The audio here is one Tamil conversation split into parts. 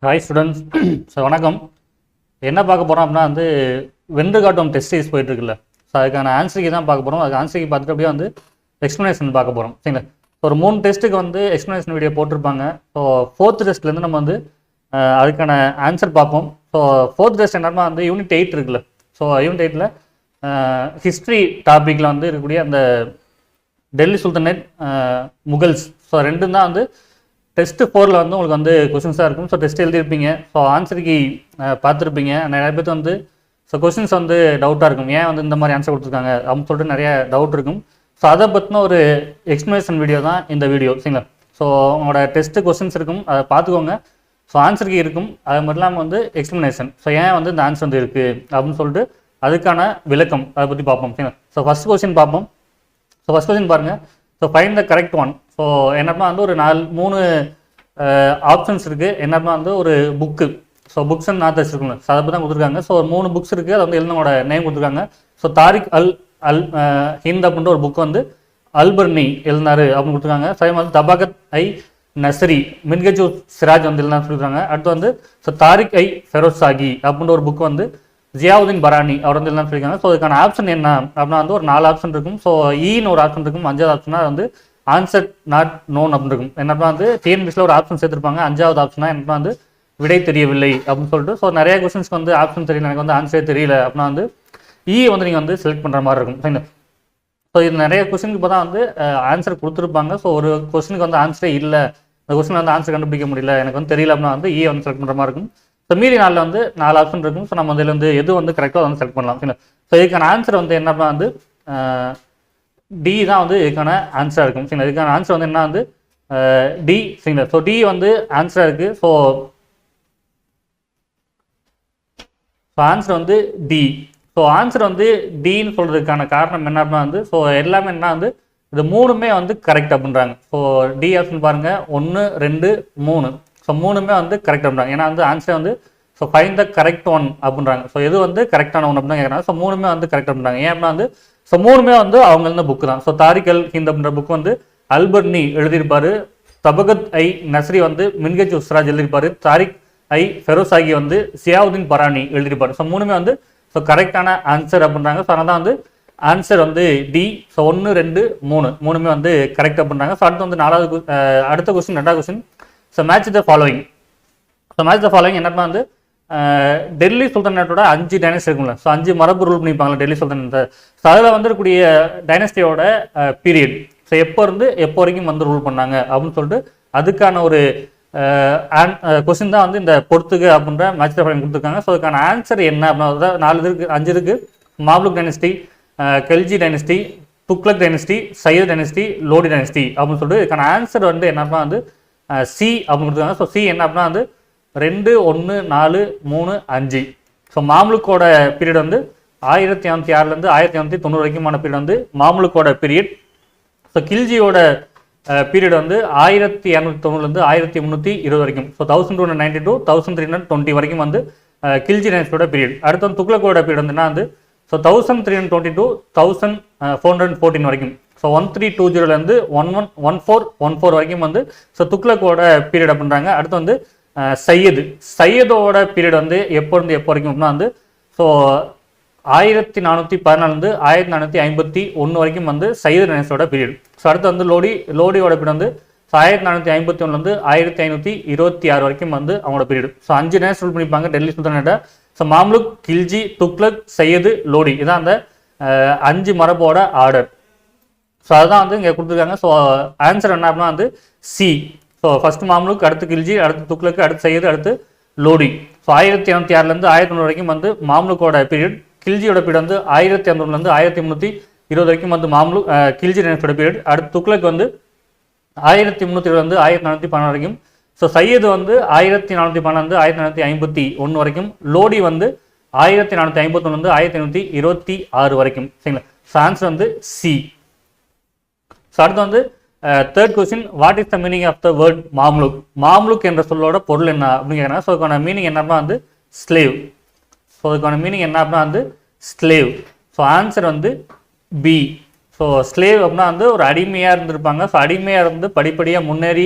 Hi students. ஸோ வணக்கம். என்ன பார்க்க போகிறோம் அப்படின்னா வென்று காட்டும் டெஸ்ட் சீரிஸ் போயிட்டுருக்குல்ல. ஸோ அதுக்கான ஆன்சருக்கு தான் பார்க்க போகிறோம். அதுக்கு ஆன்சருக்கு பார்த்துட்டு அப்படியே எக்ஸ்ப்ளனேஷன் பார்க்க போகிறோம். சரிங்களா? ஒரு 3 டெஸ்ட்டுக்கு எக்ஸ்ப்ளனேஷன் வீடியோ போட்டிருப்பாங்க. ஸோ 4th டெஸ்ட்லேருந்து நம்ம அதுக்கான ஆன்சர் பார்ப்போம். ஸோ 4th டெஸ்ட் என்னன்னா யூனிட் 8 இருக்குல்ல. ஸோ யூனிட் 8ல் ஹிஸ்ட்ரி டாப்பிக்கில் இருக்கக்கூடிய அந்த டெல்லி சுல்தனேட், முகல்ஸ், ஸோ ரெண்டும் தான் டெஸ்ட் 4ல் உங்களுக்கு கொஸ்டின்ஸாக இருக்கும். ஸோ டெஸ்ட் எழுதியிருப்பீங்க. ஸோ ஆன்சருக்கு பார்த்துருப்பீங்க. நிறைய பேர் ஸோ கொஸ்டின்ஸ் டவுட்டாக இருக்கும். ஏன் இந்த மாதிரி ஆன்சர் கொடுத்துருக்காங்க அப்படின்னு சொல்லிட்டு நிறைய டவுட் இருக்கும். ஸோ அதை பற்றின ஒரு எக்ஸ்ப்ளனேஷன் வீடியோ தான் இந்த வீடியோ. சரிங்களா? ஸோ உங்களோட டெஸ்ட்டு கொஸ்டின்ஸ் இருக்கும், அதை பார்த்துக்கோங்க. ஸோ ஆன்சருக்கு இருக்கும். அது மட்டும் இல்லாமல் எக்ஸ்ப்ளனேஷன், ஸோ ஏன் இந்த ஆன்சர் இருக்குது அப்படின்னு சொல்லிட்டு அதுக்கான விளக்கம் அதை பற்றி பார்ப்போம். சரிங்களா? ஸோ ஃபஸ்ட் கொஸ்டின் பார்ப்போம். ஸோ ஃபஸ்ட் கொஸ்டின் பாருங்கள். So find the correct one. So என்னன்னா ஒரு 3 ஆப்ஷன்ஸ் இருக்குது. என்னன்னா ஒரு book, so books and authors இருக்குல்ல, ஸோ அதை பற்றி தான் கொடுத்துருக்காங்க. ஸோ ஒரு 3 புக்ஸ் இருக்குது. அதை எழுதினோட நேம் கொடுத்துருக்காங்க. ஸோ தாரிக் அல் ஹிந்த் அப்படின்ற ஒரு புக் அல்பர்னி எழுதினாரு அப்படின்னு கொடுத்துருக்காங்க. அதே மாதிரி தபாகத் ஐ நஸ்ரி, மின்கஜு சிராஜ் எழுதினா சொல்லியிருக்காங்க. அடுத்து ஸோ தாரிக் ஐ ஃபெரோசாகி அப்படின்ற ஒரு புக் ஜியாவுதீன் பரானி அவர் எழுதலாம் சொல்லியிருக்காங்க. ஸோ அதுக்கான ஆப்ஷன் என்ன அப்படின்னா ஒரு 4 ஆப்ஷன் இருக்கும். ஸோ ஈன்னு ஒரு ஆப்ஷன் இருக்கும். 5வது ஆப்ஷனாக ஆன்சர் நாட் நோன் அப்படின்னு இருக்கும். என்னப்பா டிஎன்பிஎஸ்ல ஒரு ஆப்ஷன் சேர்த்துருப்பாங்க. 5வது ஆப்ஷனாக என்னப்பா விடை தெரியவில்லை அப்படின்னு சொல்லிட்டு. ஸோ நிறைய கொஸ்டின்ஸ்க்கு ஆப்ஷன் தெரியல, எனக்கு ஆன்சரே தெரியல அப்படின்னா ஈ நீங்கள் செலக்ட் பண்ணுற மாதிரி இருக்கும். சரிங்களா? ஸோ இது நிறைய கொஸ்டினுக்கு இப்போ தான் ஆன்சர் கொடுத்துருப்பாங்க. ஸோ ஒரு கொஸ்டினுக்கு ஆன்சரே இல்லை, இந்த கொஸ்டின் ஆன்சர் கண்டுபிடிக்க முடியல, எனக்கு தெரியல அப்படின்னா ஈ செலக்ட் பண்ணுற மாதிரி இருக்கும். ஸோ மீதி 4 ஆப்ஷன் இருக்கும். ஸோ நம்ம இதில் எது கரெக்டாக செலக்ட் பண்ணலாம். சரிங்களா? ஸோ இதுக்கான ஆன்சர் என்னன்னா டி தான் இதுக்கான ஆன்சராக இருக்கும். சரிங்களா? இதுக்கான ஆன்சர் என்ன டி. சரிங்களா? ஸோ டி ஆன்சராக இருக்குது. So answer D. So answer டின்னு சொல்கிறதுக்கான காரணம் என்ன அப்படின்னா ஸோ எல்லாமே என்ன இது 3மே கரெக்ட் அப்படின்றாங்க. ஸோ டி ஆப்ஷன் பாருங்கள், 1 2 3. ஸோ 3மே கரெக்ட் அப்படின்றாங்க. ஏன்னா answer so find the correct one அப்படின்றாங்க. ஸோ எது கரெக்டான ஒன்று அப்படின்னு கேட்குறாங்க. ஸோ 3மே கரெக்ட் அப்படின்றாங்க. ஏன் அப்படின்னா ஸோ 3மே அவங்க இருந்த புக்கு தான். ஸோ தாரிக் அல் ஹிந்த் அப்படின்ற புக் அல்பர்னி எழுதியிருப்பாரு. தபகத் ஐ நஸ்ரி மின்கஜ் உஸ்ராஜ் எழுதியிருப்பாரு. தாரிக் ஐ ஃபெரோசாகி சியாவுதீன் பரானி எழுதியிருப்பாரு. ஸோ 3மே ஸோ கரெக்டான ஆன்சர் அப்படின்றாங்க. ஸோ அதனால் தான் ஆன்சர் டி. ஸோ 1 2 3 3மே கரெக்ட் அப்படின்றாங்க. ஸோ அடுத்து 4வது அடுத்த கொஸ்டின், 2வது question. So match the following. So match the following என்னன்னா டெல்லி சுல்தானேட்டோட 5 டைனஸ்டி இருக்கும்ல. ஸோ 5 மரபு ரூல் பண்ணிப்பாங்களா டெல்லி சுல்தானேட்டை. ஸோ அதில் இருக்கக்கூடிய டைனஸ்டியோட பீரியட், ஸோ எப்போ இருந்து எப்போ வரைக்கும் ரூல் பண்ணாங்க அப்படின்னு சொல்லிட்டு அதுக்கான ஒரு கொஸ்டின் தான் இந்த பொறுத்துக்கு அப்படின்ற மேட்ச் த ஃபாலோயிங் கொடுத்துருக்காங்க. ஸோ அதுக்கான ஆன்சர் என்ன அப்படின்னா 4 இருக்குது, 5 இருக்குது. Mamluk dynasty, Khilji dynasty, Tughlaq dynasty, Sayyid dynasty, Lodi dynasty அப்படின்னு சொல்லிட்டு இதுக்கான ஆன்சர் என்னன்னா சி அப்படின்னு கொடுத்துருக்காங்க. ஸோ சி என்ன அப்படின்னா 2 1 4 3 5. ஸோ மாம்லுக்கோட பீரியட் 1506லேருந்து 1590 வரைக்குமான பீரியட் மாம்லுக்கோட பீரியட். ஸோ கில்ஜியோட பீரியட் 1290லேருந்து 1320 வரைக்கும். ஸோ 1290 to 1320 வரைக்கும் கில்ஜி டைனஸ்டியோட பீரியட். அடுத்து துக்ளக்கோட பீரியட் என்ன ஸோ 1320 to 1414 வரைக்கும். ஸோ 1320லேருந்து 1114 வரைக்கும் ஸோ துக்ளக்கோட பீரியட் அப்படின்றாங்க. அடுத்து சையதோட பீரியட் எப்போ இருந்து எப்போ வரைக்கும் அப்படின்னா ஸோ 1414லேருந்து 1451 வரைக்கும் சையத் டைனஸ்டியோட பீரியட். ஸோ அடுத்து லோடியோட பீரியட் ஸோ 1451லேருந்து 1526 வரைக்கும் அவங்களோட பீரியட். ஸோ 5 டைனஸ்டி ரூல் பண்ணிப்பாங்க டெல்லி சுல்தானேட்டை. ஸோ மாம்லுக், கில்ஜி, துக்ளக், சையது, லோடி, இதான் அந்த 5 மரபோட ஆர்டர். ஸோ அதுதான் இங்கே கொடுத்துருக்காங்க. ஸோ ஆன்சர் என்ன அப்படின்னா சி. ஸோ ஃபர்ஸ்ட் மாம்லுக், அடுத்து கில்ஜி, அடுத்து துக்ளக்கு, அடுத்து சையது, அடுத்து லோடி. ஸோ 1706லேருந்து 1900 வரைக்கும் மாம்லுக்கோட பீரியட். கில்ஜியோட பீரியட் 1200லேருந்து 1320 வரைக்கும் மாம்லுக் கில்ஜி டைனஸ்டியோட பீரியட். அடுத்து துக்ளக் 1320லேருந்து 1412 வரைக்கும். ஸோ சையது 1412லேருந்து 1451 வரைக்கும். லோடி 1451லேருந்து 1526 வரைக்கும். சரிங்களா? So answer C. ஸோ அடுத்து third question, what is the meaning of the word Mamluk? Mamluk என்ற சொல்லோட பொருள் என்ன அப்படின்னு கேட்குறாங்க. ஸோ அதுக்கான மீனிங் என்னன்னா ஸ்லேவ். ஸோ அதுக்கான மீனிங் என்ன அப்படின்னா slave. So answer B. So slave அப்படின்னா ஒரு அடிமையாக இருந்திருப்பாங்க. ஸோ அடிமையாக இருந்து படிப்படியாக முன்னேறி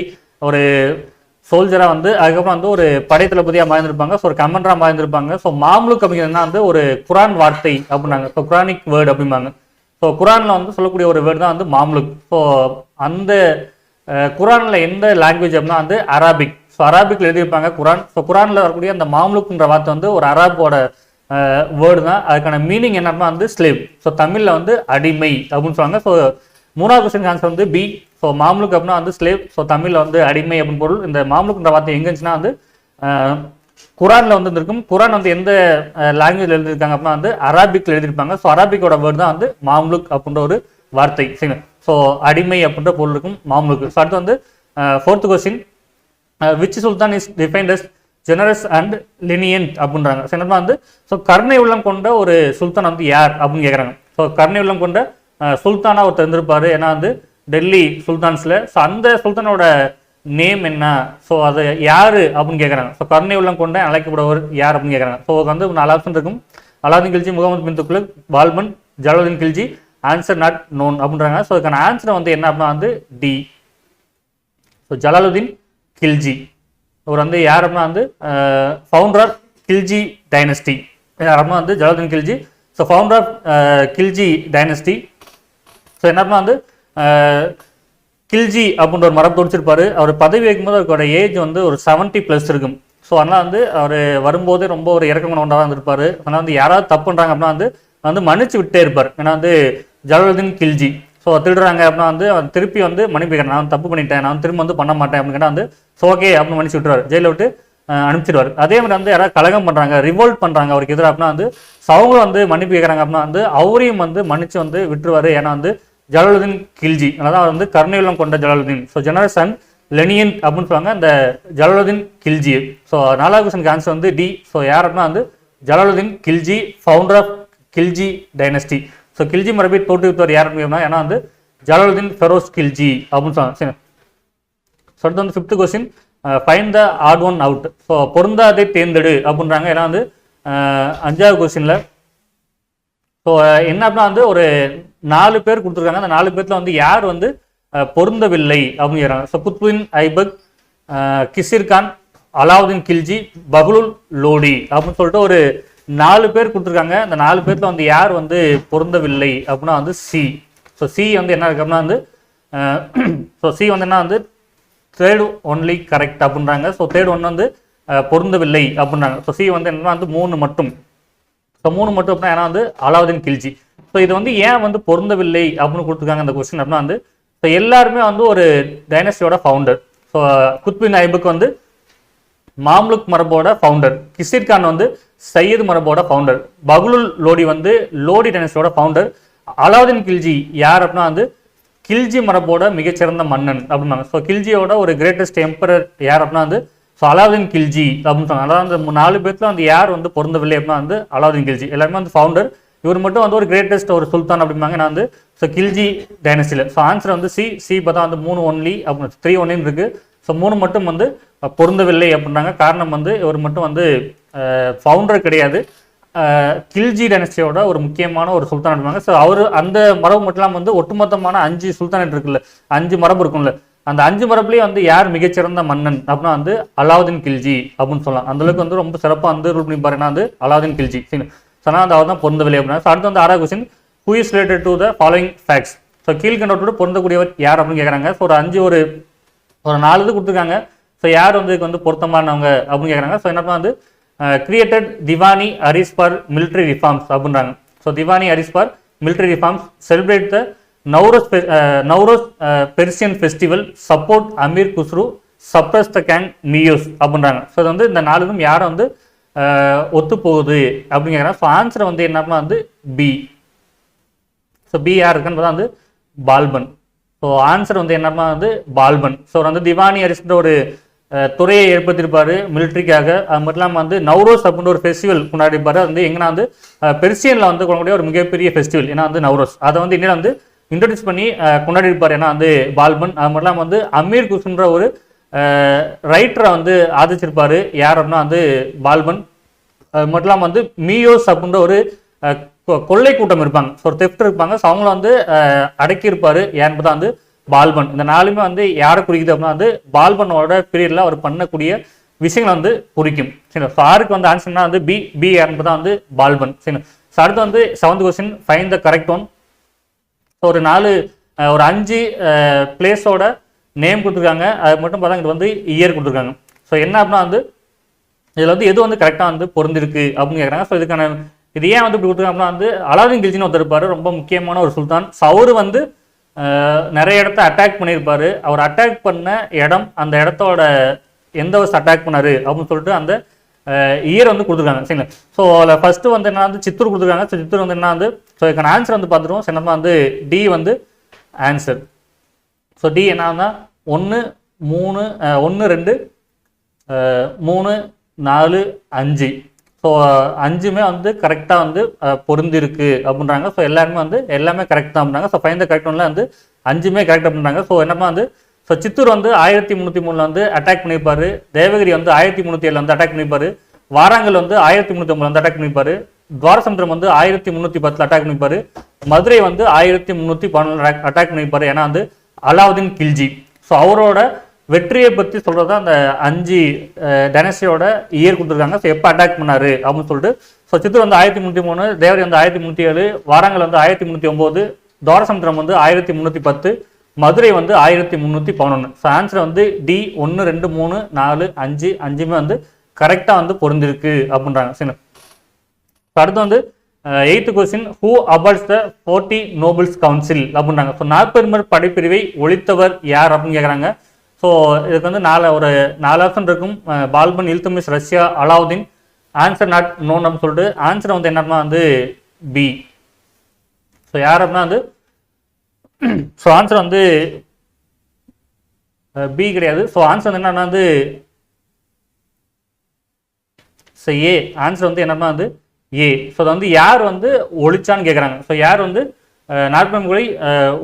ஒரு சோல்ஜராக வந்து அதுக்கப்புறம் வந்து ஒரு படை தளபதியாக மாறியிருப்பாங்க. ஸோ ஒரு கமாண்டராக மாறியிருப்பாங்க. ஸோ மாம்லுக் அப்படிங்கிறதுனா வந்து ஒரு குரான் வார்த்தை அப்படின்னாங்க. ஸோ குரானிக் வேர்டு அப்படிம்பாங்க. ஸோ குரானில் வந்து சொல்லக்கூடிய ஒரு வேர்டு தான் வந்து மாம்லுக். ஸோ அந்த குரானில் எந்த லாங்குவேஜ் அப்படின்னா வந்து அராபிக். ஸோ அராபிக்ல எழுதியிருப்பாங்க குரான். ஸோ குரானில் வரக்கூடிய அந்த மாம்லுக்ன்ற வார்த்தை வந்து ஒரு அராபோட வேர்டு தான். அதுக்கான மீனிங் என்னன்னா வந்து ஸ்லேவ். ஸோ தமிழில் வந்து அடிமை அப்படின்னு சொல்லுவாங்க. ஸோ மூணாவது கொஸ்டின் ஆன்சர் வந்து பி. ஸோ மாம்லுக் அப்படின்னா வந்து ஸ்லேவ். ஸோ தமிழில் வந்து அடிமை அப்படின்னு பொருள். இந்த மாம்லுக்ன்ற வார்த்தை எங்கே இருந்துச்சுன்னா வந்து குரானில் வந்து இருக்கும். குரான் வந்து எந்த லாங்குவேஜ் எழுதியிருக்காங்க அப்படின்னா வந்து அராபிக்ல எழுதியிருப்பாங்க. ஸோ அராபிக்கோட வேர்டு தான் வந்து மாம்லுக் அப்படின்ற ஒரு வார்த்தை. சரிங்களா? ஸோ அடிமை அப்படின்ற பொருள் இருக்கும் மாம்லுக். ஸோ அடுத்து வந்து fourth question, which sultan is defined as generous and lenient அப்படின்றாங்க. என்னன்னா வந்து ஸோ கருணை உள்ளம் கொண்ட ஒரு சுல்தான் வந்து யார் அப்படின்னு கேட்குறாங்க. ஸோ கருணை உள்ளம் கொண்ட சுல்தானா ஒருத்தர் இருந்திருப்பாரு. ஏன்னா வந்து டெல்லி சுல்தான்ஸ்ல. ஸோ அந்த சுல்தானோட நேம் என்ன, ஸோ அது யாரு அப்படின்னு கேட்குறாங்க. ஸோ கருணை உள்ளம் கொண்ட அழைக்கப்படுவர் யார் அப்படின்னு கேட்குறாங்க. ஸோ வந்து 4 ஆப்ஷன் இருக்கும். Alauddin Khilji, Muhammad bin Tughlaq, Balban, Jalaluddin Khilji. Answer not known அப்படின்றாங்க. ஸோ இதுக்கான ஆன்சர் வந்து என்ன அப்படின்னா வந்து டி. ஸோ ஜலாலுதீன் கில்ஜி அவர் வந்து யார் அப்படின்னா வந்து ஃபவுண்டர் ஆஃப் கில்ஜி டைனஸ்டி. யார் அப்படின்னா வந்து Jalaluddin Khilji. So founder of Khilji dynasty. So என்ன அப்படின்னா வந்து கில்ஜி அப்படின்ற ஒரு மரபு தொடிச்சிருப்பாரு. அவர் பதவி வைக்கும்போது அவரோட ஏஜ் வந்து ஒரு 70+ இருக்கும். ஸோ அதனால் வந்து அவர் வரும்போதே ரொம்ப ஒரு இறக்கம் கொண்டதாக இருந்திருப்பாரு. அதனால் வந்து யாராவது தப்பு பண்ணுறாங்க அப்படின்னா வந்து மன்னிச்சு விட்டே இருப்பார். ஏன்னா வந்து ஜலாலுதீன் கில்ஜி. ஸோ திருடுறாங்க அப்படின்னா வந்து அவர் திருப்பி வந்து மன்னிப்பிக்கிறேன், நான் தப்பு பண்ணிட்டேன், நான் திரும்ப வந்து பண்ண மாட்டேன் அப்படின்னு கேட்டால் வந்து ஸோ ஓகே அப்படின்னு மன்னிச்சு விட்டுருவார், ஜெயில விட்டு அனுப்பிச்சிடுவார். அதே மாதிரி வந்து யாராவது கலகம் பண்ணுறாங்க, ரிவோல்ட் பண்ணுறாங்க அவருக்கு எதிராக அப்படின்னா வந்து அவங்களும் வந்து மன்னிப்பு கேட்குறாங்க அப்படின்னா வந்து அவரையும் வந்து மன்னிச்சு வந்து விட்டுருவார். ஏன்னா வந்து ஜலாலுதீன் கில்ஜி, அதான் வந்து கருணை உள்ளம் கொண்ட ஜலாலுதீன். ஸோ ஜெனரஸ் அண்ட் லெனியன் அப்படின்னு சொல்லுவாங்க அந்த ஜலாலுதீன் கில்ஜி. ஸோ 4வது கொஸ்டினுக்கு ஆன்சர் வந்து டி. ஸோ யார் அப்படின்னா வந்து Jalaluddin Khilji, founder of Khilji dynasty. So Khilji மரபை தோற்றுவித்தவர் யார் அப்படின்னா ஏன்னா வந்து ஜலாலுதீன் ஃபெரோஸ் கில்ஜி அப்படின்னு சொல்லுவாங்க. சரி, ஸோ அடுத்து வந்து 5th question, find the odd one out. So பொருந்தாதை தேர்ந்தெடு அப்படின்றாங்க. ஏன்னா வந்து 5வது கொஸ்டின்ல ஸோ என்ன அப்படின்னா வந்து ஒரு 4 பேர் கொடுத்துருக்காங்க. அந்த 4 பேர்த்துல வந்து யார் வந்து பொருந்தவில்லை அப்படின்னு கேட்குறாங்க. ஸோ குத்புதீன் ஐபக், கிசிர் கான், அலாவுதீன் கில்ஜி, பஹ்லுல் லோடி அப்படின்னு சொல்லிட்டு ஒரு 4 பேர் கொடுத்துருக்காங்க. அந்த 4 பேர்த்துல வந்து யார் வந்து பொருந்தவில்லை அப்படின்னா வந்து சி. ஸோ சி வந்து என்ன இருக்கு அப்படின்னா வந்து ஸோ சி வந்து என்ன வந்து தேர்ட் ஒன்லி கரெக்ட் அப்படின்றாங்க. ஸோ தேர்ட் ஒன் வந்து பொருந்தவில்லை அப்படின்றாங்க. ஸோ சி வந்து என்னன்னா வந்து 3 மட்டும். ஸோ 3 மட்டும் அப்படின்னா ஏன்னா வந்து அலாவுதீன் கில்ஜி. ஸோ இது வந்து ஏன் வந்து பொருந்தவில்லை அப்படின்னு கொடுத்துருக்காங்க அந்த கொஸ்டின் அப்படின்னா வந்து ஸோ எல்லாருமே வந்து ஒரு டைனஸ்டியோட ஃபவுண்டர். ஸோ குத்புதீன் ஐபக் வந்து மாம்லுக் மரபோட ஃபவுண்டர், கிசிர் கான் வந்து சையீத் மரபோட ஃபவுண்டர், பஹ்லுல் லோடி வந்து லோடி டைனஸ்டியோட ஃபவுண்டர், அலாவுதீன் கில்ஜி யார் அப்படின்னா வந்து கில்ஜி மரபோட மிகச்சிறந்த மன்னன் அப்படின்னாங்க. ஸோ கில்ஜியோட ஒரு கிரேட்டஸ்ட் எம்பரர் யார் அப்படின்னா வந்து ஸோ அலாவுதீன் கில்ஜி அப்படின்னு சொன்னாங்க. அதாவது அந்த 4 பேர்த்துல வந்து யார் வந்து பொருந்தவில்லை அப்படின்னா வந்து அலாவுதீன் கில்ஜி. எல்லாருமே வந்து ஃபவுண்டர், இவர் மட்டும் வந்து ஒரு கிரேட்டஸ்ட் ஒரு சுல்தான் அப்படிம்பாங்க. நான் வந்து ஸோ கில்ஜி டைனஸ்டியில். ஸோ ஆன்சர் வந்து சி. சி பார்த்தா வந்து 3 ஒன்லி அப்படின்னு 3 ஒன்லின்னு இருக்கு. ஸோ 3 மட்டும் வந்து பொருந்தவில்லை அப்படின்றாங்க. காரணம் வந்து இவர் மட்டும் வந்து ஃபவுண்டர் கிடையாது, கில்ஜி டைனஸ்டியோட ஒரு முக்கியமான ஒரு சுல்தான் அப்படிம்பாங்க. ஸோ அவர் அந்த மரபு மட்டும் இல்லாமல் வந்து ஒட்டுமொத்தமான 5 சுல்தானேட் இருக்குல்ல, 5 மரபு இருக்கும்ல, அந்த 5 மரபுலேயே வந்து யார் மிகச்சிறந்த மன்னன் அப்படின்னா வந்து அலாவுதீன் கில்ஜி அப்படின்னு சொல்லலாம். அந்த அளவுக்கு வந்து ரொம்ப சிறப்பாக வந்து ரூல் பண்ணி பாருன்னா வந்து அலாவுதீன் கில்ஜி. சரி, சொன்னால் வந்து அவர் தான் பொருந்தவில்லை அப்படின்னா. அடுத்து வந்து 6வது question, who is related to the following facts. So கீழ்கண்டோட பொருந்தக்கூடியவர் யார் அப்படின்னு கேட்குறாங்க. ஸோ ஒரு 5 ஒரு 4 இது கொடுத்துருக்காங்க. ஸோ யார் வந்து இதுக்கு வந்து பொருத்தமானவங்க அப்படின்னு கேட்குறாங்க. ஸோ என்னப்பா வந்து created Diwani Ariz for military reforms அப்படின்றாங்க. So Diwani Ariz for military reforms, celebrate the Nauroz Persian festival, support Amir Khusrau, suppress the gang Meos அப்படின்றாங்க. ஸோ இது வந்து இந்த 4 இதுவும் யாரை வந்து ஒத்து போகுது அப்படின்னு கேட்குறாங்க. ஸோ ஆன்சர் வந்து என்ன வந்து பி. ஸோ பி யார் இருக்குன்னு பார்த்தா வந்து பால்பன். ஸோ ஆன்சர் வந்து என்னன்னா வந்து பால்பன். ஸோ வந்து திவானி அரிஸ்ன்ற ஒரு துறையை ஏற்படுத்தியிருப்பாரு மிலிட்ரிக்காக. அது மட்டும் இல்லாமல் வந்து நௌரோஸ் அப்படின்ற ஒரு ஃபெஸ்டிவல் கொண்டாடிப்பாரு. அது வந்து எங்கன்னா வந்து பெர்சியனில் வந்து கொள்ளக்கூடிய ஒரு மிகப்பெரிய ஃபெஸ்டிவல். ஏன்னா வந்து நௌரோஸ் அதை வந்து இந்தியா வந்து இன்ட்ரடியூஸ் பண்ணி கொண்டாடி இருப்பார். ஏன்னா வந்து பால்பன். அது மட்டும் இல்லாமல் வந்து அமீர் குஸ்ன்ற ஒரு ரைட்டரை வந்து ஆதரிச்சிருப்பாரு. யார் அப்படின்னா வந்து பால்பன். அது மட்டும் இல்லாமல் வந்து மியோஸ் அப்படின்ற ஒரு கொள்ளை கூட்டம் இருப்பாங்க, ஸோ ஒரு தெஃப்ட் இருப்பாங்க. ஸோ அவங்கள வந்து அடக்கியிருப்பாரு. யாருன்னு பார்த்தா வந்து பால்பன். இந்த நாலுமே வந்து யாரை குறிக்குது அப்படின்னா வந்து பால்பனோட பீரியட்ல அவர் பண்ணக்கூடிய விஷயங்களை வந்து குறிக்கும். சரிங்களா? ஸோ ஆருக்கு வந்து ஆன்சர்னா வந்து பி யாருன்னு தான் வந்து பால்பன். சரிங்களா? ஸோ அடுத்து வந்து 7th question find the correct one. So ஒரு 5 பிளேஸோட நேம் கொடுத்துருக்காங்க. அது மட்டும் பார்த்தா இங்கே வந்து இயர் கொடுத்துருக்காங்க. ஸோ என்ன அப்படின்னா வந்து இதில் வந்து எது வந்து கரெக்டாக வந்து பொருந்திருக்கு அப்படின்னு கேட்குறாங்க. ஸோ இதுக்கான இது ஏன் வந்து இப்படி கொடுத்துருக்காங்க அப்படின்னா வந்து அலாவுதீன் கில்ஜின்னு ஒருத்தர் இருப்பார், ரொம்ப முக்கியமான ஒரு சுல்தான். ஸோ அவர் வந்து நிறைய இடத்த அட்டாக் பண்ணியிருப்பார். அவர் அட்டாக் பண்ண இடம், அந்த இடத்தோட எந்த வருஷம் அட்டாக் பண்ணாரு அப்படின்னு சொல்லிட்டு அந்த இயர் வந்து கொடுத்துருக்காங்க. சரிங்களா? ஸோ அதில் ஃபர்ஸ்ட் வந்து என்ன வந்து சித்தூர் கொடுத்துருக்காங்க. ஸோ சித்தூர் வந்து என்ன வந்து ஸோ இதுக்கான ஆன்சர் வந்து பார்த்துருவோம். சின்னமாக வந்து டி வந்து ஆன்சர். ஸோ டி என்னன்னா 1 3 1 2 3 4 5. ஸோ 5மே வந்து கரெக்டாக வந்து பொருந்திருக்கு அப்படின்றாங்க. ஸோ எல்லாமே கரெக்ட் தான் அப்படின்றாங்க. ஸோ ஃபைன் த கரெக்ட் ஒன்ல வந்து 5மே கரெக்ட் அப்படின்றாங்க. ஸோ என்னமா வந்து ஸோ சித்தூர் வந்து 1303 வந்து அட்டாக் பண்ணியிருப்பாரு. தேவகிரி வந்து 1307 வந்து அட்டாக் பண்ணியிருப்பாரு. வாராங்கல் வந்து 1350 வந்து அட்டாக் பண்ணியிருப்பாரு. துவாரசமுத்திரம் வந்து 1310 அட்டாக் பண்ணியிருப்பாரு. மதுரை வந்து 1314 அட்டாக் பண்ணியிருப்பாரு. ஏன்னா வந்து அலாவுதீன் கில்ஜி. ஸோ அவரோட வெற்றியை பற்றி சொல்கிறது தான் அந்த 5 டைனஸ்டியோட இயர் கொடுத்துருக்காங்க. ஸோ எப்போ அட்டாக் பண்ணாரு அப்படின்னு சொல்லிட்டு. ஸோ சித்தூர் வந்து 1303, தேவரி வந்து 1307, வாராங்கல் வந்து 1309, துவாரசமுத்திரம் வந்து 1310, மதுரை வந்து 1311. ஸோ ஆன்சர் வந்து டி 1 2 3 4 5 5மே வந்து கரெக்டாக வந்து பொருந்திருக்கு அப்படின்றாங்க. சரிங்களா? அடுத்து வந்து 8th question who abolished the 40 nobles council அப்படின்றாங்க. ஸோ 40 படைப்பிரிவை ஒழித்தவர் யார் அப்படின்னு கேட்குறாங்க. ஸோ இதுக்கு வந்து ஒரு 4 ஆப்ஷன் இருக்கும். Balban, Iltutmish, Razia, Alauddin. Answer not known அப்படின்னு சொல்லிட்டு ஆன்சர் வந்து என்னன்னா வந்து பி. ஸோ யார் அப்படின்னா வந்து ஸோ ஆன்சர் வந்து பி கிடையாது. ஸோ ஆன்சர் வந்து என்னன்னா வந்து ஸோ ஏ. ஆன்சர் வந்து என்னன்னா வந்து ஏ. ஸோ அதை வந்து யார் வந்து ஒழிச்சான்னு கேட்குறாங்க. ஸோ யார் வந்து 40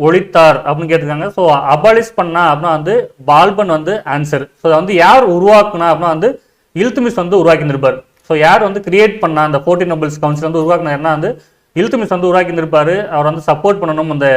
ஒழித்தார் அப்படின்னு கேட்டிருக்காங்க. ஸோ அபாலிஷ் பண்ணா அப்படின்னா வந்து பால்பன் வந்து ஆன்சர். ஸோ அதை வந்து யார் உருவாக்குனா அப்படின்னா வந்து இல்துமிஷ் வந்து உருவாக்கியிருப்பார். ஸோ யார் வந்து கிரியேட் பண்ணா அந்த 40 நோபல்ஸ் கவுன்சில் வந்து உருவாக்குனாருன்னா வந்து இல்துமிஷ் வந்து உருவாக்கியிருப்பார். அவர் வந்து சப்போர்ட் பண்ணணும், அந்த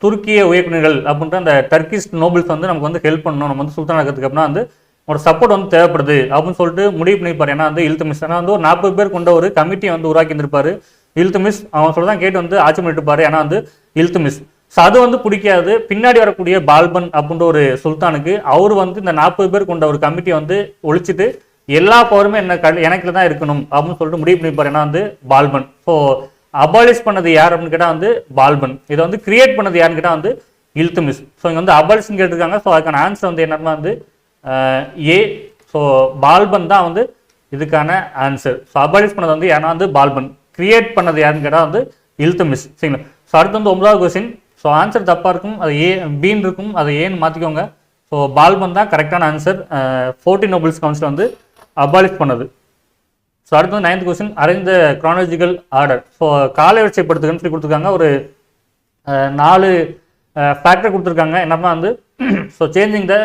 துருக்கிய உயர்குணிகள் அப்படின்ற அந்த டர்க்கிஷ் நோபல்ஸ் வந்து நமக்கு வந்து ஹெல்ப் பண்ணணும், நம்ம வந்து சுல்தான் ஆகிறதுக்கு அப்படின்னா வந்து ஒரு சப்போர்ட் வந்து தேவைப்படுது அப்படின்னு சொல்லிட்டு முடிவு பண்ணியிருப்பார். ஏன்னா வந்து இல்துமிஷ் வந்து ஒரு 40 பேர் கொண்ட ஒரு கமிட்டியை வந்து உருவாக்கி இருந்திருப்பாரு. இல்துமிஷ் அவன் சொல்றதான் கேட்டு வந்து ஆட்சி பண்ணிட்டு இருப்பாரு. ஏன்னா வந்து இல்துமிஷ் ஸோ அது வந்து பிடிக்காது. பின்னாடி வரக்கூடிய பால்பன் அப்படின்ற ஒரு சுல்தானுக்கு அவர் வந்து இந்த 40 பேர் கொண்ட ஒரு கமிட்டியை வந்து ஒழிச்சிட்டு எல்லா பவருமே எனக்கு தான் இருக்கணும் அப்படின்னு சொல்லிட்டு முடிவு பண்ணியிருப்பாரு. ஏன்னா வந்து பால்பன். ஸோ அபாலிஷ் பண்ணது யார் அப்படின்னு கேட்டால் வந்து பால்பன். இதை வந்து கிரியேட் பண்ணது யாருன்னு கேட்டால் வந்து இல்துமிஷ். ஸோ இங்கே வந்து அபாலிஷன் கேட்டிருக்காங்க. ஸோ அதுக்கான ஆன்சர் வந்து என்னன்னா வந்து ஏ. ஸோ பால்பன் தான் வந்து இதுக்கான ஆன்சர். ஸோ அபாலிஷ் பண்ணது வந்து ஏன்னா வந்து பால்பன், கிரியேட் பண்ணது யாருன்னு கேட்டால் வந்து இல்துமிஷ். சரிங்களா? ஸோ அடுத்து வந்து 9வது கொஸ்டின். ஸோ ஆன்சர் தப்பாக இருக்கும், அது ஏ பீன் இருக்கும், அதை ஏன்னு மாற்றிக்கோங்க. ஸோ பால்பன் தான் கரெக்டான ஆன்சர். 40 நோபல்ஸ் கவுன்சில் வந்து அபாலிஷ் பண்ணது. ஸோ அடுத்து வந்து 9th question arrange the chronological order. So கால வரிசைப்படுத்துகன்னு சொல்லி கொடுத்துருக்காங்க. ஒரு 4 ஃபேக்டர் கொடுத்துருக்காங்க. என்னப்பா வந்து so changing the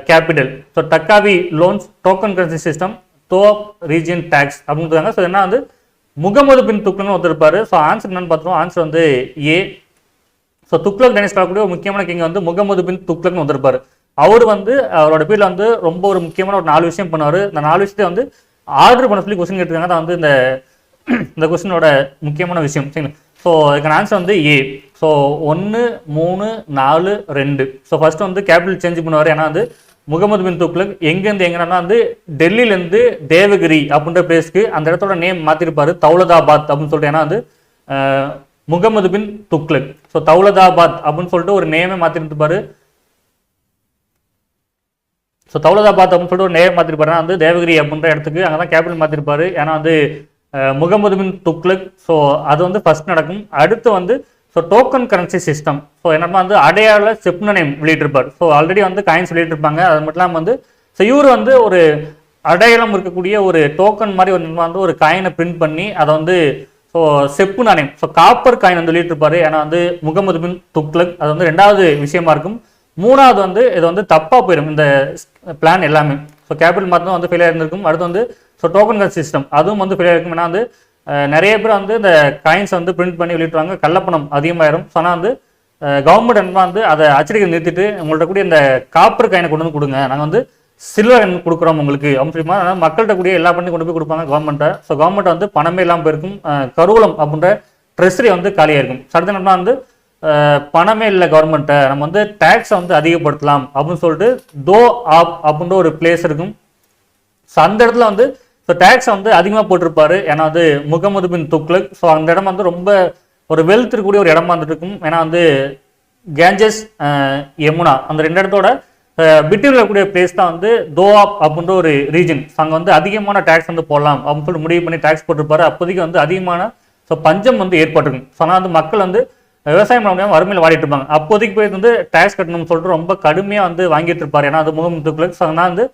capital, so Takkavi loans, token currency system, Doab region tax அப்படின்னு இருக்காங்க. ஸோ என்ன வந்து முகமது பின் துக்ளக்னு ஒருத்தருப்பாரு. ஸோ ஆன்சர் என்னன்னு பார்த்தோம். ஆன்சர் வந்து ஏ. ஸோ துக்ளக் டைனஸ்டி கூடிய ஒரு முக்கியமான கிங் வந்து முகமது பின் துக்ளக்னு வந்திருப்பாரு. அவர் வந்து அவரோட பேர்ல வந்து ரொம்ப ஒரு முக்கியமான ஒரு 4 விஷயம் பண்ணுவார். இந்த 4 விஷயத்தை வந்து ஆர்டர் பண்ண சொல்லி கொஸ்டின் கேட்டிருக்காங்க. தான் வந்து இந்த கொஸ்டினோட முக்கியமான விஷயம். சரிங்களா? ஸோ இதுக்கான ஆன்சர் வந்து ஏ. ஸோ 1 3 4 2. ஸோ ஃபர்ஸ்ட் வந்து கேபிட்டல் சேஞ்ச் பண்ணுவார். ஏன்னா வந்து முகமது பின் துக்ளக் எங்கேருந்து எங்கன்னா வந்து டெல்லியிலேருந்து தேவகிரி அப்படின்ற பிளேஸ்க்கு அந்த இடத்தோட நேம் மாற்றிருப்பாரு, தௌலதாபாத் அப்படின்னு சொல்லிட்டு. ஏன்னா வந்து முகமது பின் துக்ளக். ஸோ தௌலதாபாத் அப்படின்னு சொல்லிட்டு ஒரு நேமே மாற்றிருப்பாரு. ஸோ தௌலதாபாத் அப்படின்னு சொல்லிட்டு ஒரு நேம் மாற்றிருப்பாரு. வந்து தேவகிரி அப்படின்ற இடத்துக்கு அங்கே தான் கேபிட்டல் மாற்றிருப்பாரு. ஏன்னா வந்து முகமது பின் துக்ளக். ஸோ அது வந்து ஃபர்ஸ்ட் நடக்கும். அடுத்து வந்து so token currency system. So என்னப்பா வந்து அடையாள செப்ன நேம் வெளியிட்டிருப்பார். ஸோ ஆல்ரெடி வந்து காயின்ஸ் வெளியிட்டிருப்பாங்க. அது மட்டும் இல்லாமல் வந்து ஸோ இவர் வந்து ஒரு அடையாளம் இருக்கக்கூடிய ஒரு டோக்கன் மாதிரி வந்து ஒரு காயினை பிரிண்ட் பண்ணி அதை வந்து ஸோ செப்பு நாணயம், ஸோ காப்பர் காயின் வந்து வெளியிட்டிருப்பாரு. ஏன்னா வந்து முகமது பின் துக்ளக். அது வந்து 2வது விஷயமா இருக்கும். 3வது வந்து இது வந்து தப்பாக போயிடும் இந்த பிளான் எல்லாமே. ஸோ கேபிட்டல் மாற்றம் வந்து ஃபெயிலியர் இருந்திருக்கும். அடுத்து வந்து ஸோ டோக்கன் கரன்சி சிஸ்டம் அதுவும் வந்து ஃபெயிலியர் இருக்கும். ஏன்னா வந்து நிறைய பேர் வந்து இந்த காயின்ஸ் வந்து பிரிண்ட் பண்ணி வெளியிட்டுருவாங்க, கள்ளப்பணம் அதிகமாயிரும். ஸோ ஆனால் வந்து கவர்மெண்ட் என்ன வந்து அதை அச்சடிக்க நிறுத்திட்டு உங்கள்கிட்ட கூடிய இந்த காப்பர் காயினை கொண்டு வந்து கொடுங்க, நாங்கள் வந்து சில்வர் காயின் கொடுக்குறோம் உங்களுக்கு அப்படின்னு சொல்லி அதனால் மக்கள்கிட்ட கூடிய எல்லா பண்ணி கொண்டு போய் கொடுப்பாங்க கவர்மெண்ட்டை. ஸோ கவர்மெண்ட் வந்து பணமே இல்லாமல் போயிருக்கும். கருவூலம் அப்படின்ற ட்ரெஸரி வந்து காலியாக இருக்கும். அடுத்து என்னன்னா வந்து பணமே இல்லை கவர்மெண்ட்டை, நம்ம வந்து டேக்ஸை வந்து அதிகப்படுத்தலாம் அப்படின்னு சொல்லிட்டு தோ ஆப் அப்படின்ற ஒரு பிளேஸ் இருக்கும். ஸோ அந்த இடத்துல வந்து ஸோ டேக்ஸை வந்து அதிகமாக போட்டிருப்பாரு. ஏன்னா வந்து முகமது பின் துக்ளக். ஸோ அந்த இடம் வந்து ரொம்ப ஒரு வெல்த் இருக்கக்கூடிய ஒரு இடமா வந்துட்டு இருக்கும். ஏன்னா வந்து கேஞ்சஸ் யமுனா அந்த 2 இடத்தோட பிட்வீன் இருக்கக்கூடிய பிளேஸ் தான் வந்து தோஆப் அப்படின்ற ஒரு ரீஜன். ஸோ அங்கே வந்து அதிகமான டேக்ஸ் வந்து போடலாம் அப்படின்னு சொல்லிட்டு முடிவு பண்ணி டேக்ஸ் போட்டிருப்பாரு. அப்போதைக்கு வந்து அதிகமான ஸோ பஞ்சம் வந்து ஏற்பட்டிருக்கும். ஸோ ஆனால் வந்து மக்கள் வந்து விவசாயம் பண்ண முடியாமல் வறுமையில் வாடிட்டு இருப்பாங்க. அப்போதைக்கு போய் வந்து டேக்ஸ் கட்டணும்னு சொல்லிட்டு ரொம்ப கடுமையாக வந்து வாங்கிட்டு இருப்பாரு. ஏன்னா அது முகமது துக்ளக். ஸோ அதனால் வந்து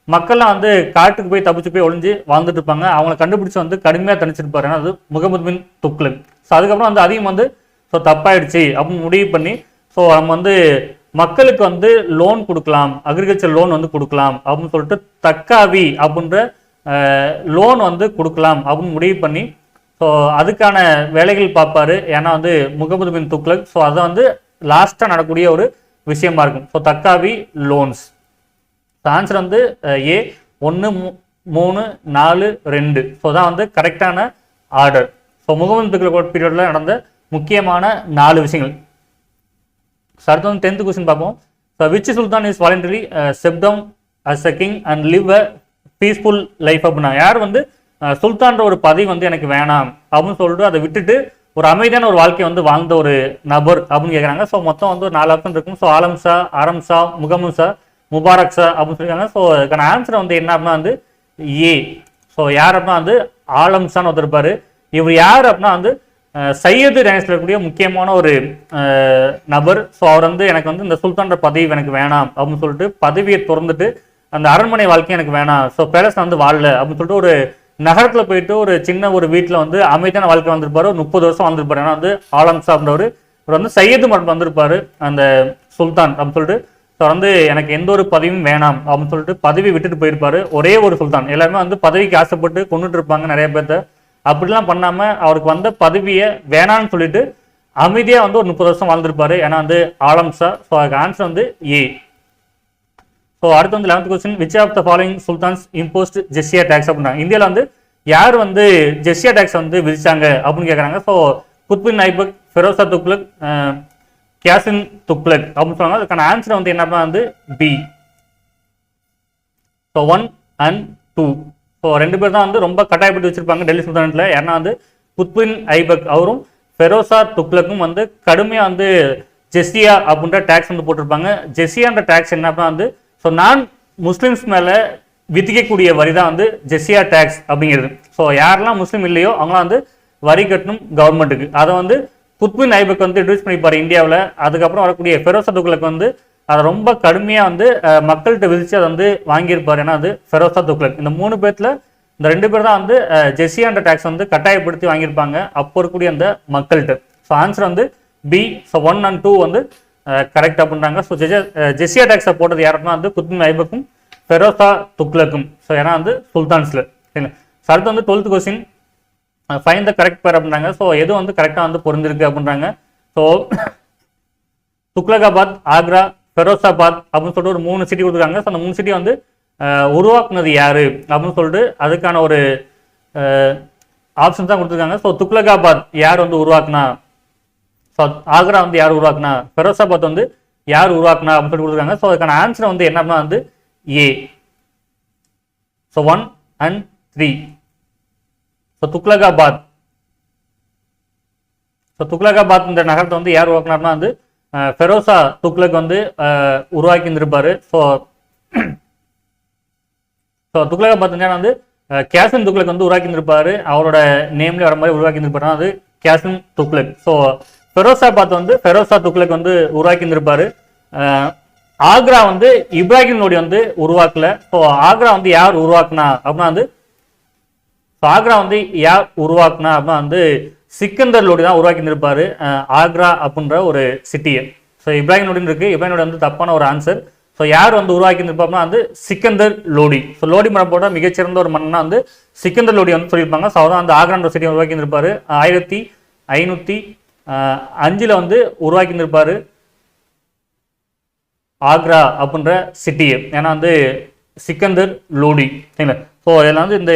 மக்கள்லாம் வந்து காட்டுக்கு போய் தப்பிச்சு போய் ஒளிஞ்சு வாழ்ந்துட்டு இருப்பாங்க. அவங்களை கண்டுபிடிச்சு வந்து கடுமையாக தணிச்சிருப்பாரு. ஏன்னா அது முகமது பின் துக்ளக். ஸோ அதுக்கப்புறம் வந்து அதிகம் வந்து ஸோ தப்பாயிடுச்சு அப்படின்னு முடிவு பண்ணி ஸோ நம்ம வந்து மக்களுக்கு வந்து லோன் கொடுக்கலாம், அக்ரிகல்ச்சர் லோன் வந்து கொடுக்கலாம் அப்படின்னு சொல்லிட்டு தக்காவி அப்படின்ற லோன் வந்து கொடுக்கலாம் அப்படின்னு முடிவு பண்ணி ஸோ அதுக்கான வேலைகள் பார்ப்பாரு. ஏன்னா வந்து முகமது பின் துக்ளக். ஸோ அதை வந்து லாஸ்ட்டாக நடக்கக்கூடிய ஒரு விஷயமா இருக்கும். So taccavi loans. ஆன்சர் வந்து ஏ 1 3 4 2. ஸோ தான் வந்து கரெக்டான ஆர்டர். ஸோ முகமது துக்ளக் பீரியடில் நடந்த முக்கியமான 4 விஷயங்கள். ஸோ அடுத்து வந்து 10th கொஸ்டின் பார்ப்போம். So which sultan is voluntary step down as a king and live a peaceful life அப்படின்னா யார் வந்து சுல்தான்ற ஒரு பதவி வந்து எனக்கு வேணாம் அப்படின்னு சொல்லிட்டு அதை விட்டுட்டு ஒரு அமைதியான ஒரு வாழ்க்கையை வந்து வாழ்ந்த ஒரு நபர் அப்படின்னு கேட்குறாங்க. ஸோ மொத்தம் வந்து ஒரு 4 ஆப்ஷன் இருக்கும். ஸோ ஆலம் ஷா, ஆரம் ஷா, முகமது ஷா, முபாரக் ஷா அப்படின்னு சொல்லியிருக்காங்க. ஸோ இதுக்கான ஆன்சர் வந்து என்ன அப்படின்னா வந்து ஏ. ஸோ யார் அப்படின்னா வந்து ஆலம் ஷான்னு ஒருத்தருப்பாரு. இவர் யார் அப்படின்னா வந்து சையது டைனஸ்டியில் இருக்கக்கூடிய முக்கியமான ஒரு நபர். ஸோ அவர் வந்து எனக்கு வந்து இந்த சுல்தான்ற பதவி எனக்கு வேணாம் அப்படின்னு சொல்லிட்டு பதவியை திறந்துட்டு அந்த அரண்மனை வாழ்க்கை எனக்கு வேணாம், ஸோ பேலஸ் வந்து வாழல அப்படின்னு சொல்லிட்டு ஒரு நகரத்தில் போயிட்டு ஒரு சின்ன ஒரு வீட்டில் வந்து அமைதியான வாழ்க்கை வந்திருப்பாரு. ஒரு 30 வருஷம் வந்திருப்பாரு. ஏன்னா வந்து ஆலம் ஷா அப்படின்றவர் இவர் வந்து சையது மட்டும் வந்திருப்பாரு அந்த சுல்தான் அப்படின்னு சொல்லிட்டு. ஸோ வந்து எனக்கு எந்த ஒரு பதவியும் வேணாம் அப்படின்னு சொல்லிட்டு பதவி விட்டுட்டு போயிருப்பாரு. ஒரே ஒரு சுல்தான். எல்லாருமே வந்து பதவிக்கு ஆசைப்பட்டு கொண்டுட்டு இருப்பாங்க நிறைய பேர்த்த. அப்படிலாம் பண்ணாமல் அவருக்கு வந்த பதவியை வேணான்னு சொல்லிட்டு அமைதியாக வந்து ஒரு 30 வருஷம் வாழ்ந்திருப்பாரு. ஏன்னா வந்து ஆலம் ஷா. ஸோ அதுக்கு ஆன்சர் வந்து ஏ. ஸோ அடுத்து வந்து 11th question which of the following sultans imposed jizya tax அப்படின்னாங்க. இந்தியாவில் வந்து யார் வந்து ஜெஸ்ஸியா டேக்ஸ் வந்து விதிச்சாங்க அப்படின்னு கேட்குறாங்க. ஸோ குத்பின் ஐபக், ஃபெரோசா துக்ளக், கியாசின் துக்ளக் அப்படின்னு சொன்னாங்க. அதுக்கான ஆன்சர் வந்து என்னன்னா வந்து பி. So 1 and 2. ஸோ 2 பேர் தான் வந்து ரொம்ப கட்டாயப்பட்டு வச்சிருப்பாங்க டெல்லி சுல்தானத்தில். ஏன்னா வந்து குத்பின் ஐபக் அவரும் ஃபெரோசா துக்ளக்கும் வந்து கடுமையாக வந்து ஜெஸ்ஸியா அப்படின்ற டேக்ஸ் வந்து போட்டிருப்பாங்க. ஜெஸ்ஸியான்ற டேக்ஸ் என்ன அப்படின்னா வந்து ஸோ நான் முஸ்லிம்ஸ் மேலே விதிக்கக்கூடிய வரி தான் வந்து ஜெஸ்ஸியா டேக்ஸ் அப்படிங்கிறது. ஸோ யாரெல்லாம் முஸ்லீம் இல்லையோ அவங்களாம் வந்து வரி கட்டணும் கவர்மெண்ட்டுக்கு. அதை வந்து குத்பின் ஐபக் வந்து இன்ட்ரடியூஸ் பண்ணிப்பார் இந்தியாவில். அதுக்கப்புறம் வரக்கூடிய ஃபெரோசா துக்ளக் வந்து அதை ரொம்ப கடுமையாக வந்து மக்கள்கிட்ட விதித்து அதை வந்து வாங்கியிருப்பார். ஏன்னா அது ஃபெரோசா துக்ளக். இந்த 3 பேர்த்தில் இந்த 2 பேர் தான் வந்து ஜெஸ்ஸியான்ற டேக்ஸ் வந்து கட்டாயப்படுத்தி வாங்கியிருப்பாங்க அப்போ இருக்கக்கூடிய அந்த மக்கள்கிட்ட. ஸோ ஆன்சர் வந்து பி. ஸோ 1 and 2 வந்து கரெக்ட் அப்படின்றாங்க. ஸோ ஜெஸ்ஸியா டேக்ஸை போட்டது யாருன்னா வந்து குத்பின் ஐபக்கும் ஃபெரோசா துக்ளக்கும். ஸோ ஏன்னா வந்து சுல்தான்ஸில் சரிங்களா. ஸோ அடுத்து வந்து 12th question find the correct pair அப்படின்றாங்க. ஸோ எது வந்து கரெக்டாக வந்து பொருந்திருக்கு அப்படின்றாங்க. ஸோ துக்லகாபாத், ஆக்ரா, ஃபெரோசாபாத் அப்படின்னு சொல்லிட்டு ஒரு 3 சிட்டி கொடுத்துருக்காங்க. ஸோ அந்த 3 சிட்டி வந்து உருவாக்குனது யாரு அப்படின்னு சொல்லிட்டு அதுக்கான ஒரு ஆப்ஷன்ஸ் தான் கொடுத்துருக்காங்க. ஸோ துக்லகாபாத் யார் வந்து உருவாக்குனா, ஸோ ஆக்ரா வந்து யார் உருவாக்குனா, ஃபெரோசாபாத் வந்து யார் உருவாக்குனா அப்படின்னு சொல்லி கொடுத்துருக்காங்க. ஸோ அதுக்கான ஆன்சர் வந்து என்னன்னா வந்து A. So 1 and 3. So Tughlaqabad. So Tughlaqabad இந்த நகரத்தை வந்து யார் உருவாக்குனார்னா வந்து ஃபெரோசா துக்ளக் வந்து உருவாக்கி இருந்திருப்பாரு. ஸோ துக்லகாபாத் வந்து கியாசின் துக்ளக் வந்து உருவாக்கி இருந்திருப்பாரு. அவரோட நேம்ல வர மாதிரி உருவாக்கி இருந்திருப்பாரு. அது கியாசின் துக்ளக். ஸோ ஃபெரோசாபாத் வந்து ஃபெரோசா துக்ளக் வந்து உருவாக்கி இருந்திருப்பாரு. ஆக்ரா வந்து இப்ராஹிம் லோடி வந்து உருவாக்கல. ஸோ ஆக்ரா வந்து யார் உருவாக்குனா அப்படின்னா வந்து ஆக்ரா வந்து யார் உருவாக்குனா அப்படின்னா வந்து சிக்கந்தர் லோடி தான் உருவாக்கி இருந்திருப்பாரு ஆக்ரா அப்படின்ற ஒரு சிட்டியை. ஸோ இப்ராஹிம் லோடின்னு இருக்கு. இப்ராஹிம் லோடி வந்து தப்பான ஒரு ஆன்சர். ஸோ யார் வந்து உருவாக்கி இருந்திருப்பாருன்னா வந்து சிக்கந்தர் லோடி. ஸோ லோடி மரபோட மிகச்சிறந்த ஒரு மன்னனா வந்து சிக்கந்தர் லோடி வந்து சொல்லியிருப்பாங்க. ஸோ அவர் தான் வந்து ஆக்ரான்ற சிட்டியை உருவாக்கி இருந்திருப்பாரு 1556 5ல் வந்து உருவாக்கியிருப்பார் ஆக்ரா அப்படின்ற சிட்டியை. ஏன்னா வந்து சிக்கந்தர் லோடி சரிங்களா. ஸோ இதில் வந்து இந்த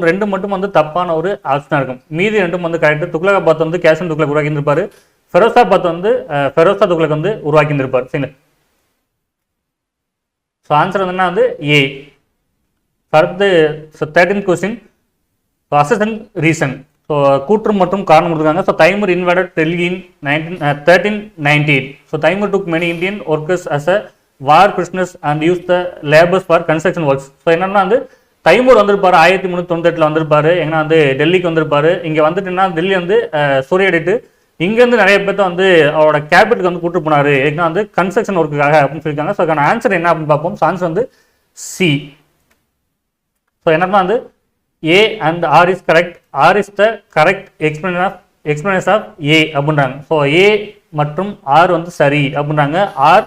2 மட்டும் வந்து தப்பான ஒரு ஆப்ஷனாக இருக்கும். மீதி 2 வந்து கரெக்ட். துக்ளகாபாத் வந்து கேசன் துக்ளக் உருவாக்கியிருப்பார். ஃபெரோசாபாத் வந்து ஃபெரோசா துக்ளக் வந்து உருவாக்கியிருப்பார் சரிங்களா. ஸோ ஆன்சர் வந்து என்ன வந்து ஏ. அடுத்து 13th question assertion reason. So கூற்று மற்றும் காரணம் கொடுத்துருக்காங்க. So Timur invaded Delhi in 1398. So Timur took many Indian workers as a war prisoners and use the labours for construction works. So என்னன்னா வந்து தைமூர் வந்திருப்பாரு 1398 வந்திருப்பாரு. எங்கன்னா வந்து டெல்லிக்கு வந்திருப்பாரு. இங்கே வந்துட்டுன்னா டெல்லி வந்து சூறையடிட்டு இங்கேருந்து நிறைய பேர்த்த வந்து அவரோட கேபிட்டலுக்கு வந்து கூட்டு போனாரு. ஏன்னா வந்து கன்ஸ்ட்ரக்ஷன் ஒர்க்குக்காக அப்படின்னு சொல்லியிருக்காங்க. ஸோ அதுக்கான ஆன்சர் என்ன அப்படின்னு பார்ப்போம். ஸோ ஆன்சர் வந்து சி. ஸோ என்னன்னா வந்து A and R is correct. R is the correct explanation of A அப்படின்றாங்க. ஸோ A மற்றும் R வந்து சரி அப்படின்றாங்க. R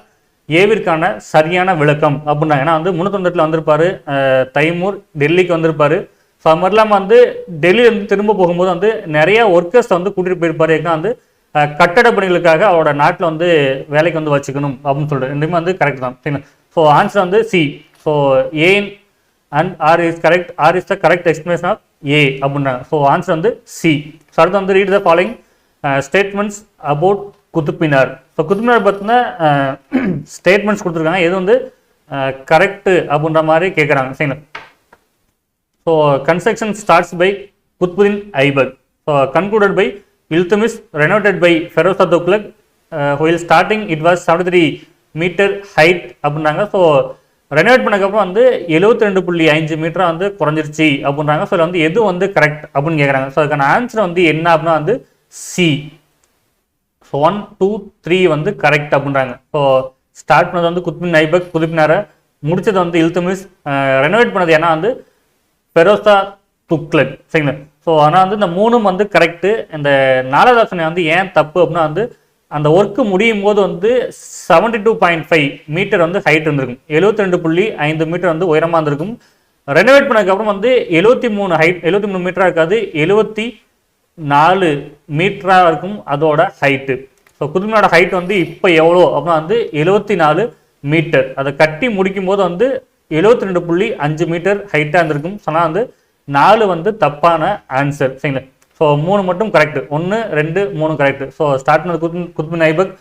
ஏவிற்கான சரியான விளக்கம் அப்படின்றாங்க. ஏன்னா வந்து 398 வந்திருப்பாரு தைமூர், டெல்லிக்கு வந்திருப்பாரு. ஸோ அது மட்டும் இல்லாமல் வந்து டெல்லியிலேருந்து திரும்ப போகும்போது வந்து நிறைய ஒர்க்கர்ஸ் வந்து கூட்டிகிட்டு போயிருப்பாரு. ஏன்னா வந்து கட்டட பணிகளுக்காக அவரோட நாட்டில் வந்து வேலைக்கு வந்து வச்சுக்கணும் அப்படின்னு சொல்லிட்டு 2மே வந்து கரெக்ட் தான் சரிங்களா. ஸோ ஆன்சர் வந்து C. So A and R is correct. R is the correct explanation of A அப்படின்றாங்க. ஸோ ஆன்சர் வந்து சி. ஸோ அடுத்து வந்து read the following statements about Qutub Minar. So Qutub Minar பற்றின ஸ்டேட்மெண்ட்ஸ் கொடுத்துருக்காங்க. எது வந்து கரெக்டு அப்படின்ற மாதிரி கேட்குறாங்க சரிங்களா. So construction starts by Qutbuddin Aibak. So concluded by Iltutmish, renovated by Firozshah Tughlaq. while starting it was 73 metre height அப்படின்றாங்க. ஸோ ரெனோவேட் பண்ணக்கப்புறம் வந்து 72.5 மீட்டராக வந்து குறைஞ்சிருச்சு அப்படின்றாங்க. ஸோ வந்து எது வந்து கரெக்ட் அப்படின்னு கேட்குறாங்க. ஸோ அதுக்கான ஆன்சர் வந்து என்ன அப்படின்னா வந்து சி. ஸோ 1, 2, 3 வந்து கரெக்ட் அப்படின்றாங்க. ஸோ ஸ்டார்ட் பண்ணது வந்து குத்புதீன் ஐபக் குதுப்னாரை, முடிச்சது வந்து இல்துமிஸ், ரெனோவேட் பண்ணது ஏன்னா வந்து ஃபெரோசா துக்ளக் சரிங்களா. ஸோ ஆனால் வந்து இந்த 3ம் வந்து கரெக்டு. இந்த 4வது ஆப்ஷன் வந்து ஏன் தப்பு அப்படின்னா வந்து அந்த ஒர்க்கு முடியும் போது வந்து 72.5 மீட்டர் வந்து ஹைட் இருந்திருக்கும். 72.5 மீட்டர் வந்து உயரமாக இருந்திருக்கும். ரெனோவேட் பண்ணதுக்கப்புறம் வந்து 73 மீட்டராக இருக்காது, 74 மீட்டராக இருக்கும் அதோட ஹைட்டு. ஸோ குதுப்னாரோட ஹைட் வந்து இப்போ எவ்வளோ அப்படின்னா வந்து 74 மீட்டர். அதை கட்டி முடிக்கும் போது வந்து 72.5 மீட்டர் ஹைட்டாக இருந்திருக்கும். சொன்னால் வந்து 4 வந்து தப்பான ஆன்சர் சரிங்களா. ஸோ 3 மட்டும் கரெக்ட். 1, 2, 3 கரெக்ட். ஸோ ஸ்டார்ட் பண்ணது குத்புதீன் ஐபக்,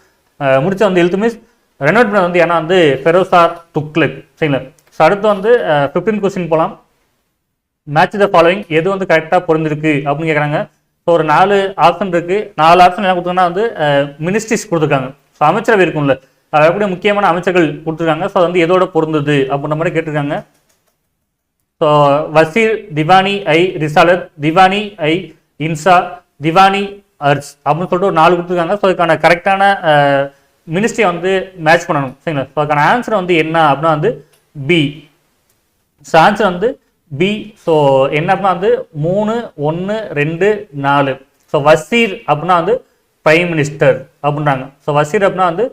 முடிச்ச வந்து இல்துமிஸ், ரெனோவேட் பண்ணது வந்து ஏன்னா வந்து ஃபெரோசா துக்ளக் சரிங்களா. ஸோ அடுத்து வந்து 15th கொஸ்டின் போகலாம். Match the following. எது வந்து கரெக்டாக பொருந்திருக்கு அப்படின்னு கேட்குறாங்க. ஸோ ஒரு 4 ஆப்ஷன் இருக்குது. 4 ஆப்ஷன் என்ன கொடுத்தாங்கன்னா வந்து மினிஸ்ட்ரிஸ் கொடுத்துருக்காங்க. ஸோ அமைச்சரவை இருக்கும்ல, அது எப்படி முக்கியமான அமைச்சர்கள் கொடுத்துருக்காங்க. ஸோ வந்து எதோட பொருந்தது அப்படின்ற மாதிரி கேட்டிருக்காங்க. ஸோ வசீர், திவானி ஐ ரிசாலத், திவானி ஐ இன்சா, திவானி அர்ஸ் அப்படின்னு சொல்லிட்டு ஒரு 4 கொடுத்துருக்காங்க. ஸோ அதுக்கான கரெக்டான மினிஸ்ட்ரியை வந்து மேட்ச் பண்ணணும் சரிங்களா. ஸோ அதுக்கான ஆன்சர் வந்து என்ன அப்படின்னா வந்து பி. ஸோ ஆன்சர் வந்து பி. ஸோ என்ன அப்படின்னா வந்து 3, 1, 2, 4. ஸோ வசீர் அப்படின்னா வந்து பிரைம் மினிஸ்டர் அப்படின்றாங்க. ஸோ வசீர் அப்படின்னா வந்து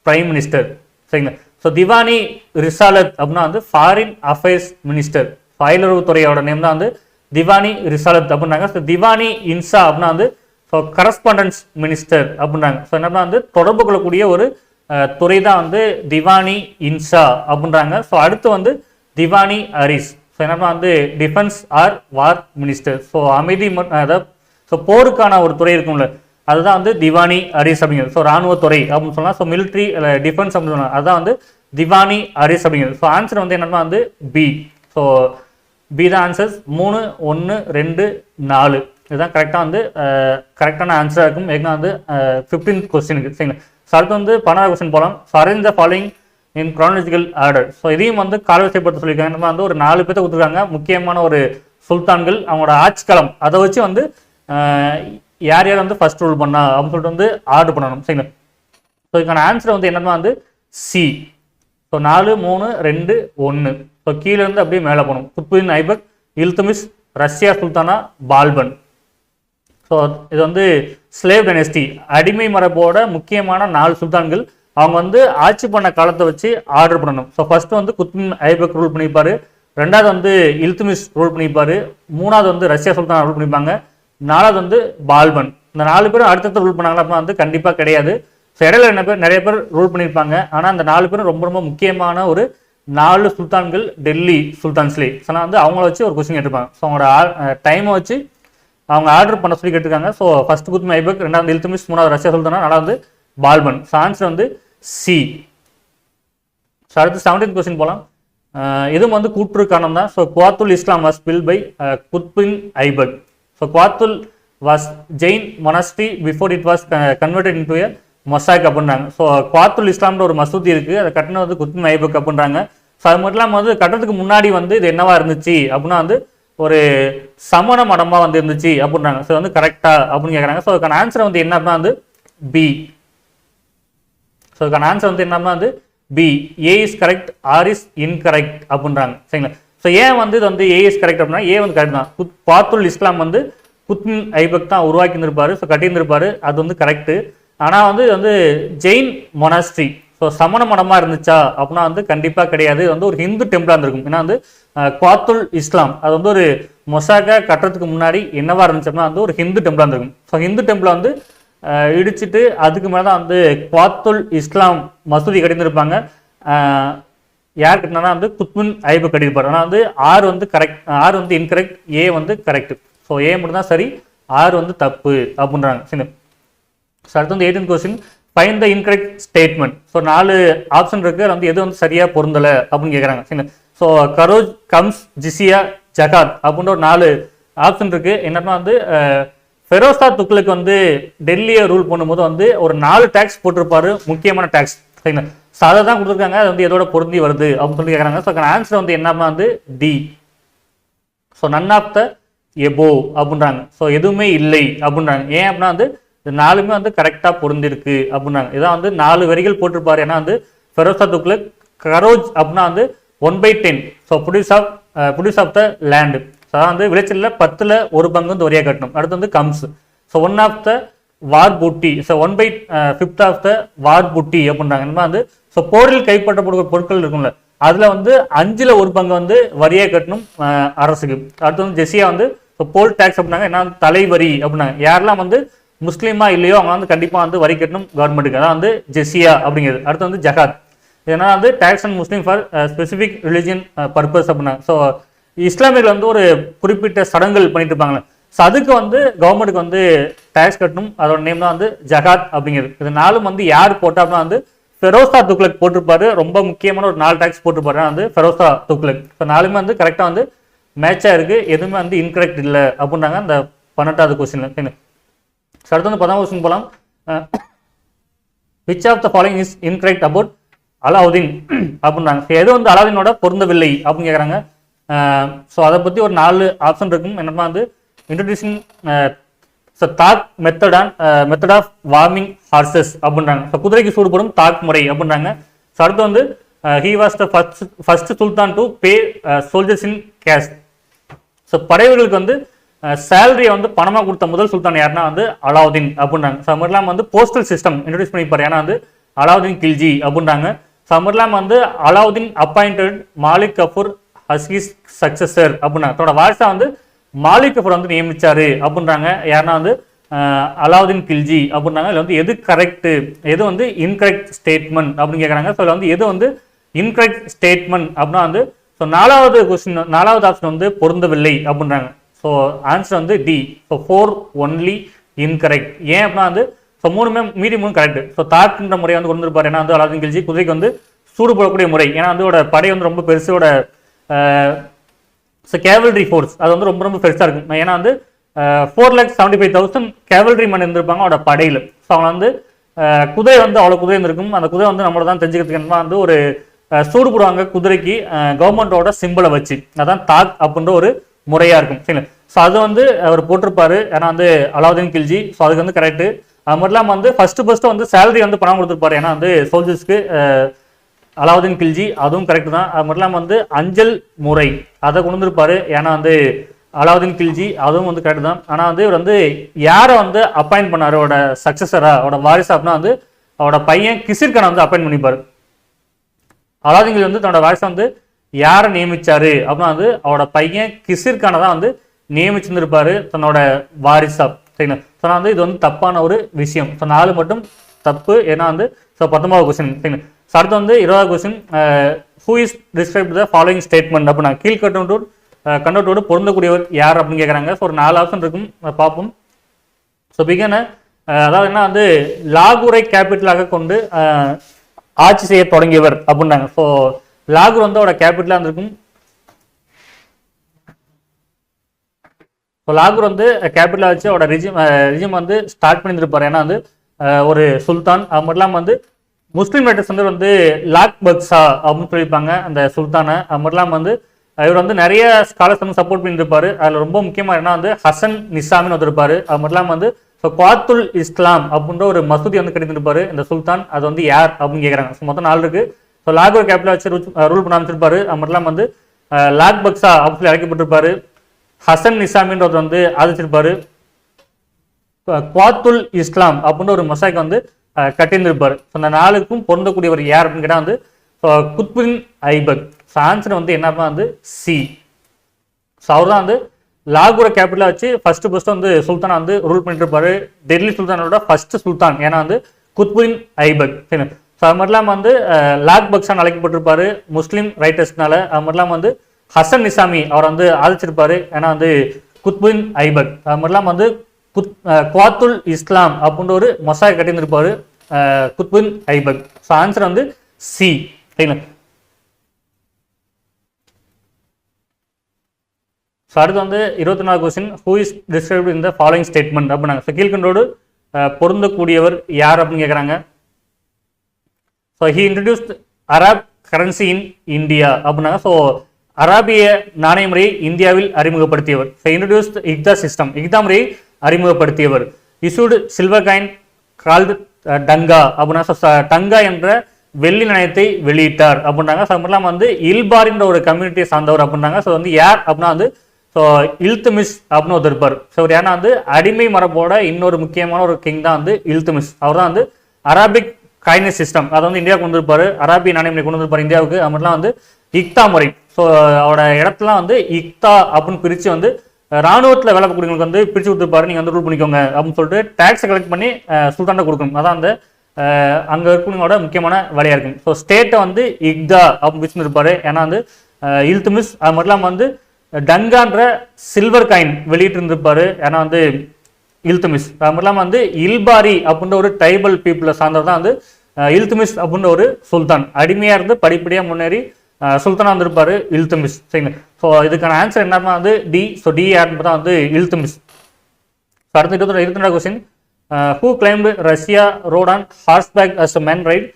பிரைம் மினிஸ்டர் சரிங்களா. ஸோ திவானி ரிசாலத் அப்படின்னா வந்து ஃபாரின் அஃபேர்ஸ் மினிஸ்டர், அயலுறவுத்துறையோட நேம் தான் வந்து திவானி ரிசாலத் அப்படின்றாங்க. ஸோ திவானி இன்சா அப்படின்னா வந்து ஸோ கரஸ்பாண்டன்ஸ் மினிஸ்டர் அப்படின்றாங்க. ஸோ என்ன வந்து தொடர்பு கொள்ளக்கூடிய ஒரு துறை தான் வந்து திவானி இன்சா அப்படின்றாங்க. ஸோ அடுத்து வந்து திவானி அரிஸ். ஸோ என்ன வந்து டிஃபென்ஸ் ஆர் வார் மினிஸ்டர். ஸோ அமைதி அதாவது ஸோ போருக்கான ஒரு துறை இருக்கும்ல, அதுதான் வந்து திவானி அரிஸ் அப்படிங்கிறது. ஸோ ராணுவத்துறை அப்படின்னு சொல்லலாம். ஸோ மிலிட்ரி டிஃபென்ஸ் அப்படின்னு சொல்லலாம், அதுதான் வந்து திவானி அரிஸ் அப்படிங்கிறது. ஸோ ஆன்சர் வந்து என்னன்னா வந்து பி. ஸோ பி தான் ஆன்சர்ஸ். 3, 1, 2, 4 இதுதான் கரெக்டாக வந்து கரெக்டான ஆன்சராக இருக்கும். ஏன்னா வந்து 15th கொஸ்டினுக்கு சரிங்களா. ஸோ அடுத்து வந்து 12வது கொஸ்டின் போகலாம். So arrange the following in chronological order. So இதையும் வந்து காலவரிசைப்படுத்த சொல்லியிருக்காங்க. நம்ம வந்து ஒரு 4 பேர்த்த கொடுத்துருக்காங்க, முக்கியமான ஒரு சுல்தான்கள், அவங்களோட ஆட்சிக்காலம், அதை வச்சு வந்து யார் யார் வந்து ஃபர்ஸ்ட் ரூல் பண்ணா அப்படின்னு சொல்லிட்டு வந்து ஆர்டர் பண்ணணும் சரிங்களா. ஸோ இதுக்கான ஆன்சர் வந்து என்னன்னா வந்து சி. ஸோ 4, 3, 2, 1. ஸோ கீழேருந்து அப்படியே மேலே போகணும். குத்புதீன் ஐபக், இல்துமிஸ், ரஷ்யா சுல்தானா, பால்பன். ஸோ இது வந்து ஸ்லேவ் டைனஸ்டி, அடிமை மரபோட முக்கியமான 4 சுல்தான்கள். அவங்க வந்து ஆட்சி பண்ண காலத்தை வச்சு ஆர்டர் பண்ணணும். ஸோ ஃபர்ஸ்ட் வந்து குத்புதீன் ஐபக் ரூல் பண்ணியிருப்பாரு, 2வது வந்து இல்துமிஸ் ரூல் பண்ணியிருப்பாரு, 3வது வந்து ரஷ்யா சுல்தான் ரூல் பண்ணியிருப்பாங்க, 4வது வந்து பால்பன். இந்த 4 பேரும் அடுத்தடுத்து ரூல் பண்ணாங்களா அப்படின்னா வந்து கண்டிப்பாக கிடையாது. ஸோ இடையில நிறைய பேர் ரூல் பண்ணியிருப்பாங்க. ஆனால் அந்த 4 பேரும் ரொம்ப ரொம்ப முக்கியமான ஒரு 4 சுல்தான்கள் டெல்லி சுல்தான்ஸ்லேயே. ஸோ நான் வந்து அவங்கள வச்சு ஒரு கொஸ்டின் கேட்டிருப்பாங்க. ஸோ அவங்களோட டைமை வச்சு அவங்க ஆர்டர் பண்ண சொல்லி கேட்டிருக்காங்க. ஸோ ஃபர்ஸ்ட் குத்மி ஐபக், 2வது இல்துமிஷ், 3வது ரஷ்யா சுல்தானா, 4வது பால்பன். ஸோ ஆன்சர் வந்து சி. ஸோ அடுத்து 17th கொஸ்டின் போகலாம். இதுவும் வந்து கூற்று காரணம் தான். So Quwwatul Islam was built by Qutbin Aibak. So Quwwatul was Jain monastery before it was converted into a mosque அப்படின்றாங்க. ஸோ குவாத்துல் இஸ்லாம்ன்ற ஒரு மசூதி இருக்குது, அதை கட்டின வந்து குத்பின் ஐபக் அப்படின்றாங்க. ஸோ அது மட்டும் இல்லாமல் வந்து கட்டுறதுக்கு முன்னாடி வந்து இது என்னவா இருந்துச்சு அப்படின்னா வந்து ஒரு சமண மடமாக வந்து இருந்துச்சு அப்படின்றாங்க. ஸோ வந்து கரெக்டா அப்படின்னு கேட்குறாங்க. ஸோ அதுக்கான ஆன்சர் வந்து என்ன அப்படின்னா வந்து பி. ஸோ அதுக்கான ஆன்சர் வந்து என்ன அப்படின்னா வந்து B. A is correct, R is incorrect அப்படின்றாங்க. சரிங்களா? ஸோ ஏன் வந்து இது வந்து ஏ இஸ் கரெக்ட் அப்படின்னா ஏ வந்து கரெக்ட் தான். குவாத்துல் இஸ்லாம் வந்து குத்பின் ஐபக் தான் உருவாக்கி இருந்திருப்பாரு, ஸோ கட்டியிருந்திருப்பாரு, அது வந்து கரெக்டு. ஆனால் வந்து இது வந்து ஜெயின் மொனாஸ்ட்ரி, ஸோ சமண மடமாக இருந்துச்சா அப்படின்னா வந்து கண்டிப்பாக கிடையாது. இது வந்து ஒரு ஹிந்து டெம்பிளாக இருந்திருக்கும். ஏன்னா வந்து குவாத்துல் இஸ்லாம் அது வந்து ஒரு மொசாக்கா கட்டுறதுக்கு முன்னாடி என்னவா இருந்துச்சு அப்படின்னா வந்து ஒரு ஹிந்து டெம்பிளாக இருந்திருக்கும். ஸோ ஹிந்து டெம்பிளை வந்து இடிச்சிட்டு அதுக்கு மேலே தான் வந்து குவாத்துல் இஸ்லாம் மசூதி கட்டியிருப்பாங்க. யார் கட்டினா வந்து குத்பின் ஐபக் கட்டியிருப்பார். ஆனால் வந்து ஆர் வந்து கரெக்ட், ஆர் வந்து இன்கரெக்ட், ஏ வந்து கரெக்ட். ஸோ ஏ மட்டும் தான் சரி, ஆர் வந்து தப்பு அப்படின்றாங்க. சரி, ஸோ அடுத்து வந்து 18th கொஸ்டின், ஃபைண்ட் த இன்கரெக்ட் ஸ்டேட்மெண்ட். ஸோ 4 ஆப்ஷன் இருக்கு, அது வந்து எது வந்து சரியாக பொருந்தலை அப்படின்னு கேட்குறாங்க. சரி, ஸோ கரோஜ், கம்ஸ், ஜிசியா, ஜகாத் அப்படின்ற ஒரு 4 ஆப்ஷன் இருக்கு. என்னன்னா வந்து ஃபெரோஸ்தா துக்ளக் வந்து டெல்லியை ரூல் பண்ணும்போது வந்து ஒரு 4 டேக்ஸ் போட்டிருப்பாரு, முக்கியமான டேக்ஸ். சரிங்களா? ஸோ அதை தான் கொடுத்துருக்காங்க, அது வந்து எதோட பொருந்தி வருது அப்படின்னு சொல்லி கேட்குறாங்க. ஸோ ஆன்சர் வந்து என்னன்னா வந்து D. So none of the above அப்படின்றாங்க. ஸோ எதுவுமே இல்லை அப்படின்றாங்க. ஏன் அப்படின்னா வந்து இது 4மே வந்து கரெக்டாக பொருந்திருக்கு அப்படின்றாங்க. இதான் வந்து 4 வரிகள் போட்டிருப்பாரு. ஏன்னா வந்து ஃபெரோஸ்தா துக்ளக் கரோஜ் அப்படின்னா வந்து 1/10. So produce of the land. So அதான் வந்து விளைச்சலில் 10ல் 1 பங்கு வந்து வரியாக கட்டணும். அடுத்து வந்து comes, so 1 of the war Buti, so 1/5 of the வார் புட்டி அப்படின்றாங்க. இந்த வந்து ஸோ போரில் கைப்பற்றப்படுகிற பொருட்கள் இருக்கும்ல, அதில் வந்து 5ல் 1 பங்கு வந்து வரியாக கட்டணும் அரசுக்கு. அடுத்து வந்து ஜெசியா வந்து ஸோ போல் டேக்ஸ் அப்படின்னாங்க. என்ன தலைவரி அப்படின்னாங்க. யாரெல்லாம் வந்து முஸ்லீமா இல்லையோ அவங்க வந்து கண்டிப்பாக வந்து வரி கட்டணும் கவர்மெண்ட்டுக்கு. அதான் வந்து ஜெசியா அப்படிங்கிறது. அடுத்து வந்து ஜகாத், இதனால் வந்து tax and Muslim for specific religion purpose அப்படின்னாங்க. ஸோ இஸ்லாமியர்கள் வந்து ஒரு குறிப்பிட்ட சடங்குகள் பண்ணிட்டு இருப்பாங்களே, ஸோ அதுக்கு வந்து கவர்மெண்ட்டுக்கு வந்து டேக்ஸ் கட்டணும். அதோட நேம் தான் வந்து ஜகாத் அப்படிங்கிறது. இது 4ம் வந்து யார் போட்டா அப்படின்னா வந்து ஃபெரோஸ்தா துக்ளக் போட்டிருப்பாரு. ரொம்ப முக்கியமான ஒரு 4 டேக்ஸ் போட்டிருப்பாரு வந்து ஃபெரோஸ்தா துக்ளக். இப்போ 4மே வந்து கரெக்டாக வந்து மேட்சாக இருக்கு, எதுவுமே வந்து இன்கரெக்ட் இல்லை அப்படின்றாங்க இந்த 18வது கொஸ்டின்ல. ஸோ அடுத்து வந்து 10வது கொஸ்டின் போகலாம். Which of the following is incorrect about Alauddin அப்படின்றாங்க. எது வந்து அலாவுதீனோட பொருந்தவில்லை அப்படின்னு கேட்குறாங்க. ஸோ அதை பற்றி ஒரு 4 ஆப்ஷன் இருக்கும். என்னன்னா வந்து introducing dagh method of warming horses அப்படின்றாங்க. ஸோ குதிரைக்கு சூடுபடும் தாக் முறை அப்படின்றாங்க. ஸோ அடுத்து வந்து he was the first sultan to pay soldiers in cash. So படைவர்களுக்கு வந்து சேலரியை வந்து பணமாக கொடுத்த முதல் சுல்தான் யாருன்னா வந்து அலாவுதீன் அப்படின்றாங்க. ஸோ அது மட்டும் இல்லாமல் வந்து போஸ்டல் சிஸ்டம் இன்ட்ரடியூஸ் பண்ணிப்பார். ஏன்னா வந்து அலாவுதீன் கில்ஜி அப்படின்றாங்க. ஸோ அது மட்டும் இல்லாமல் வந்து Alauddin appointed Malik Ghafoor huskies successor அப்படின்னா தன்னோட வாரிசா வந்து மாலிக் கஃபூர் வந்து நியமிச்சாரு அப்படின்றாங்க. யாருன்னா வந்து அலாவுதீன் கில்ஜி அப்படின்றாங்க. இதில் வந்து எது கரெக்ட், எது வந்து இன்கரெக்ட் ஸ்டேட்மெண்ட் அப்படின்னு கேட்குறாங்க. ஸோ இதில் வந்து எது வந்து இன்கரெக்ட் ஸ்டேட்மெண்ட் அப்படின்னா வந்து ஸோ 4வது கொஸ்டின் 4வது ஆப்ஷன் வந்து பொருந்தவில்லை அப்படின்றாங்க. ஸோ ஆன்சர் வந்து டி. So 4 only incorrect. ஏன் அப்படின்னா வந்து ஸோ 3மே மீதி 3 கரெக்ட். ஸோ தாக்குன்ற முறையை வந்து கொண்டு வந்துருப்பார். ஏன்னா வந்து அலாவுதீன் கில்ஜி குதிரைக்கு வந்து சூடு போடக்கூடிய முறை. ஏன்னா வந்து படை வந்து ரொம்ப பெருசோட ஸோ கேவல்ரி ஃபோர்ஸ் அது வந்து ரொம்ப ரொம்ப பெருசாக இருக்கும். ஏன்னா வந்து 4,75,000 கேவல்ரி மணி இருந்திருப்பாங்க அவரோட படையில். ஸோ அவங்க வந்து குதிரை வந்து அவ்வளோ குதிரை இருந்திருக்கும். அந்த குதிரை வந்து நம்மளோட தான் தெரிஞ்சுக்கிறதுக்கு வந்து ஒரு சூடு போடுவாங்க குதிரைக்கு கவர்மெண்டோட சிம்பிளை வச்சு. அதான் தாக் அப்படின்ற ஒரு முறையாக இருக்கும். சரிங்களா? ஸோ அது வந்து அவர் போட்டிருப்பாரு. ஏன்னா வந்து அலாவுதீன் கில்ஜி. ஸோ அதுக்கு வந்து கரெக்டு. அது மட்டும் இல்லாமல் வந்து ஃபர்ஸ்ட் வந்து சேலரி வந்து பணம் கொடுத்துருப்பாரு. ஏன்னா வந்து சோல்ஜர்ஸ்க்கு அலாவுதீன் கில்ஜி, அதுவும் கரெக்ட் தான். அது மட்டும் இல்லாமல் வந்து அஞ்சல் முறை அதை கொண்டு வந்துருப்பாரு. ஏன்னா வந்து அலாவுதீன் கில்ஜி, அதுவும் வந்து கரெக்ட் தான். ஆனால் வந்து இவர் வந்து யாரை வந்து அப்பாயிண்ட் பண்ணார் அவரோட சக்சஸரா அவரோட வாரிசா அப்படின்னா வந்து அவரோட பையன் கிசிர் கானை வந்து அப்பாயிண்ட் பண்ணிப்பாரு. அலாவுதீன் கில்ஜி வந்து தன்னோட வாரிசா வந்து யாரை நியமிச்சாரு அப்படின்னா வந்து அவரோட பையன் கிசிர் கானை தான் வந்து நியமிச்சிருந்திருப்பாரு தன்னோட வாரிசா. சரிங்களா. ஸோ நான் வந்து இது வந்து தப்பான ஒரு விஷயம். ஸோ 4 மட்டும் தப்பு. ஏன்னா வந்து ஸோ 19வது கொஸ்டின் சரிங்களா. ஸோ அடுத்து வந்து 20வது question who is describe the following statement அப்படின்னா கண்டோட்டோடு பொருந்தக்கூடியவர் யார் அப்படின்னு கேட்குறாங்க. ஸோ ஒரு 4 ஆப்ஷன் இருக்கும், பார்ப்போம். ஸோ பிகன அதாவது என்ன வந்து லாகூரை கேபிட்டலாக கொண்டு ஆட்சி செய்ய தொடங்கியவர் அப்படின்னாங்க. ஸோ லாகூர் வந்து அவரோட கேபிட்டலாக இருந்திருக்கும். ஸோ லாகூர் வந்து கேபிட்டலாக வச்சு அவரோட ரிஜிம் வந்து ஸ்டார்ட் பண்ணியிருப்பார். ஏன்னா வந்து ஒரு சுல்தான். அது மட்டும் இல்லாமல் வந்து முஸ்லீம் ரைட்டர்ஸ் வந்து லாக் பக்ஸா அப்படின்னு சொல்லியிருப்பாங்க அந்த சுல்தானை. அது மட்டும் இல்லாமல் வந்து இவர் வந்து நிறைய ஸ்காலர்ஸ் வந்து சப்போர்ட் பண்ணியிருப்பாரு. அதில் ரொம்ப முக்கியமாக என்ன வந்து ஹசன் நிசாமின்னு வந்திருப்பாரு. அது மட்டும் இல்லாமல் வந்து ஸோ குவாத்துல் இஸ்லாம் அப்படின்ற ஒரு மசூதி வந்து கட்டியிருப்பாரு இந்த சுல்தான். அது வந்து யார் அப்படின்னு கேட்குறாங்க. ஸோ மொத்தம் 4 இருக்கு. ஸோ லாகூர் கேபிட்டல் வச்சு ரூல் பண்ண ஆரம்பிச்சிருப்பாரு. அது மட்டும் இல்லாமல் வந்து லாக் பக்ஸா அப்படின்னு சொல்லி அழைக்கப்பட்டிருப்பாரு. ஹசன் நிசாமின்றவர் வந்து ஆதரிச்சிருப்பாரு. குவாத்துல் இஸ்லாம் அப்படின்ற ஒரு மசாய்க்கு வந்து கட்டியிருந்திருப்பாரு. ஸோ அந்த 4க்கும் பொருந்தக்கூடியவர் யார் அப்படின்னு கேட்டால் வந்து குத்புதீன் ஐபக். ஸோ ஆன்சர் வந்து என்ன வந்து சி. ஸோ அவர் தான் வந்து லாகூரை கேபிட்டலாக வச்சு ஃபர்ஸ்ட் வந்து சுல்தானா வந்து ரூல் பண்ணிட்டு இருப்பாரு. டெல்லி சுல்தானோட ஃபர்ஸ்ட் சுல்தான். ஏன்னா வந்து குத்புதீன் ஐபக். சரி. ஸோ அது மட்டும் இல்லாமல் வந்து லாக் பக்ஸான் அழைக்கப்பட்டிருப்பாரு முஸ்லீம் ரைட்டர்ஸ்னால. அது மட்டும் இல்லாமல் வந்து ஹசன் நிசாமி அவர் வந்து ஆதரிச்சிருப்பாரு. ஏன்னா வந்து குத்புதீன் ஐபக். அது மட்டும் இல்லாமல் வந்து குவாத்துல் இஸ்லாம் அப்படின்ற ஒரு மொசாய் கட்டியிருந்திருப்பாரு குத்புதீன் ஐபக். ஸோ ஆன்சர் வந்து சி. சரிங்களா. ஸோ அடுத்து வந்து 24வது question who is described in the following statement அப்படின்னாங்க. ஸோ கீழ்கண்டோடு பொருந்தக்கூடியவர் யார் அப்படின்னு கேட்குறாங்க. So he introduced Arab currency in India அப்படின்னாங்க. ஸோ அராபிய நாணய முறையை இந்தியாவில் அறிமுகப்படுத்தியவர். So introduced iqta system, iqta முறையை அறிமுகப்படுத்தியவர். Issued silver coin called tanka அப்படின்னா டங்கா என்ற வெள்ளி நாணயத்தை வெளியிட்டார் அப்படின்றாங்க. ஸோ மட்டும் வந்து இல்பாரின்ற ஒரு கம்யூனிட்டியை சார்ந்தவர் அப்படின்றாங்க. ஸோ வந்து யார் அப்படின்னா வந்து ஸோ இல்துமிஸ் அப்படின்னு ஒருத்தர் இருப்பார். ஸோ ஏன்னா வந்து அடிமை மரபோட இன்னொரு முக்கியமான ஒரு கிங் தான் வந்து இல்துமிஸ். அவர் தான் வந்து அரபிக் காயினேஜ் சிஸ்டம் அதை வந்து இந்தியாவுக்கு கொண்டு இருப்பார். அராபிய நாணய முறை கொண்டு வந்திருப்பார் இந்தியாவுக்கு. அது மட்டும் வந்து இக்தா முறை. ஸோ அவரோட இடத்துலாம் வந்து இக்தா அப்படின்னு பிரித்து வந்து ராணுவத்தில் வேலை பார்க்கக்கூடியவங்களுக்கு வந்து பிரித்து கொடுத்துருப்பாரு. நீங்கள் வந்து ரூல் பண்ணிக்கோங்க அப்படின்னு சொல்லிட்டு டேக்ஸை கலெக்ட் பண்ணி சுல்தான்கிட்ட கொடுக்கணும். அதான் அந்த அங்கே இருக்கவங்களோட முக்கியமான வேலையாக இருக்கும். ஸோ ஸ்டேட்டை வந்து இக்தா அப்படின்னு பிரிச்சுன்னு இருப்பாரு. ஏன்னா வந்து இல்துமிஸ். அது மட்டும் இல்லாமல் வந்து டங்கான்ற சில்வர் காயின் வெளியிட்டு இருந்திருப்பாரு. ஏன்னா வந்து இல்துமிஸ். அது மட்டும் இல்லாமல் வந்து இல்பாரி அப்படின்ற ஒரு ட்ரைபல் பீப்புளை சார்ந்தவர் தான் வந்து இல்துமிஸ் அப்படின்ற ஒரு சுல்தான். அடிமையாக இருந்து படிப்படியாக முன்னேறி சுல்தானா வந்திருப்பாரு இல்துமிஸ். சரிங்களா. ஸோ இதுக்கான ஆன்சர் என்னன்னா வந்து டி. ஸோ டி யாருன்னு பார்த்தா வந்து இல்துமிஸ். ஸோ அடுத்த 22வது question who claimed Razia rode on horseback as a man ride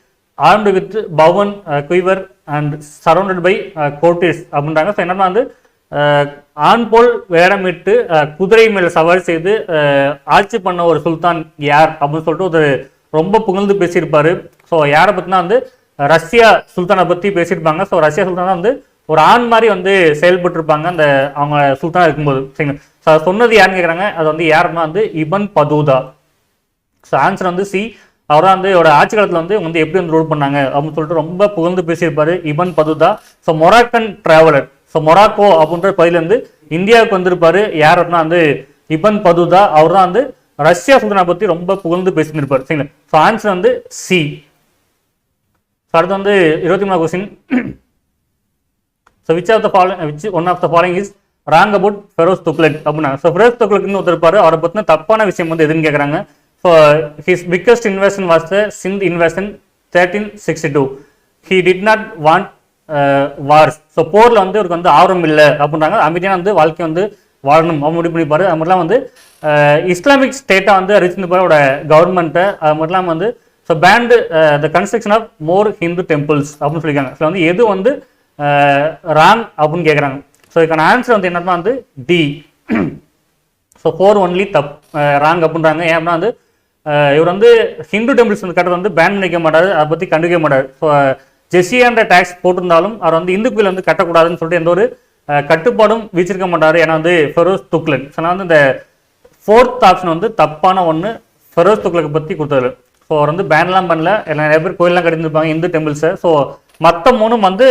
armed with bow and quiver and surrounded by courtiers அப்படின்றாங்க. ஸோ என்னன்னா வந்து ஆண் போல் வேடமிட்டு குதிரை மேல் சவாரி செய்து ஆட்சி பண்ண ஒரு சுல்தான் யார் அப்படின்னு சொல்லிட்டு ஒரு ரொம்ப புகழ்ந்து பேசியிருப்பாரு. ஸோ யாரை பற்றினா வந்து ரஷ்யா சுல்தானை பற்றி பேசியிருப்பாங்க. ஸோ ரஷ்யா சுல்தானா வந்து ஒரு ஆண் மாதிரி வந்து செயல்பட்டு இருப்பாங்க அந்த அவங்க சுல்தானா இருக்கும்போது. சரிங்களா. ஸோ அதை சொன்னது யாருன்னு கேட்குறாங்க. அது வந்து யாருன்னா வந்து இபன் பதூதா. ஸோ ஆன்சர் வந்து சி. அவர் தான் வந்து அவரோட ஆட்சி காலத்தில் வந்து எப்படி வந்து ரூல் பண்ணாங்க அப்படின்னு சொல்லிட்டு ரொம்ப புகழ்ந்து பேசியிருப்பாரு Ibn Battuta. So Moroccan traveller. So Morocco அப்படின்ற பகுதியிலேருந்து இந்தியாவுக்கு வந்திருப்பாரு. யார் அப்படின்னா வந்து இபன் பதூதா. அவர் தான் வந்து ரஷ்யா சுல்தானை பற்றி ரொம்ப புகழ்ந்து பேசியிருப்பார். சரிங்களா. ஸோ ஆன்சர் வந்து சி. ஸோ அடுத்து வந்து 23வது question. So which one of the following is wrong about Firoz Tughlaq அப்படின்னா. ஸோ ஃபெரோஸ் துக்லக்னு ஒருத்தர் இருப்பாரு. அவரை பற்றின தப்பான விஷயம் வந்து எதுன்னு கேட்குறாங்க. So his biggest invasion was the Sindh invasion 1362. He did not want wars. So போரில் வந்து இவருக்கு வந்து ஆர்வம் இல்லை அப்படின்றாங்க. அமைதியான வந்து வாழ்க்கை வந்து வாழணும் அவங்க முடிவு பண்ணிப்பாரு. அது மட்டும் வந்து இஸ்லாமிக் ஸ்டேட்டை வந்து அறிவிச்சிருப்பாரு அவரோட கவர்மெண்ட்டை. அது மட்டும் இல்லாமல் வந்து so banned the construction of more Hindu temples அப்படின்னு சொல்லியிருக்காங்க. ஸோ வந்து எது வந்து ராங் அப்படின்னு கேட்குறாங்க. ஸோ இதுக்கான ஆன்சர் வந்து என்னன்னா வந்து டி. ஸோ 4 ஒன்லி ராங் அப்படின்றாங்க. ஏன்னா வந்து இவர் வந்து ஹிந்து டெம்பிள்ஸ் வந்து கட்டுறது வந்து பேன் பண்ணிக்க மாட்டார். அதை பற்றி கண்டுக்க மாட்டார். ஸோ ஜெசியான்ற டேக்ஸ் போட்டிருந்தாலும் அவர் வந்து இந்து கோயில் வந்து கட்டக்கூடாதுன்னு சொல்லிட்டு எந்த ஒரு கட்டுப்பாடும் வீச்சிருக்க மாட்டார். ஏன்னா வந்து ஃபெரோஸ் துக்லக். ஸோ நான் வந்து இந்த 4th ஆப்ஷன் வந்து தப்பான ஒன்று ஃபெரோஸ் துக்லக்கை பற்றி கொடுத்தது. ஸோ அவர் வந்து பேன்லாம் பண்ணல. நிறைய பேர் கோயிலெலாம் கட்டியிருப்பாங்க இந்து டெம்பிள்ஸை. ஸோ மற்ற 3 வந்து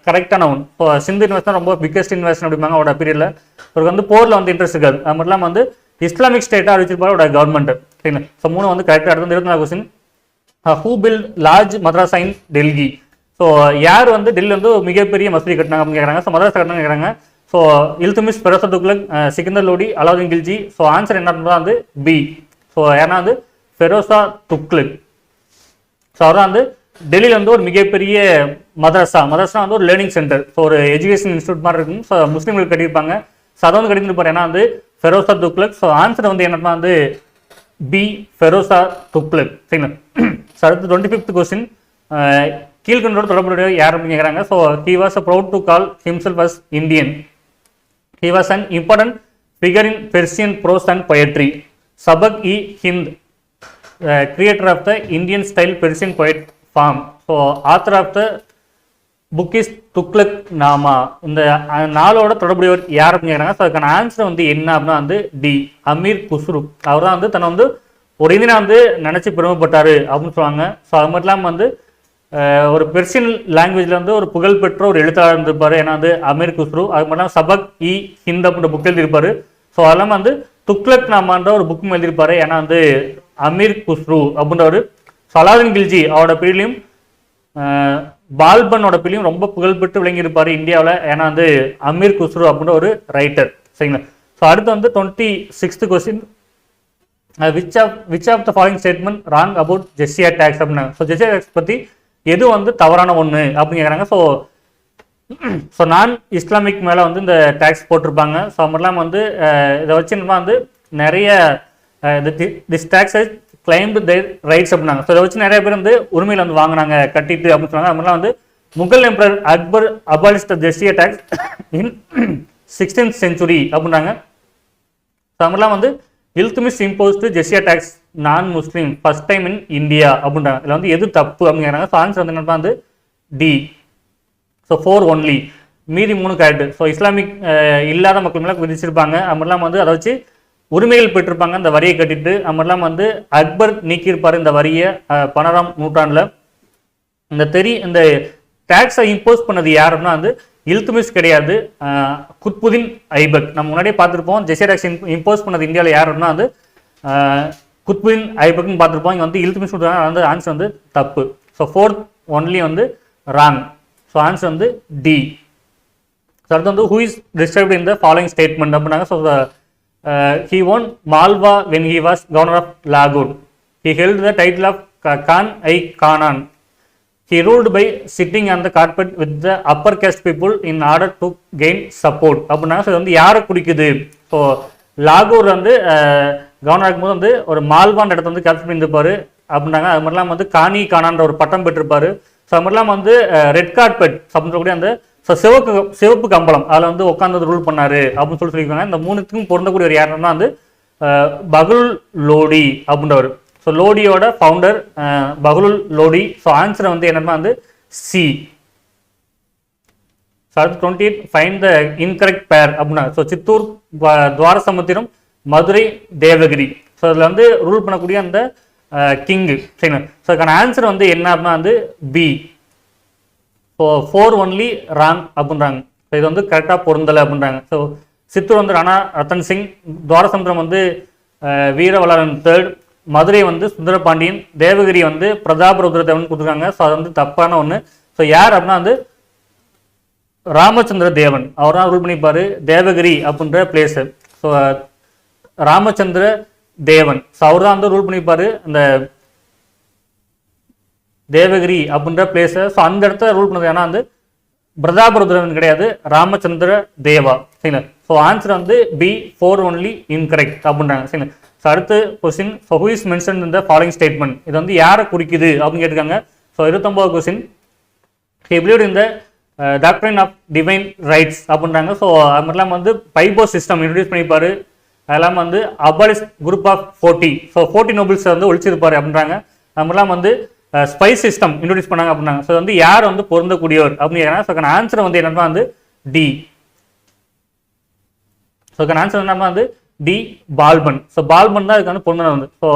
கரெக்டான ஒன்று. ஸோ சிந்து இன்வெஸ்ட் ரொம்ப பிக்கஸ்ட் இன்வெஸ்ட் அப்படிம்பாங்க அவரோட பீரியடில். அவருக்கு வந்து போரில் வந்து இன்ட்ரெஸ்ட் இருக்காது. அது மட்டும் இல்லாமல் வந்து இஸ்லாமிக் ஸ்டேட்டாக அறிவிச்சிருப்பாரு அவரோட கவர்மெண்ட். சரிங்களா? ஸோ 3 வந்து கரெக்டாக. அடுத்து 24 question, who build large Madrasa in Delhi? So யார் வந்து டெல்லி வந்து மிகப்பெரிய மசூதி கட்டினாங்க அப்படின்னு கேட்குறாங்க. ஸோ மதரசா கட்டினாங்க கேட்குறாங்க. So Iltutmish, Feroz Tughlaq, Sikandar Lodi, Alauddin Khilji. So answer என்ன வந்து பி. ஸோ ஏன்னா வந்து ஃபெரோஸா துக்ளக். ஸோ அவர் வந்து டெல்லியில் வந்து ஒரு மிகப்பெரிய மதரசா வந்து ஒரு லேர்னிங் சென்டர், ஸோ ஒரு எஜுகேஷன் இன்ஸ்டியூட் மாதிரி இருக்கும். ஸோ முஸ்லீம்களுக்கு கட்டியிருப்பாங்க. ஸோ அதை வந்து கட்டியிருப்பார் ஏன்னா வந்து ஃபெரோஸா துக்ளக். ஸோ ஆன்சர் வந்து என்னன்னா வந்து பி, ஃபெரோஸா துக்ளக். சரிங்களா? ஸோ அடுத்து 25th கொஸ்டின், கீழ்கண்டோட தொடர்புடைய யார் அப்படின்னு கேட்குறாங்க. So he was proud to call himself as Indian. He was an important figure in Persian prose and poetry. Sabak-i-Hind, creator of the Indian style Persian poet form. So author of the book is Tughlaq Nama. இந்த நாளோட தொடர்புடையவர் யார் அப்படின்னு கேட்குறாங்க. ஸோ அதுக்கான ஆன்சர் வந்து என்ன அப்படின்னா வந்து டி, அமீர் குஸ்ரு. அவர் தான் வந்து தன்னை வந்து ஒரு இந்தியனா வந்து நினச்சி பெருமைப்பட்டார் அப்படின்னு சொல்லுவாங்க. ஸோ அது மட்டும் இல்லாமல் வந்து ஒரு பெர்சியன் லாங்குவேஜில் வந்து ஒரு புகழ்பெற்ற ஒரு எழுத்தாளர் இருந்திருப்பார் ஏன்னா வந்து அமீர் குஸ்ரு. அது மட்டும் இல்லாமல் சபக்-இ-ஹிந்த் அப்படின்ற புக் எழுதியிருப்பார். ஸோ அதெல்லாம் வந்து துக்ளக் நாமான்ற ஒரு புக்கும் எழுதியிருப்பாரு ஏன்னா வந்து அமீர் குஸ்ரு அப்படின்றவர். அலாவுதீன் கில்ஜி அவரோட பீரியட்லையும் பால்பனோட பீரியட்லையும் ரொம்ப புகழ்பெற்று விளங்கியிருப்பார் இந்தியாவில் ஏன்னா வந்து அமீர் குஸ்ரு அப்படின்ற ஒரு ரைட்டர். சரிங்களா? ஸோ அடுத்து வந்து 26th question, which of the following statement wrong about jizya tax அப்படின்னாங்க. ஸோ ஜெசியா டேக்ஸ் பற்றி எது வந்து தவறான ஒன்று அப்படின்னு கேட்குறாங்க. ஸோ நான் இஸ்லாமிக் மேலே வந்து இந்த டேக்ஸ் போட்டிருப்பாங்க. ஸோ அது மட்டும் வந்து இதை வச்சு நம்ம வந்து நிறைய this tax claimed their rights அப்படின்னாங்க. ஸோ இதை வச்சு நிறைய பேர் வந்து உரிமையில் வந்து வாங்கினாங்க கட்டிட்டு அப்படின்னு சொன்னாங்க. அது மாதிரிலாம் வந்து Mughal emperor Akbar abolished jizya tax in 16th century அப்படின்றாங்க. ஸோ அது மாதிரிலாம் வந்து Iltutmish imposed jizya tax non Muslim first time in India அப்படின்றாங்க. இதில் வந்து எது தப்பு அப்படின்னு கேட்குறாங்க. ஸோ ஆன்சர் வந்து என்னன்னா வந்து டி. ஸோ 4 ஒன்லி, மீதி 3 கரெக்ட். ஸோ இஸ்லாமிக் இல்லாத மக்கள் மேலே விதிச்சிருப்பாங்க. அது மட்டும் வந்து அதை வச்சு உரிமைகள் பெற்றிருப்பாங்க இந்த வரியை கட்டிட்டு. அது மட்டும் வந்து அக்பர் நீக்கியிருப்பார் இந்த வரியை 12ஆம் நூற்றாண்டில். இந்த டேக்ஸை இம்போஸ் பண்ணது யார் அப்படின்னா வந்து இல்துமிஷ் கிடையாது, குத்புதீன் ஐபக். நம்ம முன்னாடியே பார்த்துருப்போம் ஜெசியா டேக்ஸ் இம்போஸ் பண்ணது இந்தியாவில் யார் அப்படின்னா வந்து குத்புதீன் ஐபக்னு பார்த்துருப்போம். இங்கே வந்து இல்துமிஷ் வந்து ஆன்சர் வந்து தப்பு. ஸோ 4th ஒன்லி வந்து ராங். ஸோ ஆன்சர் வந்து டி. ஸோ அடுத்து வந்து who is described in the following statement அப்படின்னாங்க. So he won Malwa when he was governor of லாகூர். He held the title of Khan. He ruled by sitting on the carpet with the upper caste people in order to gain support. அப்படின்னா ஸோ வந்து யாரை குறிக்குது? ஸோ லாகூர் வந்து கவர்னர் இருக்கும்போது வந்து ஒரு மால்வான் இடத்த வந்து கேப்சர் பண்ணியிருப்பாரு அப்படின்னாங்க. அது மாதிரிலாம் வந்து கானான்ற ஒரு பட்டம் பெற்றிருப்பாரு. ஸோ அது மாதிரிலாம் வந்து ரெட் கார்பெட் அப்படின்னு சொல்லக்கூடிய அந்த சிவப்பு கம்பளம் அதில் வந்து உட்காந்து ரூல் பண்ணாரு அப்படின்னு சொல்லியிருக்காங்க. இந்த 3த்துக்கும் பொருந்தக்கூடிய ஒரு யாருன்னா வந்து பஹ்லுல் லோடி அப்படின்றவர். ஸோ லோடியோட founder Bahlul Lodi. So answer வந்து என்னன்னா வந்து சி. ஸோ அடுத்து 28 ஃபைண்ட் த இன்கரெக்ட் பேர் அப்படின்னா. ஸோ சித்தூர், துவாரசமுத்திரம், மதுரை, தேவகிரி. ஸோ அதில் வந்து ரூல் பண்ணக்கூடிய அந்த கிங்கு. சரிங்களா? ஸோ அதுக்கான ஆன்சர் வந்து என்ன அப்படின்னா வந்து பி. ஸோ 4 ஒன்லி ராங் அப்படின்றாங்க. ஸோ இது வந்து கரெக்டாக பொருந்தலை அப்படின்றாங்க. ஸோ சித்தூர் வந்து ராணா ரத்தன் சிங், துவாரசமுத்திரம் வந்து வீரவலரன் 3rd, மதுரை வந்து சுந்தரபாண்டியன், தேவகிரி வந்து பிரதாப ருத்ரதேவன் கொடுத்துருக்காங்க. ஸோ அது வந்து தப்பான ஒன்று. ஸோ யார் அப்படின்னா வந்து ராமச்சந்திர தேவன் அவர் தான் ரூல் பண்ணிப்பாரு தேவகிரி அப்படின்ற பிளேஸு. ஸோ ராமச்சந்திர தேவன் ஸோ அவர் தான் வந்து ரூல் பண்ணிப்பாரு அந்த தேவகிரி அப்படின்ற பிளேஸை. ஸோ அந்த இடத்த ரூல் பண்ணது ஏன்னா வந்து பிரதாபருத்ரன் கிடையாது, ராமச்சந்திர தேவா. சரிங்களா? ஸோ ஆன்சர் வந்து பி 4 ஒன்லி இன்கரெக்ட் அப்படின்றாங்க. சரிங்களா? ஸோ அடுத்து question, so who is mention in the following statement. இது வந்து யாரை குறிக்குது அப்படின்னு கேட்டிருக்காங்க. ஸோ 29வது question, he believed in the doctrine of divine rights அப்படின்றாங்க. ஸோ அது மட்டும் வந்து பைபோ சிஸ்டம் இன்ட்ரடியூஸ் பண்ணிப்பாரு. அதெல்லாம் வந்து abolish group of 40. So 40 nobles வந்து ஒழிச்சிருப்பாரு அப்படின்றாங்க. அது மட்டும் வந்து ஸ்பைஸ் சிஸ்டம் இன்ட்ரடியூஸ் பண்ணாங்க அப்படின்னாங்க. ஸோ வந்து யார் வந்து பொருந்தக்கூடியவர் அப்படின்னு கேட்குறாங்க. ஸோ ஆன்சர் வந்து என்னன்னா வந்து டி. ஸோ ஆன்சர் என்னன்னா வந்து டி பால்பன். ஸோ பால்பன் தான் இதுக்கு வந்து பொருந்தன வந்து. ஸோ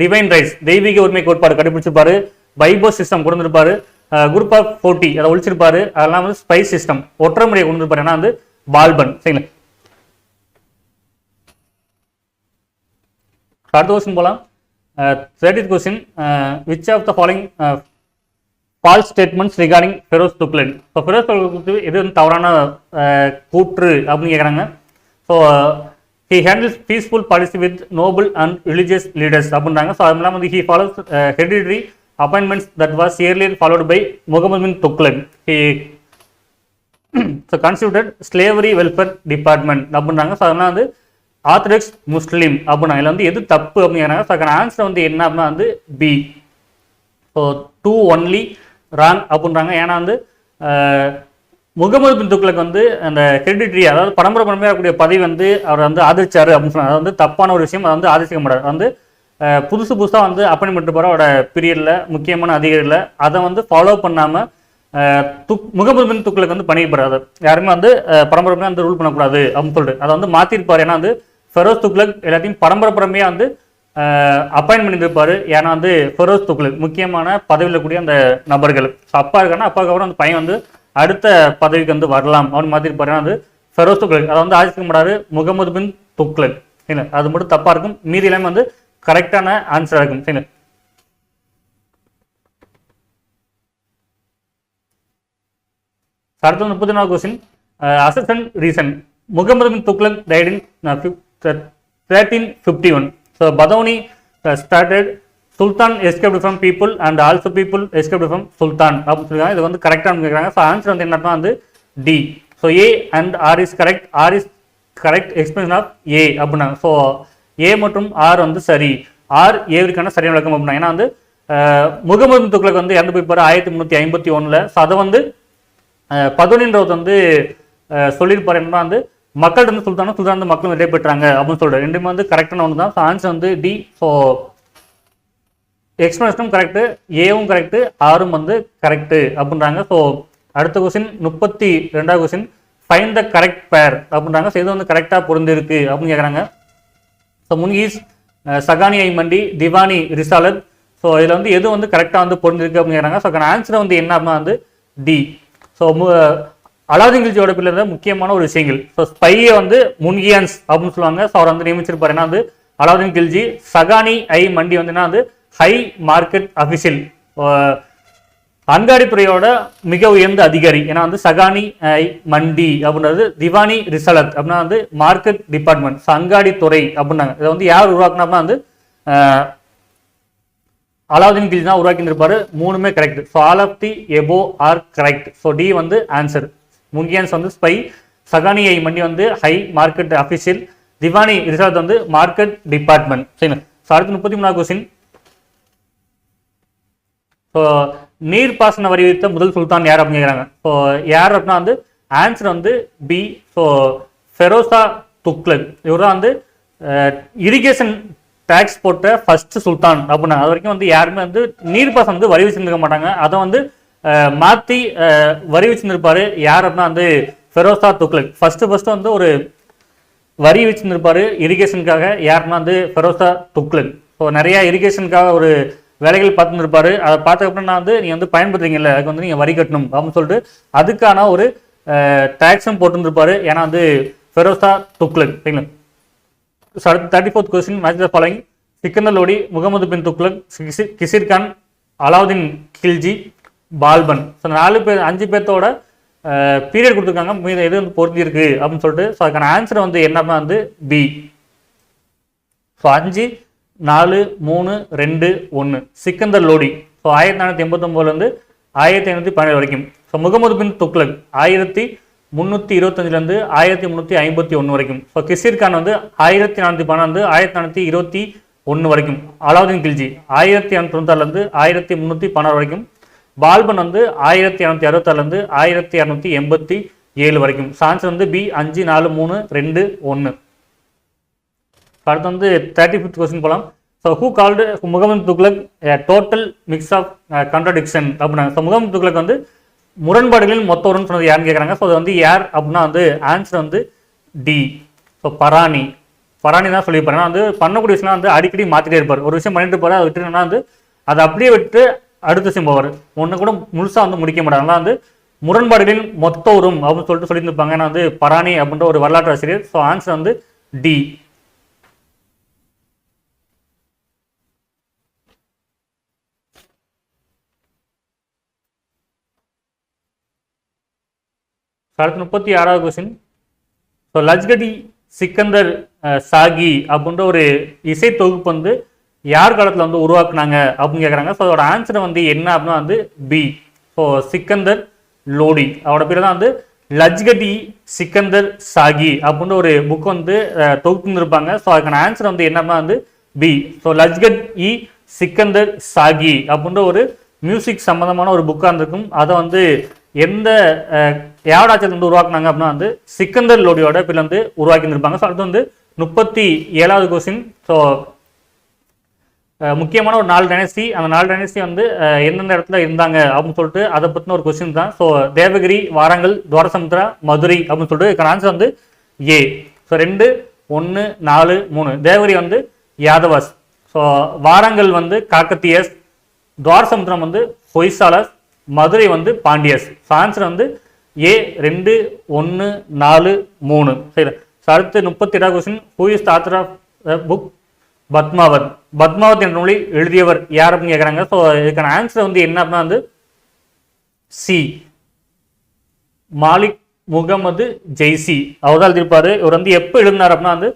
டிவைன் ரைட்ஸ் தெய்வீக உரிமை கோட்பாடு கண்டுபிடிச்சிருப்பாரு, பைபோ சிஸ்டம் கொண்டு வந்திருப்பாரு, குரூப் ஆஃப் 40 அதை ஒழிச்சிருப்பாரு, அதெல்லாம் வந்து ஸ்பைஸ் சிஸ்டம் ஒற்றை முறையை கொண்டு வந்திருப்பாரு ஏன்னா வந்து பால்பன். சரிங்களா? அடுத்த கொஸ்டின் போகலாம். 30th question, which of the following false statements regarding Feroz Tughlaq. So Feroz Tughlaq எது வந்து தவறான கூற்று அப்படின்னு கேட்குறாங்க. So he handles peaceful policy with noble and religious leaders அப்படின்றாங்க. ஸோ அது இல்லாமல் வந்து he follows hereditary appointments that was earlier followed by Muhammad bin Tughlaq. He so constituted slavery welfare department அப்படின்றாங்க. ஸோ அதெல்லாம் வந்து ஆர்த்தடாக்ஸ் முஸ்லீம் அப்படின்னா இதில் வந்து எது தப்பு அப்படிங்கிறாங்க. ஸோ அதுக்கான ஆன்சர் வந்து என்ன அப்படின்னா வந்து பி. ஸோ 2 ஒன்லி ராங் அப்படின்றாங்க. ஏன்னா வந்து முகமது பின் துக்ளக் வந்து அந்த ஹெரிடிட்ரி, அதாவது பரம்பரையாக கூடிய பதவி வந்து அவர் வந்து ஆதரிச்சாரு அப்படின்னு சொன்னாங்க. அது வந்து தப்பான ஒரு விஷயம். அதை வந்து ஆதரிக்க மாட்டார். வந்து புதுசாக வந்து அப்பாயின்மெண்ட் போகிற அவரோட பீரியடில் முக்கியமான அதிகாரியில் அதை வந்து ஃபாலோ பண்ணாமல் முகமது பின் துக்ளக் வந்து பண்ணியிருப்பார். யாருமே வந்து பரம்பரை வந்து ரூல் பண்ணக்கூடாது அப்படின்னு சொல்லிட்டு அதை வந்து மாற்றிருப்பார். ஏன்னா வந்து ஃபெரோஸ் துக்ளக் எல்லாத்தையும் பரம்பரையாக வந்து அப்பாயின்ட் பண்ணியிருப்பார். ஏன்னா வந்து ஃபெரோஸ் துக்ளக் முக்கியமான பதவியில் கூடிய அந்த நபர்கள். ஸோ அப்பா இருக்காங்கன்னா அப்பாவுக்கு அப்புறம் அந்த பையன் வந்து அடுத்த பதவிக்கு வந்து வரலாம் அப்படின்னு மாற்றிருப்பார். ஏன்னா வந்து ஃபெரோஸ் துக்ளக் அதை வந்து ஆதரிக்க மாட்டாரு முகமது பின் துக்ளக். சரிங்களா, அது மட்டும் தப்பாக இருக்கும். மீதி எல்லாமே வந்து கரெக்டான ஆன்சராக இருக்கும். சரிங்களா, அடுத்த 34வது question, assertion reason Muhammad bin Tughlaq died in 1351. So Badauni stated sultan escaped from people and also people escaped from sultan அப்படின்னு சொல்லியிருக்காங்க. இது வந்து கரெக்டாக கேட்குறாங்க. ஸோ ஆன்சர் வந்து என்னன்னா வந்து D. So A and R is correct. R is correct explanation of A அப்படின்னாங்க. ஸோ ஏ மற்றும் ஆர் வந்து சரி. ஆர் ஏவிற்கான சரியான விளக்கம் அப்படின்னா. ஏன்னா வந்து முகமது பின் துக்ளக் வந்து இறந்து போயிருப்பார் 1351. ஸோ அதை வந்து பதோனின்றவர் வந்து சொல்லியிருப்பார். என்னன்னா வந்து மக்கள் வந்து சுல்தான் வந்து மக்களும் விடை பெற்றாங்க அப்படின்னு சொல்லிட்டு ரெண்டுமே வந்து கரெக்டான ஒன்று தான். ஸோ ஆன்சர் வந்து டி. ஸோ எக்ஸ்பிளனேஷனும் கரெக்டு, ஏவும் கரெக்டு, ஆரும் வந்து கரெக்டு அப்படின்றாங்க. ஸோ அடுத்த கொஸ்டின் 32வது question, find the correct pair அப்படின்றாங்க. ஸோ இது வந்து கரெக்டாக பொருந்திருக்கு அப்படின்னு கேட்குறாங்க. ஸோ முன்கீஸ் சகானி ஐ மண்டி திவானி ரிசாலத். ஸோ இதில் வந்து எது வந்து கரெக்டாக வந்து பொருந்திருக்கு அப்படின்னு கேட்குறாங்க. ஸோ ஆன்சர் வந்து என்ன அப்படின்னா வந்து டி. ஸோ அலாவுதீன் கில்ஜியோட பிள்ளை முக்கியமான ஒரு விஷயங்கள். ஸோ ஸ்பையை வந்து முன்கியான்ஸ் அப்படின்னு சொல்லுவாங்க. ஸோ அவர் வந்து நியமிச்சிருப்பார். ஏன்னா வந்து அலாவுதீன் கில்ஜி. சகானி ஐ மண்டி வந்து என்ன வந்து ஹை மார்க்கெட் அஃபிஷியல், அங்காடித்துறையோட மிக உயர்ந்த அதிகாரி. ஏன்னா வந்து சகானி ஐ மண்டி அப்படின்றது திவானி ரிசலத் அப்படின்னா வந்து மார்க்கெட் டிபார்ட்மெண்ட், அங்காடித்துறை அப்படின்னாங்க. இதை வந்து யார் உருவாக்குனா வந்து அலாவுதீன் கில்ஜி தான் உருவாக்கியிருப்பாரு. மூணுமே correct. So all of the above are correct. So D வந்து ஆன்சர். முன்கியான்ஸ் வந்து ஸ்பை, சகானி ஐ மண்டி வந்து ஹை மார்க்கெட் அஃபிஷியல், திவானி ரிசலத் வந்து மார்க்கெட் டிபார்ட்மெண்ட். சரிங்களா, ஸோ அடுத்து 34வது கொஸ்டின். ஸோ நீர்ப்பாசன வரி விதித்த முதல் சுல்தான் யார் அப்படின்னு கேட்குறாங்க. ஸோ யார் அப்படின்னா வந்து ஆன்சர் வந்து பி. ஸோ ஃபெரோஸா துக்ளக். இவர் தான் வந்து இரிகேஷன் டேக்ஸ் போட்ட ஃபர்ஸ்ட் சுல்தான் அப்படின்னா. அது வரைக்கும் வந்து யாருமே வந்து நீர்ப்பாசனம் வந்து வரி வச்சுருக்க மாட்டாங்க. அதை வந்து மாற்றி வரி வச்சுருப்பாரு. யார் அப்படின்னா வந்து ஃபெரோஸா துக்ளக். ஃபர்ஸ்ட் வந்து ஒரு வரி வச்சுருப்பாரு இரிகேஷனுக்காக. யாருன்னா வந்து ஃபெரோஸா துக்ளக். ஸோ நிறைய இரிகேஷனுக்காக ஒரு வேலைகள் பார்த்துருப்பாரு. அதை பார்த்ததுக்கப்புறம் வந்து நீங்கள் வந்து பயன்படுத்துறீங்கல்ல, அதுக்கு வந்து நீங்கள் வரி கட்டணும் அப்படின்னு சொல்லிட்டு அதுக்கான ஒரு டேக்ஸும் போட்டுருப்பாரு. ஏன்னா வந்து ஃபெரோஸா துக்ளக். சரிங்களா, ஸோ அடுத்து 34th question, match the following. Sikandar Lodi, Muhammad bin Tughlaq, Khizr Khan, Alauddin Khilji, Balban. So 5 பேர்த்தோட பீரியட் கொடுத்துருக்காங்க. மீது எது வந்து பொருந்தி இருக்கு அப்படின்னு சொல்லிட்டு. ஸோ அதுக்கான ஆன்சர் வந்து என்னன்னா வந்து B. So 5 4 3 2 1 Sikandar Lodi. So 1489 1517 வரைக்கும். ஸோ முகமது பின் துக்ளக் 1325 1351 வரைக்கும். ஸோ கிசிர் கான் வந்து 1412 1421 வரைக்கும். அலாவுதீன் கில்ஜி 1296 1316 வரைக்கும். பால்பன் வந்து 1266 1287 வரைக்கும். ஆன்சர் வந்து பி. 5 4 3 2 1. அடுத்து வந்து 35th கொஸ்டின் போகலாம். So who called Muhammad Tughlaq total mix of contradiction அப்படின்னா. ஸோ முகமது துக்ளக் வந்து முரண்பாடுகளில் மொத்த வரும்னு சொன்னது யாருன்னு கேட்குறாங்க. ஸோ அது வந்து யார் அப்படின்னா வந்து ஆன்சர் வந்து டி. ஸோ பராணி தான் சொல்லியிருப்பாரு. வந்து பண்ணக்கூடிய விஷயம் வந்து அடிக்கடி மாற்றிட்டே இருப்பார். ஒரு விஷயம் பண்ணிட்டு இருப்பாரு, அதை விட்டுனா வந்து அதை அப்படியே விட்டு அடுத்த விஷயம் போவார். ஒன்று கூட முழுசாக வந்து முடிக்க மாட்டாங்க. அதனால் வந்து முரண்பாடுகளில் மொத்த வரும் அப்படின்னு சொல்லிட்டு சொல்லியிருப்பாங்க. ஏன்னா வந்து பராணி அப்படின்ற ஒரு வரலாற்று ஆசிரியர். ஸோ ஆன்சர் வந்து டி. அடுத்து 36வது கொஸ்டின். ஸோ லஜ்கடி சிக்கந்தர் சாகி அப்படின்ற ஒரு இசை தொகுப்பு வந்து யார் காலத்தில் வந்து உருவாக்குனாங்க அப்படின்னு கேட்குறாங்க. ஸோ அதோட ஆன்சர் வந்து என்ன அப்படின்னா வந்து பி. ஸோ சிக்கந்தர் லோடி அவரோட பேர் தான் வந்து லஜ்கடி சிக்கந்தர் சாகி அப்படின்ற ஒரு புக் வந்து தொகுத்துருப்பாங்க. ஸோ அதுக்கான ஆன்சர் வந்து என்ன வந்து பி. ஸோ லஜ்கட் இ சிக்கந்தர் சாகி அப்படின்ற ஒரு மியூசிக் சம்பந்தமான ஒரு புக்காக இருந்திருக்கும். அதை வந்து எந்த யாரோட ஆட்சியில் வந்து உருவாக்குனாங்க அப்படின்னா வந்து சிக்கந்தர் லோடியோட பேர் வந்து உருவாக்கி இருந்திருப்பாங்க. ஸோ அடுத்து வந்து 37வது கொஸ்டின். ஸோ முக்கியமான ஒரு 4 டைனஸ்டி, அந்த 4 டைனஸ்டி வந்து எந்தெந்த இடத்துல இருந்தாங்க அப்படின்னு சொல்லிட்டு அதை பற்றின ஒரு கொஸ்டின் தான். ஸோ தேவகிரி, வாரங்கல், துவாரசமுத்திரா, மதுரை அப்படின்னு சொல்லிட்டு இதுக்கான ஆன்சர் வந்து ஏ. ஸோ 2, 1, 4, 3. தேவகிரி வந்து யாதவாஸ், ஸோ வாரங்கல் வந்து காக்கத்தியஸ், துவாரசமுத்திரம் வந்து ஹொய்சாலஸ், மதுரை வந்து பாண்டியஸ். ஸோ ஆன்சர் வந்து ஏ 2, 1, 4, 3. சரி. ஸோ அடுத்து 38வது question. Who is the author of book Padmavat? Padmavat என்ற நூலை எழுதியவர் யார் அப்படின்னு கேட்குறாங்க. ஸோ இதுக்கான ஆன்சர் வந்து என்ன அப்படின்னா வந்து சி. மாலிக் முகமது ஜெய்சி அவர் தான் எழுதியிருப்பாரு. இவர் வந்து எப்போ எழுதினார் அப்படின்னா வந்து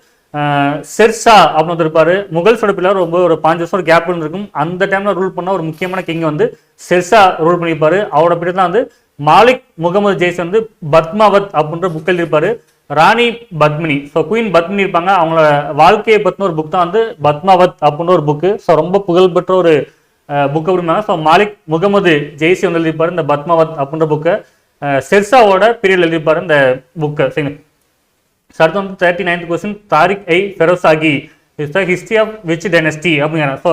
ஷெர்ஷா அப்படின்னு வந்திருப்பாரு. முகல் சொடப்பில் ரொம்ப ஒரு 5 வருஷம் ஒரு கேப் இருக்கும். அந்த டைம்ல ரூல் பண்ண ஒரு முக்கியமான கிங் வந்து ஷெர்ஷா ரூல் பண்ணியிருப்பாரு. அவரோட பேர் தான் வந்து மாலிக் முகமது ஜெய்சி வந்து பத்மாவத் அப்படின்ற புக் எழுதியிருப்பாரு. ராணி பத்மினி, ஸோ குயின் பத்மினி இருப்பாங்க, அவங்களோட வாழ்க்கையை பற்றின ஒரு புக் தான் வந்து பத்மாவத் அப்படின்ற ஒரு புக்கு. ஸோ ரொம்ப புகழ்பெற்ற ஒரு புக் அப்படிம்பாங்க. ஸோ மாலிக் முகமது ஜெய்சி வந்து எழுதியிருப்பாரு இந்த பத்மாவத் அப்படின்ற புக்கை. ஷெர்ஷாவோட பீரியட் எழுதியிருப்பாரு இந்த புக்கை. சரி. அடுத்து வந்து 39th question. Tarikh i Ferozshahi is the history of which dynasty அப்படிங்கிறாங்க. ஸோ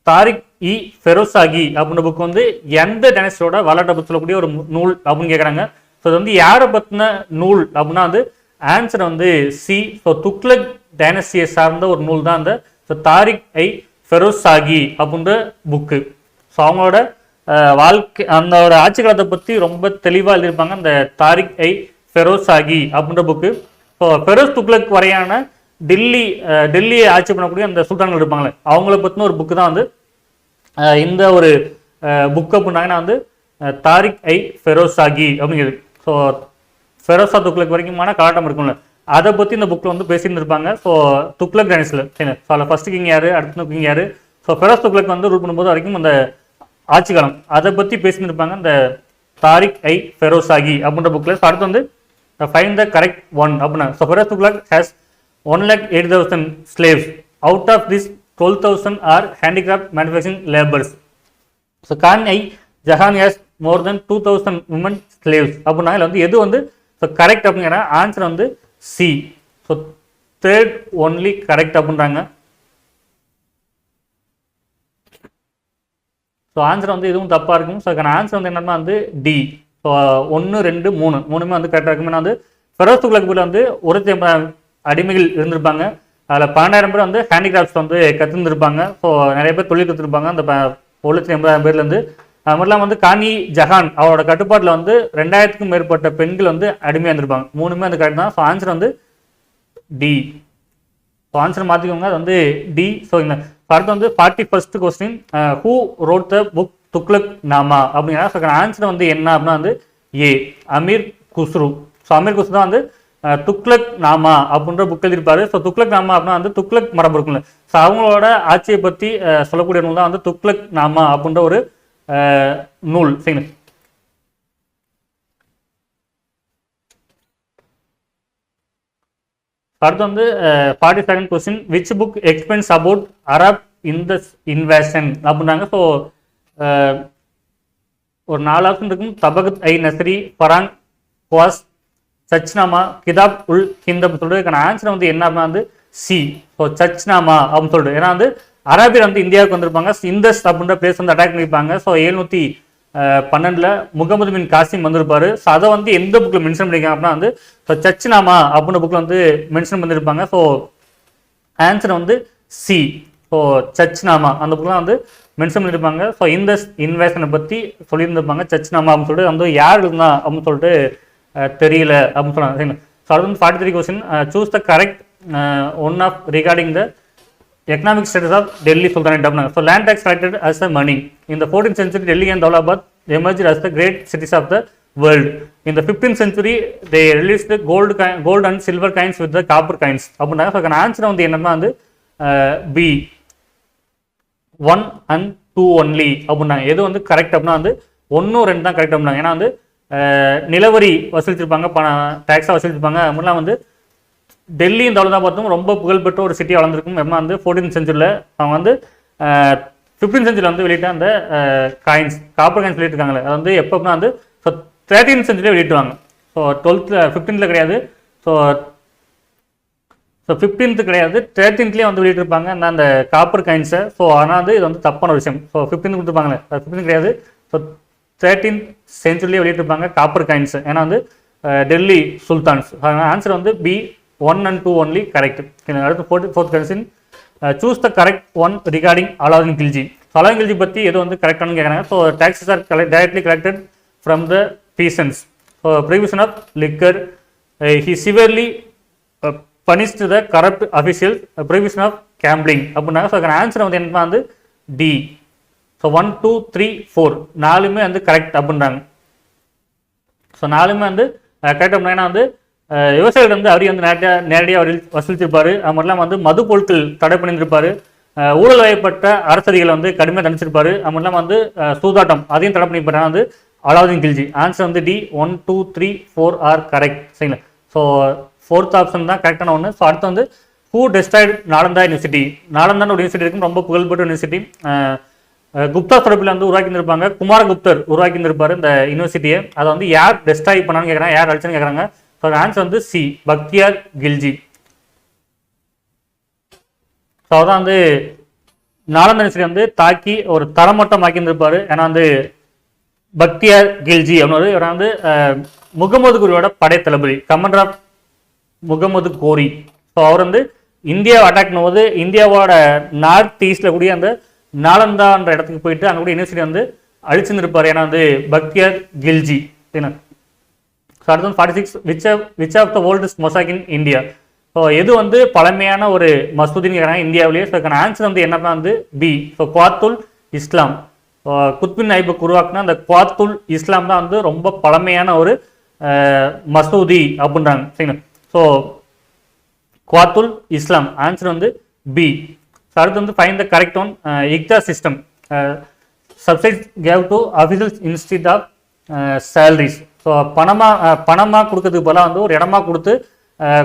தாரிக் இ ஃபெரோசாகி அப்படின்ற புக் வந்து எந்த டைனஸ்டியோட வரலாற்றை பற்றி சொல்லக்கூடிய ஒரு நூல் அப்படின்னு கேட்குறாங்க. ஸோ இது வந்து யாரை பற்றின நூல் அப்படின்னா வந்து ஆன்சர் வந்து சி. ஸோ துக்ளக் டைனஸ்டியை சார்ந்த ஒரு நூல் தான் அந்த தாரிக் ஐ ஃபெரோசாகி அப்படின்ற புக்கு. ஸோ அவங்களோட வாழ்க்கை அந்த ஆட்சி காலத்தை பற்றி ரொம்ப தெளிவாக எழுதியிருப்பாங்க அந்த தாரிக் ஐ ஃபெரோசாகி அப்படின்ற புக்கு. ஸோ ஃபெரோஸ் துக்ளக் வரையான டெல்லியை ஆட்சி பண்ணக்கூடிய அந்த சுல்தான்கள் இருப்பாங்களே அவங்கள பற்றின ஒரு புக்கு தான் வந்து இந்த ஒரு புக் அப்படின்னாங்கன்னா வந்து தாரிக் ஐ ஃபெரோசாகி அப்படிங்கிறது. ஸோ ஃபெரோசா துக்ளக் வரைக்குமான காலட்டம் இருக்கும்ல அதை பற்றி இந்த புக்கில் வந்து பேசியிருந்திருப்பாங்க. ஸோ துக்ளக் டைனஸ்டியில் சரி. ஸோ அதில் ஃபர்ஸ்ட் கிங் யார், அடுத்த கிங் யார், ஸோ ஃபெரோஸ் துக்ளக் வந்து ரூல் பண்ணும்போது வரைக்கும் அந்த ஆட்சி காலம் அதை பற்றி பேசியிருப்பாங்க இந்த தாரிக் ஐ ஃபெரோசாகி அப்படின்ற புக்கில். ஸோ அடுத்து வந்து ஃபைண்ட் த கரெக்ட் ஒன் அப்படின்னா. So Feroz Tughlaq has 1,08,000 slaves. Out of this 12,000 are handicraft manufacturing laborers. So Khan I Jahan has more than 2,000 women slaves. அப்படின்னா இதில் வந்து எது வந்து ஸோ கரெக்ட் அப்படிங்கிற ஆன்சர் வந்து C. So third only correct அப்படின்றாங்க. ஸோ ஆன்சர் வந்து இதுவும் தப்பாக இருக்கும். ஸோ அதுக்கான ஆன்சர் வந்து என்னன்னா வந்து டி. ஸோ 1, 2, 3 மூணுமே வந்து கரெக்டாக இருக்கும். ஏன்னா வந்து ஃபெரோஸ் துக்ளக் பேரில் வந்து 1,50,000 அடிமைகள் இருந்திருப்பாங்க. அதில் 12,000 பேர் வந்து ஹேண்டிகிராஃப்ட்ஸ் வந்து கற்றுருந்துருப்பாங்க. ஸோ நிறைய பேர் தொழில் கற்றுருப்பாங்க அந்த 1,80,000 பேர்லேருந்து. அது மட்டும் இல்லாமல் வந்து கானி ஜஹான் அவரோட கட்டுப்பாட்டில் வந்து 2,000க்கும் மேற்பட்ட பெண்கள் வந்து அடிமையாக இருந்திருப்பாங்க. மூணுமே வந்து கரெக்ட் தான். ஸோ ஆன்சர் வந்து டி. ஸோ ஆன்சர் மாற்றிக்கோங்க, அது வந்து டி. ஸோ இந்த அடுத்து வந்து 41st question. Who wrote the book Tughlaq Nama அப்படிங்கிற. ஸோ ஆன்சர் வந்து என்ன அப்படின்னா வந்து ஏ அமீர் குஸ்ரு. ஸோ அமீர் குஸ்ரு தான் வந்து துக்ளக் நாமா அப்படின்ற புக் எழுதியிருப்பாரு. ஸோ துக்ளக் நாமா அப்படின்னா வந்து துக்ளக் மரபு இருக்குல்ல, ஸோ அவங்களோட ஆட்சியை பற்றி சொல்லக்கூடிய நூல் தான் வந்து துக்ளக் நாமா அப்படின்ற ஒரு நூல். சரிங்க. அடுத்து வந்து 42nd question. Which book explains about Arab invasion அப்படின்னாங்க. ஸோ ஒரு 4 ஆப்ஷன் இருக்கும். தபகத் ஐ நஸ்ரி, ஃபராங் குவாஸ், சச்னாமா, கிதாப் உல் ஹிந்த் அப்படின்னு சொல்லிட்டு ஆன்சர் வந்து என்ன அப்படின்னா வந்து சி. ஸோ சச்னாமா அப்படின்னு சொல்லிட்டு ஏன்னா வந்து அரபியர் வந்து இந்தியாவுக்கு வந்திருப்பாங்க. இந்தஸ் அப்படின்ற பிளேஸ் வந்து அட்டாக் பண்ணியிருப்பாங்க. ஸோ 712 முகமது பின் காசிம் வந்திருப்பாரு. ஸோ அதை வந்து எந்த புக்கில் மென்ஷன் பண்ணியிருக்காங்க அப்படின்னா வந்து ஸோ சச்னாமா அப்படின்ற புக்கில் வந்து மென்ஷன் பண்ணியிருப்பாங்க. ஸோ ஆன்சர் வந்து சி. ஸோ சச்னாமா அந்த புக்கில் வந்து மென்ஷன் பண்ணியிருப்பாங்க. ஸோ இந்தஸ் இன்வேஷனை பற்றி சொல்லியிருந்திருப்பாங்க. சச்னாமா அப்படின்னு சொல்லிட்டு வந்து யார் இருந்தா அப்படின்னு சொல்லிட்டு தெரியல அப்படின்னு சொன்னாங்க. ஸோ அது வந்து 43 question. Choose the correct one of regarding the economic status of Delhi Sultanate அப்படின்னாங்க. So land tax collected as a money in the 14th century. Delhi and Daulabad emerged as the great cities of the world. இந்த 15th century they released gold and silver coins with the copper coins அப்படின்னா ஆன்சர் வந்து என்னன்னா வந்து பி 1 and 2 ஒன்லி அப்படின்னாங்க. எது வந்து கரெக்ட் அப்படின்னா வந்து 1 2 தான் கரெக்ட் அப்படின்னாங்க. ஏன்னா வந்து நிலவரி வசூலிச்சிருப்பாங்க, டேக்ஸாக வசூலிச்சிருப்பாங்க. அப்படிலாம் வந்து டெல்லி இந்த அளவு தான் பார்த்தோம் ரொம்ப புகழ்பெற்ற ஒரு சிட்டி வளர்ந்துருக்கும். எப்படின்னா வந்து 14th century அவங்க வந்து 15th century வந்து வெளியிட்ட அந்த காயின்ஸ் காப்பர் காயின்ஸ் வெளியிட்டிருக்காங்களே அது வந்து எப்போனா வந்து 13th century வெளியிட்டுவாங்க. ஸோ 15th கிடையாது, ஸோ 15th கிடையாது, 13th வந்து வெளியிட்டிருப்பாங்க அந்த காப்பர் காயின்ஸை. ஸோ ஆனால் வந்து இது வந்து தப்பான ஒரு விஷயம். ஸோ 15th கொடுத்துருப்பாங்களே 15th கிடையாது, ஸோ 13th century வெளியிட்டிருப்பாங்க காப்பர் காயின்ஸ். ஏன்னா வந்து டெல்லி சுல்தான்ஸ். ஆன்சர் வந்து பி 1 and 2 ஒன்லி கரெக்ட். அடுத்து 4th question choose the correct one regarding Alauddin Khilji. Alauddin Khilji பற்றி எது வந்து கரெக்டானு கேட்குறாங்க. So taxes are directly collected from the peasants. So prohibition of liquor, he severely punished the corrupt officials, prohibition of gambling அப்படின்னா. ஸோ ஆன்சர் வந்து என்ன வந்து டி. ஸோ 1 2 3 4 நாலுமே வந்து கரெக்ட் அப்படின்றாங்க. ஸோ நாலுமே வந்து கரெக்ட் அப்படின்னா வந்து விவசாயிகள் வந்து அவரையும் வந்து நேரடியாக வசூலிச்சிருப்பாரு. அது மட்டும் இல்லாமல் வந்து மது பொருட்கள் தடை பண்ணியிருப்பாரு. ஊழல் வயப்பட்ட அரசதிகளை வந்து கடுமையாக தண்டிச்சிருப்பாரு. அது மட்டும் இல்லாமல் வந்து சூதாட்டம் அதையும் தடை பண்ணியிருப்பாரு வந்து அலாவுதீன் கில்ஜி. ஆன்சர் வந்து டி 1 2 3 4 ஆர் கரெக்ட். சரிங்களா? ஸோ 4th ஆப்ஷன் தான் கரெக்டான ஒன்று. ஸோ அடுத்து வந்து ஹூ டெஸ்ட்ராய்டு நாலந்தா யூனிவர்சிட்டி. நாலந்தான்னு ஒரு யூனிவர்சிட்டி இருக்கும், ரொம்ப புகழ்பெற்ற யூனிவர்சிட்டி. குப்தா தரப்பில் வந்து உருவாக்கியிருப்பாங்க, குமாரகுப்தர் உருவாக்கியிருப்பார் இந்த யூனிவர்சிட்டியை. அதை வந்து யார் டெஸ்ட்ராய் பண்ணான்னு கேட்குறாங்க, யார் அழிச்சுன்னு கேட்குறாங்க. ஸோ ஆன்சர் வந்து சி பக்தியார் கில்ஜி. ஸோ அதான் வந்து நாலந்தா யூனிவர்சிட்டி வந்து தாக்கி ஒரு தரமட்டம் ஆக்கியிருந்திருப்பார். ஏன்னா வந்து பக்தியார் கில்ஜி அப்படின்னு இவர் வந்து முகமது கோரியோட படை தளபதி, கமாண்டர் ஆஃப் முகமது கோரி. ஸோ அவர் வந்து இந்தியாவை அட்டாக் பண்ணும்போது இந்தியாவோட நார்த் ஈஸ்டில் கூடிய அந்த நாலந்தான்ற இடத்துக்கு போயிட்டு அங்கே கூட யூனிவர்சிட்டி வந்து அழிச்சுருப்பார். ஏன்னா வந்து பக்தியார் கில்ஜி. சரிங்களா? ஸோ அடுத்து வந்து 46 which of the oldest mosque in India. So எது வந்து பழமையான ஒரு மசூதின்னு கேட்குறாங்க இந்தியாவிலேயே. ஸோ ஆன்சர் வந்து என்னன்னா வந்து பி. ஸோ குவாத்துல் இஸ்லாம். குத்பின் ஐபக் உருவாக்குனா அந்த குவாத்துல் இஸ்லாம் தான் வந்து ரொம்ப பழமையான ஒரு மசூதி அப்படின்றாங்க. சரிங்களா? ஸோ குவாத்துல் இஸ்லாம் ஆன்சர் வந்து பி. ஸோ அடுத்து வந்து find the correct one. Iqta system subsidy gave to officials instead of salaries. So பணமாக கொடுக்கறதுக்கு போல வந்து ஒரு இடமா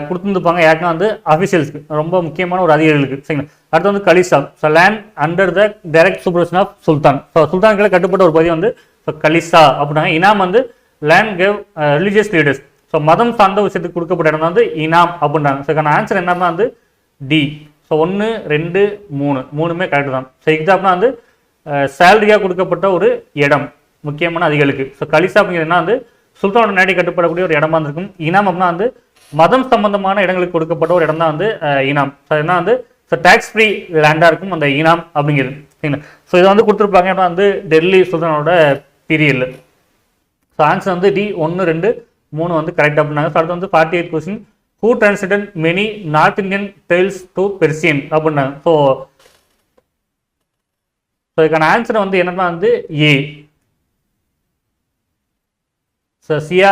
கொடுத்துருப்பாங்க யாருக்குன்னா வந்து அஃபிஷியல்ஸ்க்கு, ரொம்ப முக்கியமான ஒரு அதிகாரிகளுக்கு. சரிங்களா? அடுத்து வந்து khalisa. So land under the direct supervision of sultan. So சுல்தான்களை கட்டுப்பட்ட ஒரு பகுதி வந்து கலிசா அப்படின்னாங்க. இனாம் வந்து land gave religious leaders. So மதம் சார்ந்த விஷயத்துக்கு கொடுக்கப்பட்ட இடம் வந்து இனாம் அப்படின்றாங்க. ஸோ ஆன்சர் என்னன்னா வந்து டி. ஸோ 1 2 3 மூணுமே கரெக்ட் தான். ஸோ எக்ஸாம்பிள் வந்து சேலரியாக கொடுக்கப்பட்ட ஒரு இடம் முக்கியமான அதிகாரிகளுக்கு. ஸோ கலிசா அப்படிங்கிறதுனா வந்து சுல்தானோட நேரடி கட்டுப்படக்கூடிய ஒரு இடமா இருந்திருக்கும். இனாம் அப்படின்னா வந்து மதம் சம்பந்தமான இடங்களுக்கு கொடுக்கப்பட்ட ஒரு இடம் தான் வந்து இனாம். ஸோ என்ன வந்து ஸோ டேக்ஸ் ஃப்ரீ லேண்டாக இருக்கும் அந்த இனாம் அப்படிங்கிறது. சரிங்களா? ஸோ இதை வந்து கொடுத்துருப்பாங்க ஏன்னா வந்து டெல்லி சுல்தானோட பீரியடில். ஸோ ஆன்சர் வந்து டி 1 2 3 வந்து கரெக்ட் அப்படின்னாங்க. ஸோ அடுத்து வந்து 48 question who translated many north Indian tales to Persian அப்படின்னாங்க. ஸோ இதுக்கான ஆன்சர் வந்து என்னன்னா வந்து ஏ. ஸோ சியா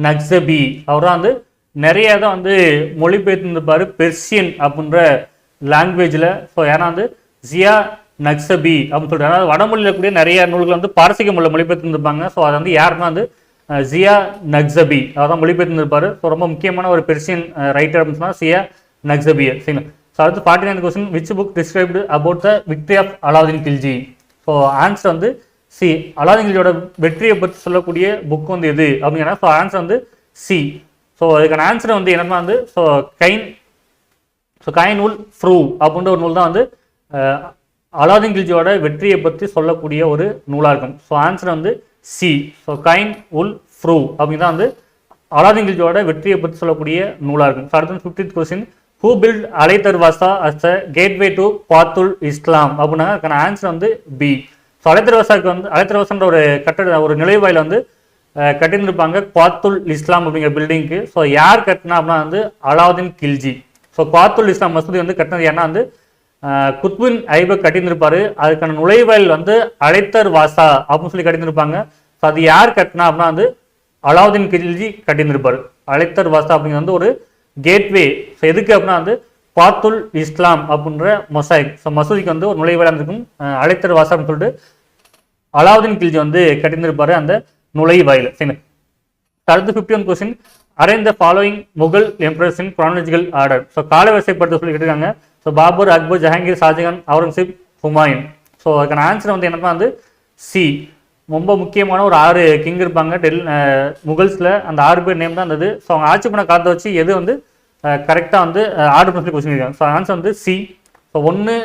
நக்ஸபி அவர் தான் வந்து நிறைய தான் வந்து மொழிபெயர்த்துருப்பார் பெர்சியன் அப்படின்ற லாங்குவேஜில். ஸோ ஏன்னா வந்து ஜியா நக்ஸபி அப்படின்னு சொல்லிட்டு அதாவது வடமொழியில் கூடிய நிறைய நூல்கள் வந்து பாரசீக மொழியில் மொழிபெயர்த்துருப்பாங்க. ஸோ அது வந்து யாருன்னா வந்து ஜியா நக்ஸபி அவர் தான் மொழிபெயர்த்துருப்பார். ஸோ ரொம்ப முக்கியமான ஒரு பெர்சியன் ரைட்டர் அப்படின்னு சொன்னால் சியா நக்ஸபியை. சரிங்களா? ஸோ அடுத்து 49 question which book described about the victory of Alauddin Khilji. So answer வந்து சி அலாவுதீன் கில்ஜியோட வெற்றியை பற்றி சொல்லக்கூடிய புக் வந்து எது அப்படின்னா ஸோ ஆன்சர் வந்து சி. ஸோ இதுக்கான ஆன்சர் வந்து என்னன்னா வந்து கைன் உல் ஃப்ரூ அப்படின்ற ஒரு நூல் தான் வந்து அலாவுதீன் கில்ஜியோட வெற்றியை பற்றி சொல்லக்கூடிய ஒரு நூலாக இருக்கும். ஸோ ஆன்சர் வந்து சி. ஸோ கைன் உல் ஃப்ரூ அப்படிங்கிறதான் வந்து அலாவுதீன் கில்ஜியோட வெற்றியை பற்றி சொல்லக்கூடிய நூலாக இருக்கும். ஸோ அடுத்து 50th question who built Alai Darwaza as a gateway to Quwwatul Islam அப்படின்னா அதுக்கான ஆன்சர் வந்து பி. ஸோ அலைத்தர்வாசாவுக்கு வந்து அலைத்தர்வாசான்ற ஒரு ஒரு நுழைவாயில் வந்து கட்டியிருந்திருப்பாங்க குவாத்துல் இஸ்லாம் அப்படிங்கிற பில்டிங்க்கு. ஸோ யார் கட்டினா அப்படின்னா வந்து அலாவுதீன் கில்ஜி. ஸோ குவாத்துல் இஸ்லாம் மசூதி வந்து கட்டினது ஏன்னா வந்து குத்பின் ஐபக் கட்டியிருந்திருப்பாரு. அதுக்கான நுழைவாயில் வந்து அலைத்தர் வாசா அப்படின்னு சொல்லி கட்டியிருந்திருப்பாங்க. ஸோ அது யார் கட்டினா அப்படின்னா வந்து அலாவுதீன் கில்ஜி கட்டியிருந்திருப்பார். அலைத்தர் வாசா அப்படிங்கிறது வந்து ஒரு கேட்வே. ஸோ எதுக்கு அப்படின்னா வந்து பாத்துல் இஸ்லாம் அப்படின்ற மொசைக். ஸோ மசூதிக்கு வந்து ஒரு நுழைவாயிலாக இருந்திருக்கும். அலைத்தர் வாசா அப்படின்னு சொல்லிட்டு அலாவுதீன் கில்ஜி வந்து கட்டியிருந்திருப்பாரு அந்த நுழைவாயில். சரி, அடுத்து 51 question. Arrange the following Mughal emperors in chronological order. So காலவரிசைப்படுத்த சொல்லி கேட்டிருக்காங்க. ஸோ பாபர், அக்பர், ஜஹாங்கீர், ஷாஜகான், அவுரங்கசீப், ஹுமாயூன். ஸோ அதுக்கான ஆன்சர் வந்து என்னன்னா வந்து சி. ரொம்ப முக்கியமான ஒரு 6 கிங் இருப்பாங்க முகல்ஸில். அந்த 6 பேர் நேம் தான் இருந்தது. ஸோ அவங்க ஆட்சி பண்ண காலத்தை வச்சு எது வந்து கரெக்டாக வந்து ஆர்டர் பண்ணி கொஸ்டின் இருக்காங்க. ஸோ ஆன்சர் வந்து சி. ஸோ 1,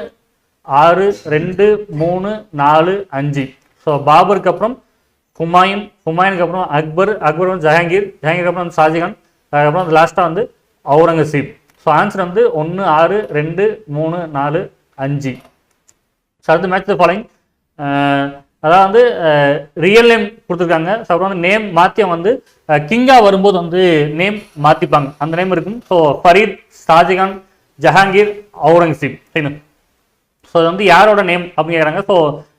6, 2, 3, 4, 5. ஸோ பாபருக்கு அப்புறம் ஹுமாயூன், ஹுமாயூனுக்கு அப்புறம் அக்பர், அக்பர் வந்து ஜஹாங்கீர், ஜஹாங்கீருக்கு அப்புறம் வந்து ஷாஜகான், அதுக்கப்புறம் வந்து லாஸ்ட்டாக வந்து அவுரங்கசீப். ஸோ ஆன்சர் வந்து 1, 6, 2, 3, 4, 5. ஸோ அடுத்து மேட்ச் த ஃபாலோயிங். அதாவது வந்து ரியல் நேம் கொடுத்துருக்காங்க. ஸோ அப்புறம் வந்து நேம் மாற்றி வந்து கிங்காக வரும்போது வந்து நேம் மாற்றிப்பாங்க. அந்த நேம் இருக்கும். ஸோ ஃபரீத், ஷாஜகான், ஜஹாங்கீர், அவுரங்கசீப். சரிங்க. ஸோ அது வந்து யாரோட நேம் அப்படின்னு கேட்குறாங்க. ஸோ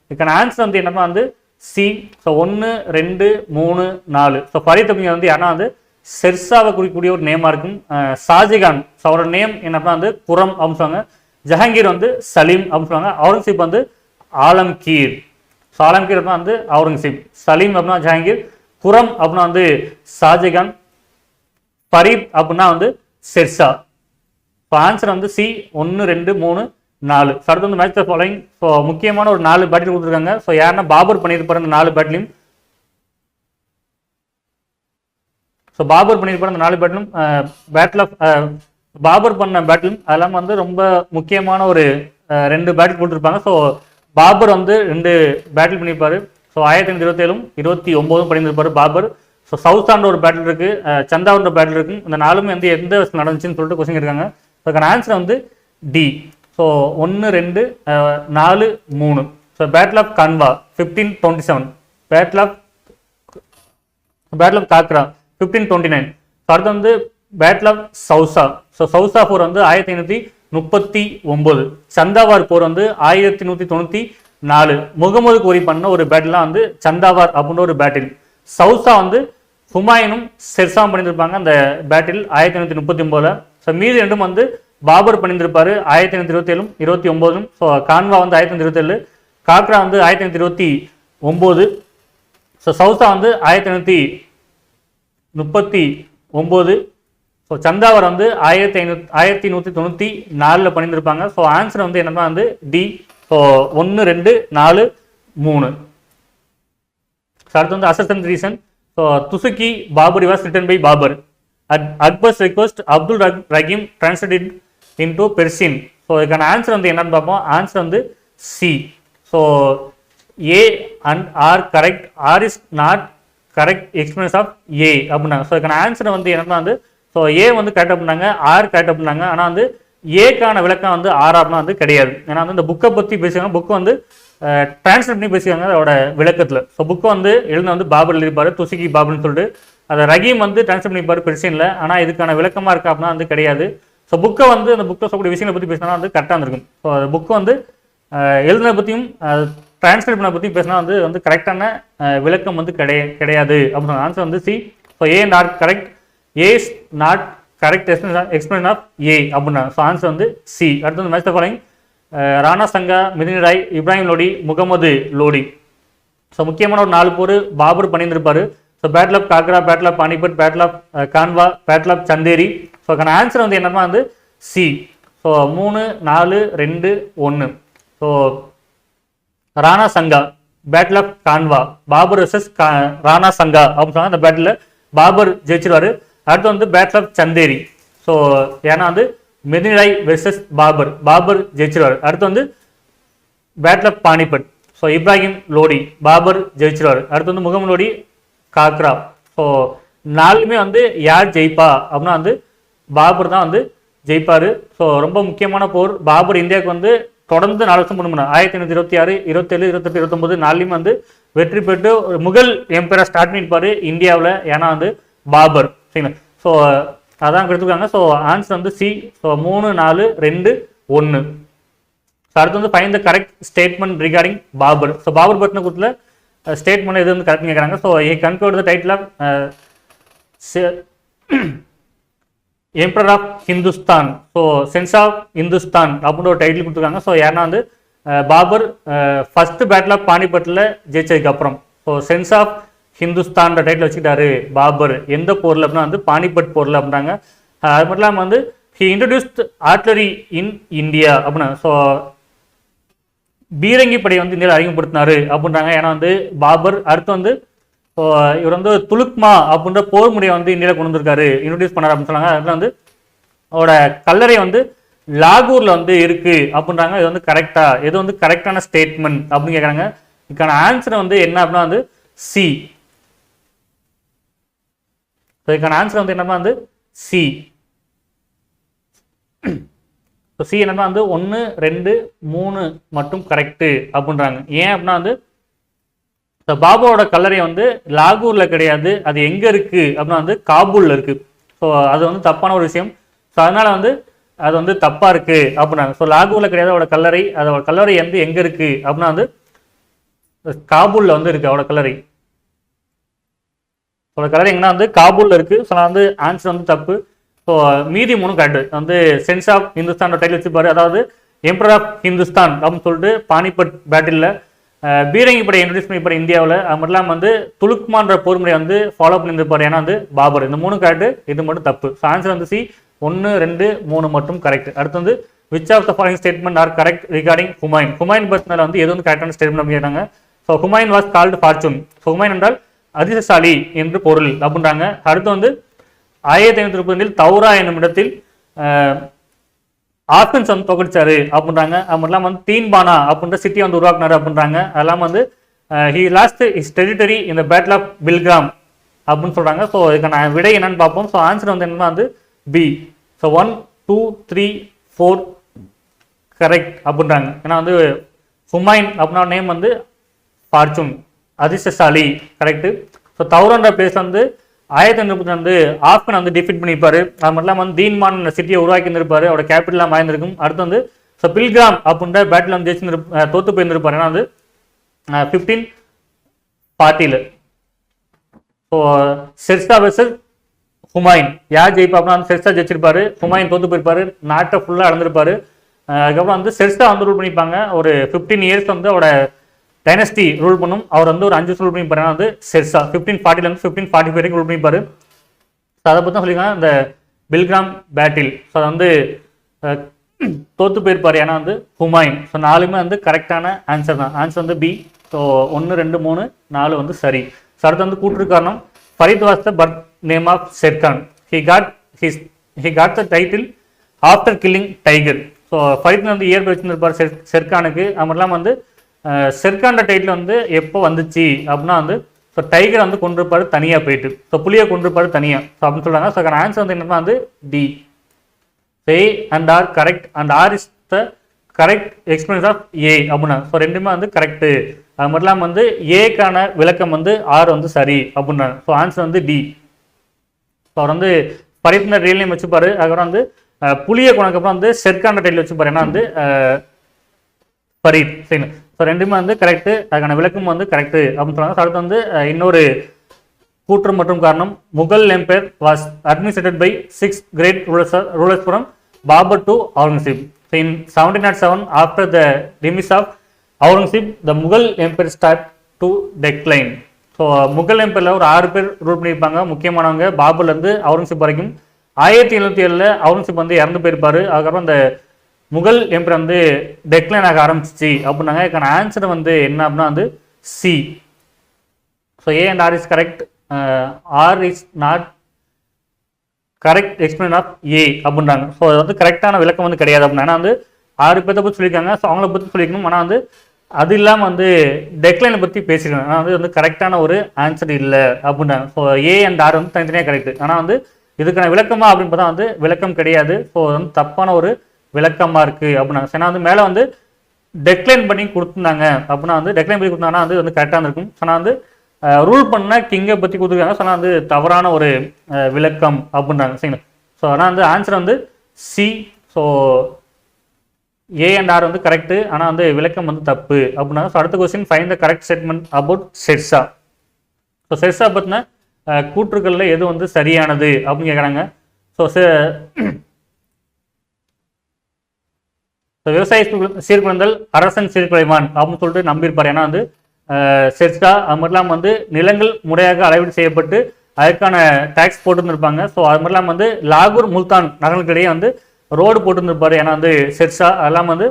இதுக்கான ஆன்சர் வந்து என்னன்னா வந்து சி. ஸோ 1, 2, 3, 4. ஸோ ஃபரீத் அப்படிங்கிறது வந்து யாருன்னா வந்து ஷெர்ஷாவை குறிக்கக்கூடிய ஒரு நேமாக இருக்கும். ஷாஜகான், ஸோ அவரோட நேம் என்னன்னா வந்து குரம் அப்படின்னு சொல்லுவாங்க. ஜஹாங்கீர் வந்து சலீம் அப்படின்னு சொல்லுவாங்க. அவுரங்கசீப் வந்து ஆலம்கீர். ஸோ ஆலம்கீர் அப்படின்னா வந்து அவுரங்கசீப், சலீம் அப்படின்னா ஜஹாங்கீர், குரம் அப்படின்னா வந்து ஷாஜகான், ஃபரீத் அப்படின்னா வந்து ஷெர்ஷா. ஸோ ஆன்சர் வந்து சி. 1, 2, 3, 4. ஸோ அடுத்து வந்து மேட்ச் த ஃபாலோயிங். ஸோ முக்கியமான ஒரு 4 பேட்டில் கொடுத்துருக்காங்க. ஸோ யாருன்னா பாபர் பண்ணியிருப்பார் அந்த 4 பேட்டிலையும். ஸோ பாபர் பண்ணியிருப்பார் அந்த 4 பேட்டிலும் பேட்டில் ஆஃப் பாபர் பண்ண பேட்டிலும் அதெல்லாம் வந்து ரொம்ப முக்கியமான ஒரு 2 பேட்டில் கொடுத்துருப்பாங்க. ஸோ பாபர் வந்து 2 பேட்டில் பண்ணியிருப்பாரு. ஸோ 1527, 29 பண்ணியிருப்பாரு பாபர். ஸோ சவுத்தாண்ட ஒரு பேட்டில் இருக்கு, சந்தாவுன்ற பேட்டில் இருக்கு. இந்த 4மே வந்து எந்த வருஷம் நடந்துச்சுன்னு சொல்லிட்டு கொஸ்டின் இருக்காங்க. அதுக்கான ஆன்சர் வந்து D. So 1, 2, 4, 3. So battle of Khanwa 1527, battle of Ghaghra 1529. So அடுத்து வந்து battle of Chausa. So Chausa போர் வந்து 1539. சந்தாவார் போர் வந்து 1194. முகமது கோரி பண்ண ஒரு பேட்டிலாம் வந்து சந்தாவார் அப்படின்ற ஒரு பேட்டில். சவுசா வந்து ஹுமாயூனும் ஷெர்ஷாவும் பண்ணியிருப்பாங்க அந்த பேட்டில் 1539. ஸோ மீதி 2ம் வந்து பாபர் பண்ணியிருப்பாரு 1527, 29. ஸோ கான்வா வந்து 1527, காக்ரா வந்து 1529. ஸோ சவுசா வந்து 1539. ஸோ சந்தாவர் வந்து 1194 பண்ணியிருப்பாங்க. ஸோ ஆன்சர் வந்து என்னன்னா வந்து டி. ஸோ 1, 2, 4, 3. ஸோ அடுத்து வந்து assertion reason. So Tuzuk-i Baburi was written by Babur. Akbar's request Abdul Rahim translated into Persian. So இதுக்கான ஆன்சர் வந்து என்னன்னு பார்ப்போம். ஆன்சர் வந்து C. So A and R correct, R is not correct express of A அப்படின்னாங்க. ஸோ இதுக்கான ஆன்சர் வந்து என்னன்னா வந்து ஸோ ஏ வந்து கரெக்டாக பண்ணாங்க, ஆர் கரெக்டாக பண்ணாங்க. ஆனால் வந்து ஏக்கான விளக்கம் வந்து ஆர்ஆர்னா வந்து கிடையாது. ஏன்னா வந்து இந்த புக்கை பற்றி பேசுவாங்க, புக்கு வந்து டிரான்ஸ்லேட் பண்ணி பேசிக்காங்க அதோட விளக்கத்தில். ஸோ புக்கை வந்து எழுத வந்து பாபர் எழுதிப்பாரு, துசுக்கி பாபர்னு சொல்லிட்டு. அதை ரஹீம் வந்து டிரான்ஸ்லேட் பண்ணிப்பாரு பெர்சியனில். ஆனால் இதுக்கான விளக்கமாக இருக்கா அப்படின்னா வந்து கிடையாது. ஸோ புக்கை வந்து அந்த புக்கில் சொல்லக்கூடிய விஷயங்களை பற்றி பேசினா வந்து கரெக்டாக இருந்திருக்கும். ஸோ புக்கு வந்து எழுதின பற்றியும் டிரான்ஸ்லேட் பண்ண பற்றியும் பேசினா வந்து கரெக்டான விளக்கம் வந்து கிடையாது அப்படின்னு. ஆன்சர் வந்து C. So A not correct, A is not correct explanation of A அப்படின்னா. ஸோ ஆன்சர் வந்து சி. அடுத்து வந்து match the following. Rana Sanga, Medini Rai, Ibrahim Lodi, Muhammad Lodi. So முக்கியமான ஒரு 4 போர் பாபர் பண்ணியிருந்திருப்பாரு. So battle of Ghaghra, battle of Panipat, battle of Khanwa, battle of Chanderi. So அதுக்கான ஆன்சர் வந்து என்னன்னா வந்து C. So 3, 4, 2, 1. So Rana Sanga, battle of Khanwa, Babur versus Rana சங்கா அப்படின்னு சொன்னால் அந்த பேட்டில் பாபர் ஜெயிச்சிருவாரு. அடுத்து வந்து பேட்டில் ஆஃப் சந்தேரி. ஸோ ஏன்னா வந்து மெதினிராய் வெர்சஸ் பாபர், பாபர் ஜெயிச்சிருவார். அடுத்து வந்து battle of Panipat. So Ibrahim Lodi, Babur ஜெயிச்சிருவார். அடுத்து வந்து முகமது லோடி, காக்ரா. ஸோ 4மே வந்து யார் ஜெயிப்பா அப்படின்னா வந்து பாபர் தான் வந்து ஜெயிப்பார். ஸோ ரொம்ப முக்கியமான போர். பாபர் இந்தியாவுக்கு வந்து தொடர்ந்து 4 வருஷம் பண்ணுறாங்க. 1526, 27, 28, 29 4லையும் வந்து வெற்றி பெற்று முகல் எம்பரர் ஸ்டார்ட் பண்ணியிருப்பார் இந்தியாவில். ஏன்னா வந்து பாபர். சரிங்களா? ஸோ அதான் கொடுத்துருக்காங்க. ஸோ ஆன்சர் வந்து சி. ஸோ 3, 4, 2, 1. ஸோ அடுத்து வந்து find the correct statement regarding Babur. So Babur பற்றின கொடுத்துல ஸ்டேட்மெண்ட் எது வந்து கரெக்ட் கேட்குறாங்க. So he conferred the title of emperor of Hindustan. So sense of Hindustan அப்படின்னு ஒரு டைட்டில் கொடுத்துருக்காங்க. ஸோ யாருன்னா வந்து பாபர் ஃபர்ஸ்ட் பேட்டில் ஆஃப் பானிபட்டில் ஜெயிச்சதுக்கு அப்புறம் so sense of Hindustan title வச்சுக்கிட்டாரு பாபர் எந்த போரில் அப்படின்னா வந்து பானிபட் போரில் அப்படின்றாங்க. அது மட்டும் இல்லாமல் வந்து he introduced artillery in India அப்படின்னா ஸோ பீரங்கி படை வந்து இந்தியாவில் அறிமுகப்படுத்தினாரு அப்படின்றாங்க. ஏன்னா வந்து பாபர் அடுத்து வந்து இவர் வந்து துலுக்மா அப்படின்ற போர் முறையை வந்து இந்தியாவில் கொண்டு வந்திருக்காரு, இன்ட்ரடியூஸ் பண்ணார் அப்படின்னு சொன்னாங்க. அதில் வந்து அவரோட கல்லறை வந்து லாகூர்ல வந்து இருக்கு அப்படின்றாங்க. இது வந்து கரெக்டா, எது வந்து கரெக்டான ஸ்டேட்மெண்ட் அப்படின்னு கேட்குறாங்க. இதுக்கான ஆன்சர் வந்து என்ன அப்படின்னா வந்து சி. இதுக்கான ஆன்சர் வந்து என்னன்னா வந்து சி. சி என்னன்னா வந்து 1 2 3 மட்டும் கரெக்டு அப்படின்றாங்க. ஏன் அப்படின்னா வந்து பாபாவோட கல்லறை வந்து லாகூர்ல கிடையாது, அது எங்க இருக்கு அப்படின்னா வந்து காபூல்ல இருக்கு. ஸோ அது வந்து தப்பான ஒரு விஷயம். ஸோ அதனால வந்து அது வந்து தப்பா இருக்கு அப்படின்னாங்க. ஸோ லாகூர்ல கிடையாது அவரோட கல்லறை, அதோட கல்லறை வந்து எங்க இருக்கு அப்படின்னா வந்து காபூல்ல வந்து இருக்கு அவரோட கல்லறை. அவரோட கல்லறை எங்கன்னா வந்து காபூல்ல இருக்கு. ஸோ நான் வந்து ஆன்சர் வந்து தப்பு. ஸோ மீதி 3 கரெக்டு வந்து சென்ஸ் ஆஃப் ஹிந்துஸ்தான் டைட்டில் வச்சுப்பாரு, அதாவது எம்பரர் ஆஃப் ஹிந்துஸ்தான் அப்படின்னு சொல்லிட்டு பானிபட் பேட்டில் பீரங்கி படை இன்ட்ரடியூஸ் பண்ணிப்பார் இந்தியாவில். அது மட்டும் இல்லாமல் வந்து துலுக்மான்ற போர் முறையை வந்து ஃபாலோ பண்ணியிருப்பார், ஏன்னா வந்து பாபர். இந்த 3 கரெக்டு, இது மட்டும் தப்பு. ஸோ ஆன்சர் வந்து சி 1 2 3 மட்டும் கரெக்ட். அடுத்து வந்து which of the following statement are correct regarding Humayun. Humayun பத்தினால வந்து எது வந்து கரெக்டான ஸ்டேட்மெண்ட் அப்படின்னு கேட்டாங்க. So Humayun was called fortune. So Humayun என்றால் அதிர்ஷ்டசாலி என்று பொருள் அப்படின்றாங்க. அடுத்து வந்து 1530 தௌரா என்னும் இடத்தில் ஆப்கன்ஸ் வந்து தோக்கடிச்சாரு அப்படின்றாங்க. அது மட்டும் இல்லாமல் வந்து தீன்பானா அப்படின்ற சிட்டி வந்து உருவாக்குனாரு அப்படின்றாங்க. அதெல்லாம் வந்து ஹி லாஸ்ட் இஸ் டெரிட்டரி இந்த பேட்டில் ஆஃப் பில்கிராம் அப்படின்னு சொல்றாங்க. ஸோ இதுக்கான விடை என்னன்னு பார்ப்போம். ஸோ ஆன்சர் வந்து என்னன்னா வந்து பி. ஸோ 1 2 3 4 கரெக்ட் அப்படின்றாங்க. ஏன்னா வந்து ஹுமாயூன் அப்படின்னா நேம் வந்து ஃபார்ச்சூன், அதிர்ஷ்டசாலி, கரெக்ட். ஸோ தௌரான்ற பிளேஸ் வந்து 1530 வந்து ஆப்கன் வந்து டிஃபீட் பண்ணியிருப்பாரு. அது மட்டும் இல்லாமல் வந்து தீன்மான் சிட்டியை உருவாக்கி இருந்திருப்பாரு, அவரோட கேபிட்டலாக மாறியிருக்கும். அடுத்து வந்து ஸோ பில்கிராம் அப்படின்ற பேட்டில் வந்து ஜெயிச்சு தோத்து போயிருந்திருப்பாரு, ஏன்னா வந்து 1540. ஸோ ஷெர்ஷா வெர்சஸ் ஹுமாயூன் யார் ஜெயிப்பா அப்படின்னா ஷெர்ஷா ஜெயிச்சிருப்பாரு, ஹுமாயூன் தோத்து போயிருப்பாரு, நாட்டை ஃபுல்லாக இழந்திருப்பாரு. அதுக்கப்புறம் வந்து ஷெர்ஷா வந்து ரூல் பண்ணிப்பாங்க. ஒரு 15 இயர்ஸ் வந்து அவரோட டைனஸ்டி ரூல் பண்ணும். அவர் வந்து ஒரு 5 வருஷம் ரூல் பண்ணிப்பாரு, வந்து ஷெர்ஷா 1540 1545 வரைக்கும் ரூல் பண்ணிப்பாரு. ஸோ அதை பற்றி தான் சொல்லிக்கலாம் இந்த பில்கிராம் பேட்டில். ஸோ அதை வந்து தோத்து போயிருப்பார், ஏன்னா வந்து ஹுமாயூன். ஸோ 4மே வந்து கரெக்டான ஆன்சர் தான். ஆன்சர் வந்து பி. ஸோ 1 2 3 4 வந்து சரி. ஸோ அடுத்து வந்து கூற்று காரணம் Farid was the birth name of Sher Khan. He got the title after killing tiger. So Farid வந்து இயற்பெயர் வச்சுருப்பார் ஷெர்கானுக்கு. அது மட்டும் இல்லாமல் வந்து ஷெர்கான் டைட்டில் வந்து எப்போ வந்துச்சு அப்படின்னா வந்து ஸோ டைகர் வந்து கொண்டிருப்பாரு தனியாக போயிட்டு, ஸோ புலியை கொண்டிருப்பாரு தனியாக. ஸோ அப்படின்னு சொல்கிறாங்க. ஸோ ஆன்சர் வந்து என்னன்னா வந்து D. A and R correct and R is the correct explanation of A அப்படின்னா. ஸோ ரெண்டுமே வந்து கரெக்டு. அது மட்டும் இல்லாமல் வந்து ஏக்கான விளக்கம் வந்து ஆர் வந்து சரி அப்படின்னாங்க. ஸோ ஆன்சர் வந்து டி. ஸோ அவர் வந்து ஃபரீத் ரியல் நேம் வச்சுப்பாரு. அதுக்கப்புறம் வந்து புலியை கொண்டதுக்கப்புறம் வந்து ஷெர்கான் டைட்டில் வச்சுப்பாரு, ஏன்னா வந்து ஃபரீத். சரிங்களா. ஸோ ரெண்டுமே வந்து கரெக்டு, அதுக்கான விளக்கம் வந்து கரெக்டு அப்படின்னு சொன்னாங்க. அடுத்து வந்து இன்னொரு கூற்று மற்றும் காரணம் Mughal empire was administered by 6 great rulers from Babur to Aurangzeb. So in 1707 after the demise of Aurangzeb the Mughal empire start to decline. So Mughal எம்பையரில் ஒரு 6 பேர் ரூல் பண்ணியிருப்பாங்க, முக்கியமானவங்க. பாபர்லேருந்து அவுரங்கசீப் வரைக்கும் 1707 அவுரங்கசீப் வந்து இறந்து போயிருப்பாரு. அதுக்கப்புறம் இந்த முகல் எம்பையர் வந்து டெக்ளைன் ஆக ஆரம்பிச்சிச்சு அப்படின்னாங்க. இதுக்கான ஆன்சர் வந்து என்ன அப்படின்னா வந்து C. So A and R is correct, R is not correct explain of A அப்படின்றாங்க. ஸோ அது வந்து கரெக்டான விளக்கம் வந்து கிடையாது அப்படின்னா. ஏன்னா வந்து 6 பேர்த்த பற்றி சொல்லியிருக்காங்க, ஸோ அவங்கள பற்றி சொல்லிக்கணும். ஆனால் வந்து அது இல்லாமல் வந்து டெக்லைனை பற்றி பேசியிருக்காங்க. ஆனால் வந்து கரெக்டான ஒரு ஆன்சர் இல்லை அப்படின்றாங்க. ஸோ ஏ அண்ட் ஆர் வந்து தனித்தனியாக கரெக்ட். ஆனால் வந்து இதுக்கான விளக்கமா அப்படின்னு பார்த்தா வந்து விளக்கம் கிடையாது. ஸோ வந்து தப்பான ஒரு விளக்கமா இருக்கு அப்படின்னாங்க. ஏன்னா வந்து மேலே வந்து டெக்ளைன் பண்ணி கொடுத்துருந்தாங்க அப்படின்னா வந்து டெக்ளைன் பண்ணி கொடுத்தாங்கன்னா வந்து கரெக்டாக இருக்கும். ஆனால் வந்து ரூல் பண்ண கிங்கை பற்றி கொடுத்துருக்காங்க. சொன்னால் வந்து தவறான ஒரு விளக்கம் அப்படின்றாங்க. சரிங்களா. ஸோ ஆனால் வந்து ஆன்சர் வந்து C. So A and R வந்து கரெக்டு, ஆனால் வந்து விளக்கம் வந்து தப்பு அப்படின்னாங்க. ஸோ அடுத்த question find the correct statement about Sher Shah. So Sher Shah பற்றின கூற்றுக்களில் எது வந்து சரியானது அப்படின்னு கேட்குறாங்க. ஸோ விவசாய சீர்குலைந்தல் அரசன் சீர்குலைவான் அப்படின்னு சொல்லிட்டு நம்பியிருப்பார். ஏன்னா வந்து செர்ஸ்டா அது மட்டும் இல்லாமல் வந்து நிலங்கள் முறையாக அளவீடு செய்யப்பட்டு அதுக்கான டேக்ஸ் போட்டுருந்துருப்பாங்க. ஸோ அது மட்டும் இல்லாமல் வந்து லாகூர் முல்தான் நகர்களுக்கிடையே வந்து ரோடு போட்டுருந்துருப்பாரு. ஏன்னா வந்து செர்ஸ்டா அதெல்லாம் வந்து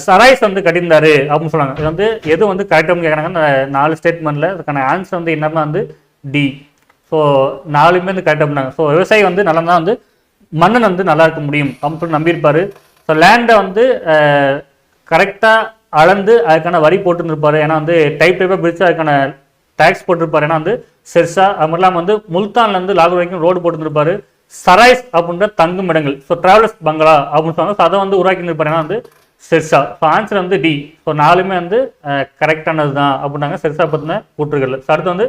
சராய்ஸ் வந்து கட்டியிருந்தாரு அப்படின்னு சொல்லுவாங்க. இது வந்து எது வந்து கரெக்டாக கேட்குறாங்க இந்த 4 ஸ்டேட்மெண்ட்டில். அதுக்கான ஆன்சர் வந்து என்னன்னா வந்து டி. ஸோ 4மே வந்து கரெக்டாக பண்ணாங்க. ஸோ விவசாயி வந்து நல்லா தான் வந்து மன்னன் வந்து நல்லா இருக்க முடியும் அப்படின்னு சொல்லி நம்பியிருப்பாரு. ஸோ லேண்டை வந்து கரெக்டாக அளந்து அதுக்கான வரி போட்டுருந்துருப்பாரு. ஏன்னா வந்து டைப்பாக பிரித்து அதுக்கான டேக்ஸ் போட்டிருப்பாரு. ஏன்னா வந்து செர்சா அது மட்டும் இல்லாமல் வந்து முல்தான்லேருந்து லாகூர் வரைக்கும் ரோடு போட்டுருப்பாரு. சராய்ஸ் அப்படின்ற தங்கும் இடங்கள், ஸோ டிராவலர்ஸ் பங்களா அப்படின்னு சொன்னாங்க. ஸோ அதை வந்து உருவாக்கியிருப்பாரு. ஏன்னா வந்து செர்சா. ஸோ ஆன்சர் வந்து டி. ஸோ 4மே வந்து கரெக்டானது தான் அப்படின்னாங்க செர்சா பற்றின கூற்றுகள். ஸோ அடுத்து வந்து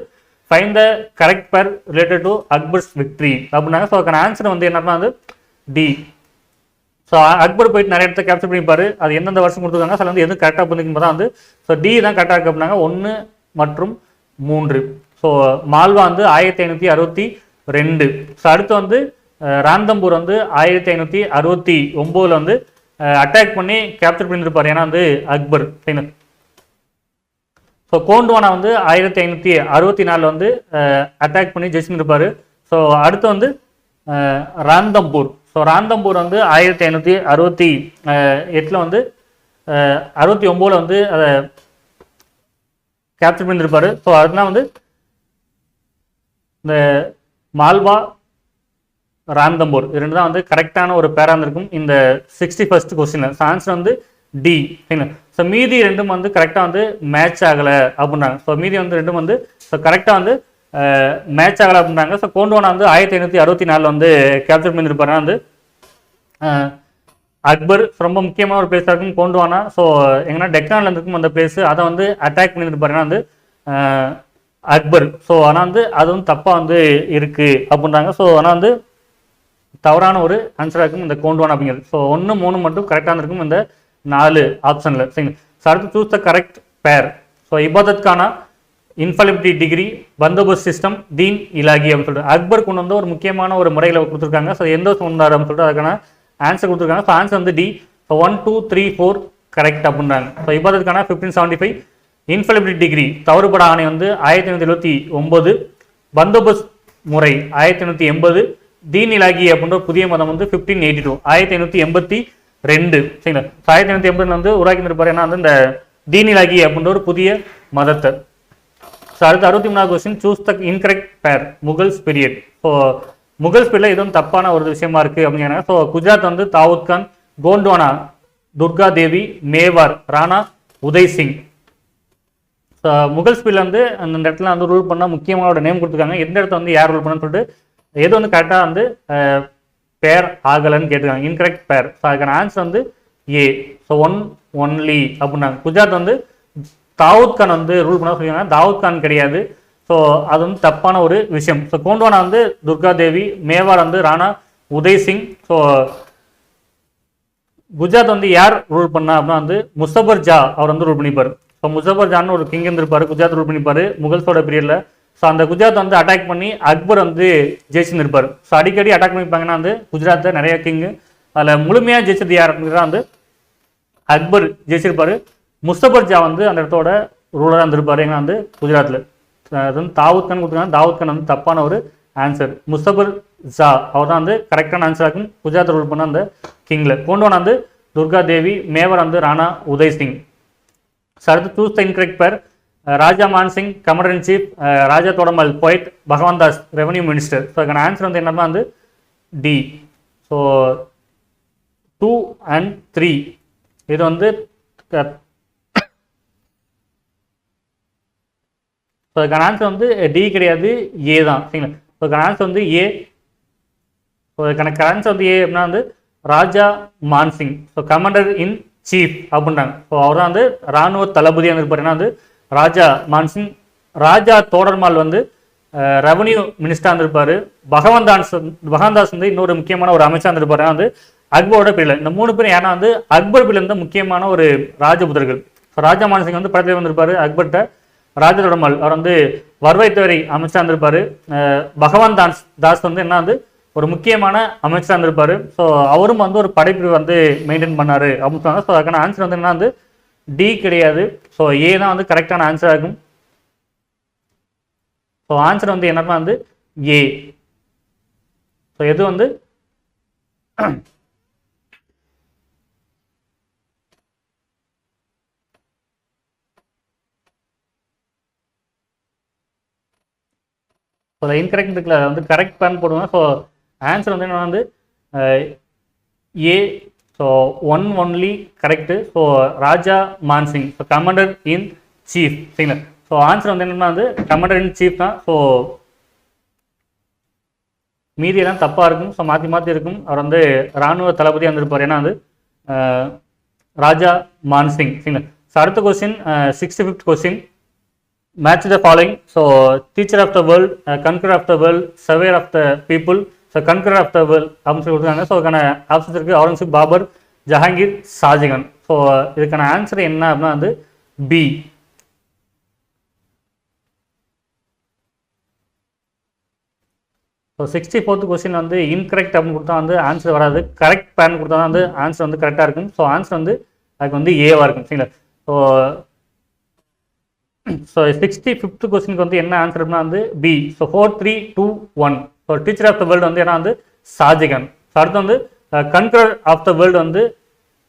ஃபைண்ட் த கரெக்ட் பேர் ரிலேட்டட் டு அக்பர்ஸ் விக்ட்ரி அப்படின்னாங்க. ஸோ அதுக்கான ஆன்சர் வந்து என்னன்னா வந்து டி. ஸோ அக்பர் போயிட்டு நிறைய இடத்த கேப்சர் பண்ணிப்பாரு. அது எந்தெந்த வருஷம் கொடுத்துருக்காங்க சில வந்து எது கரெக்டாக பண்ணிக்கும் தான் வந்து ஸோ டி தான் கரெக்டாக இருக்கு அப்படின்னாங்க. 1 மற்றும் 3. ஸோ மால்வா வந்து 1562. ஸோ அடுத்து வந்து ராந்தம்பூர் வந்து 1569 வந்து அட்டாக் பண்ணி கேப்சர் பண்ணியிருப்பார். ஏன்னா வந்து அக்பர். ஸோ கோண்ட்வானா வந்து 1564 வந்து அட்டாக் பண்ணி ஜெயிச்சுருப்பார். ஸோ அடுத்து வந்து ராந்தம்பூர். ஸோ ராந்தம்பூர் வந்து 1568 வந்து 69 வந்து அதை கேப்சர் பண்ணியிருப்பார். ஸோ அதுதான் வந்து இந்த மால்வா ராந்தம்பூர் இது 2 தான் வந்து கரெக்டான ஒரு பேரா இருந்திருக்கும் இந்த 61st கொஸ்டின். ஸோ ஆன்சர் வந்து டி. ஸோ மீதி 2ம் வந்து கரெக்டாக வந்து மேட்ச் ஆகலை அப்படின்றாங்க. ஸோ மீதி வந்து 2ம் வந்து ஸோ கரெக்டாக வந்து மேட்ச் ஆகலை அப்படின்றாங்க. ஸோ கோண்ட்வானா வந்து 1564 வந்து கேப்சர் பண்ணியிருப்பாரு. வந்து அக்பர் ரொம்ப முக்கியமான ஒரு பிளேஸாக இருக்கும் கோண்ட்வானா. ஸோ எங்கன்னா டெக்கானில் இருக்கும் அந்த பிளேஸ், அதை வந்து அட்டாக் பண்ணியிருப்பாருன்னா வந்து அக்பர். ஸோ ஆனால் வந்து அது வந்து தப்பாக வந்து இருக்குது அப்படின்றாங்க. ஸோ ஆனால் வந்து தவறான ஒரு ஆன்சராக இருக்கும் இந்த கோண்ட்வானா அப்படிங்கிறது. ஸோ 1, 3 மட்டும் கரெக்டாக இருக்கும் இந்த 4 ஆப்ஷனில். சரிங்க. ஸோ அடுத்து choose the correct pair. So Ibadat Ghana, infallibility degree, bandobast system, தீன் இலாகி அப்படின்னு சொல்லிட்டு அக்பர் கொண்டு வந்து ஒரு முக்கியமான ஒரு முறைகளை கொடுத்துருக்காங்க. ஸோ எந்த சொன்னார் அப்படின்னு சொல்லிட்டு அதுக்கான ஆன்சர் கொடுத்துருக்காங்க. ஸோ ஆன்சர் வந்து டி. ஸோ 1, 2, 3, 4 கரெக்ட் அப்படின்றாங்க. ஸோ இபாதத் கானா 1575, இன்ஃபாலிபிலிட்டி டிகிரி தவறுபட ஆணை வந்து 1579, பந்தோபஸ்த் முறை 1580, தீன் இலாகி அப்படின்ற புதிய மதம் வந்து 1582 1582. சரிங்களா. 1580 வந்து உருவாக்கியிருப்பாரு. ஏன்னா வந்து இந்த தீன் இலாகி அப்படின்ற ஒரு புதிய மதத்தை. ஸோ அடுத்து 63வது question choose the incorrect pair Mughals period. So Mughals பீரியட்ல இதுவும் தப்பான ஒரு விஷயமா இருக்கு அப்படிங்கிறாங்க. ஸோ குஜராத் வந்து தாவூத் கான், கோண்ட்வானா துர்கா தேவி, மேவார் ராணா உதய் சிங். முகல்ஸ் பீரியட்ல வந்து அந்த இடத்துல வந்து ரூல் பண்ணால் முக்கியமான நேம் கொடுத்துருக்காங்க. எந்த இடத்துல வந்து யார் ரூல் பண்ணணும்னு சொல்லிட்டு எது வந்து கரெக்டாக வந்து பேர் ஆகலைன்னு கேட்டுருக்காங்க. இன்கரெக்ட் பேர். ஸோ அதுக்கான ஆன்சர் வந்து ஏ. ஸோ 1 ஒன்லி அப்படின்னாங்க. குஜராத் வந்து தாவூத் கான் வந்து ரூல் பண்ண சொல்லியிருக்காங்க. தாவூத் கான் கிடையாது. ஸோ அது வந்து தப்பான ஒரு விஷயம். ஸோ கோண்ட்வானா வந்து துர்கா தேவி, மேவார் வந்து ராணா உதய் சிங். ஸோ குஜராத் வந்து யார் ரூல் பண்ணா அப்படின்னா வந்து முசபர் ஜா அவர் வந்து ரூல் பண்ணிப்பார். ஸோ முசபர் ஜான்னு ஒரு கிங் இருந்திருப்பாரு, குஜராத் ரூல் பண்ணிப்பாரு முகல்ஸோட பீரியட்ல. ஸோ அந்த குஜராத் வந்து அட்டாக் பண்ணி அக்பர் வந்து ஜெயிச்சுருப்பார். ஸோ அடிக்கடி அட்டாக் பண்ணிப்பாங்கன்னா வந்து குஜராத்தை நிறைய கிங்கு அதில் முழுமையாக ஜெயிச்சது யார் அப்படின்னா வந்து அக்பர் ஜெயிச்சிருப்பாரு. முஸ்தபர் ஜா வந்து அந்த இடத்தோட ரூலராக இருந்திருப்பாரு. ஏன்னா வந்து குஜராத்தில் அது வந்து தாவூத் கான் கொடுத்துருக்காங்க. தாவூத் கான் வந்து தப்பான ஒரு ஆன்சர். முஸ்தபர் ஜா அவர் தான் வந்து கரெக்டான ஆன்சர் ஆகும் குஜராத் ரூல் பண்ண அந்த கிங்ல. கோண்ட்வானா வந்து துர்கா தேவி, மேவர் வந்து ராணா உதய் சிங். ஸோ அடுத்து choose the incorrect pair. Raja Mansingh commander in chief, Raja Todarmal poet, Bhagwan Das revenue minister. So அதுக்கான ஆன்சர் வந்து என்னன்னா வந்து டி. ஸோ 2 and 3 இது வந்து ஸோ அதுக்கான ஆன்சர் வந்து டி கிடையாது, ஏ தான். சரிங்களா. ஸோ அதுக்கான ஆன்சர் வந்து ஏ. ஸோ அதுக்கான ஆன்சர் வந்து ஏ அப்படின்னா வந்து Raja Mansingh. So commander in chief அப்படின்றாங்க. ஸோ அவர் தான் வந்து இராணுவ தளபதியாக இருப்பார். ஏன்னா வந்து ராஜா மான்சிங். ராஜா தோடர்மால் வந்து ரெவன்யூ மினிஸ்டராக இருந்திருப்பாரு. பகவான் தாஸ் வந்து இன்னொரு முக்கியமான ஒரு அமைச்சராக இருந்திருப்பாரு. வந்து அக்பரோட பிள்ளை. இந்த 3 பேரும் ஏன்னா வந்து அக்பர் பிள்ளை இருந்த முக்கியமான ஒரு ராஜபுதர்கள். ஸோ ராஜா மான்சிங் வந்து படத்தில் வந்திருப்பாரு அக்பர்கிட்ட. ராஜதொடமல் அவர் வந்து வருவாய்த்துறை அமைச்சராக இருந்திருப்பாரு. பகவான் தாஸ் வந்து என்ன வந்து ஒரு முக்கியமான அமைச்சராக இருந்திருப்பாரு. ஸோ அவரும் வந்து ஒரு படைப்பிரிவு வந்து மெயின்டைன் பண்ணாரு அப்படின்னு சொன்னாங்க. ஸோ அதுக்கான ஆன்சர் வந்து என்ன வந்து டி கிடையாது. ஸோ ஏ தான் வந்து கரெக்டான ஆன்சராக இருக்கும். ஸோ ஆன்சர் வந்து என்னன்னா வந்து ஏ. ஸோ எது வந்து ஸோ இன்கரெக்ட் இருக்குல்ல வந்து கரெக்ட் பேன் போடுவாங்க. ஸோ ஆன்சர் வந்து என்ன வந்து A. So only correct. So Raja Mansingh, so commander in chief. சரிங்களா? ஸோ ஆன்சர் வந்து என்னன்னா வந்து கமாண்டர் இன் சீஃப் தான். ஸோ மீதியெல்லாம் தப்பாக இருக்கும். ஸோ மாற்றி இருக்கும். அவர் வந்து இராணுவ தளபதியாக இருந்திருப்பார். ஏன்னா வந்து ராஜா மான்சிங். சரிங்களா? ஸோ அடுத்த question 65th question. Match the following. So teacher of the world, conqueror of the world, surveyor of the people. So conqueror of the world அப்படின்னு சொல்லி கொடுத்தாங்க. ஸோ இதுக்கான ஆப்ஷன்ஸ் இருக்குது அவுரங்கசீப், பாபர், ஜஹாங்கீர், ஷாஜகான். ஸோ இதுக்கான ஆன்சர் என்ன அப்படின்னா வந்து பி. ஸோ 64th கொஸ்டின் வந்து இன்கரெக்ட் அப்படின்னு கொடுத்தா வந்து ஆன்சர் வராது. கரெக்ட் பேன் கொடுத்தா தான் வந்து ஆன்சர் வந்து கரெக்டாக இருக்கும். ஸோ ஆன்சர் வந்து அதுக்கு வந்து ஏவாக இருக்கும். சரிங்களா? ஸோ 65th கொஸ்டினுக்கு வந்து என்ன ஆன்சர் அப்படின்னா வந்து B. So 4, 3, 2, 1. So teacher of the world வந்து ஏன்னா வந்து ஷாஜகான். ஸோ அடுத்து வந்து கன்கரர் ஆஃப் த வேர்ல்டு வந்து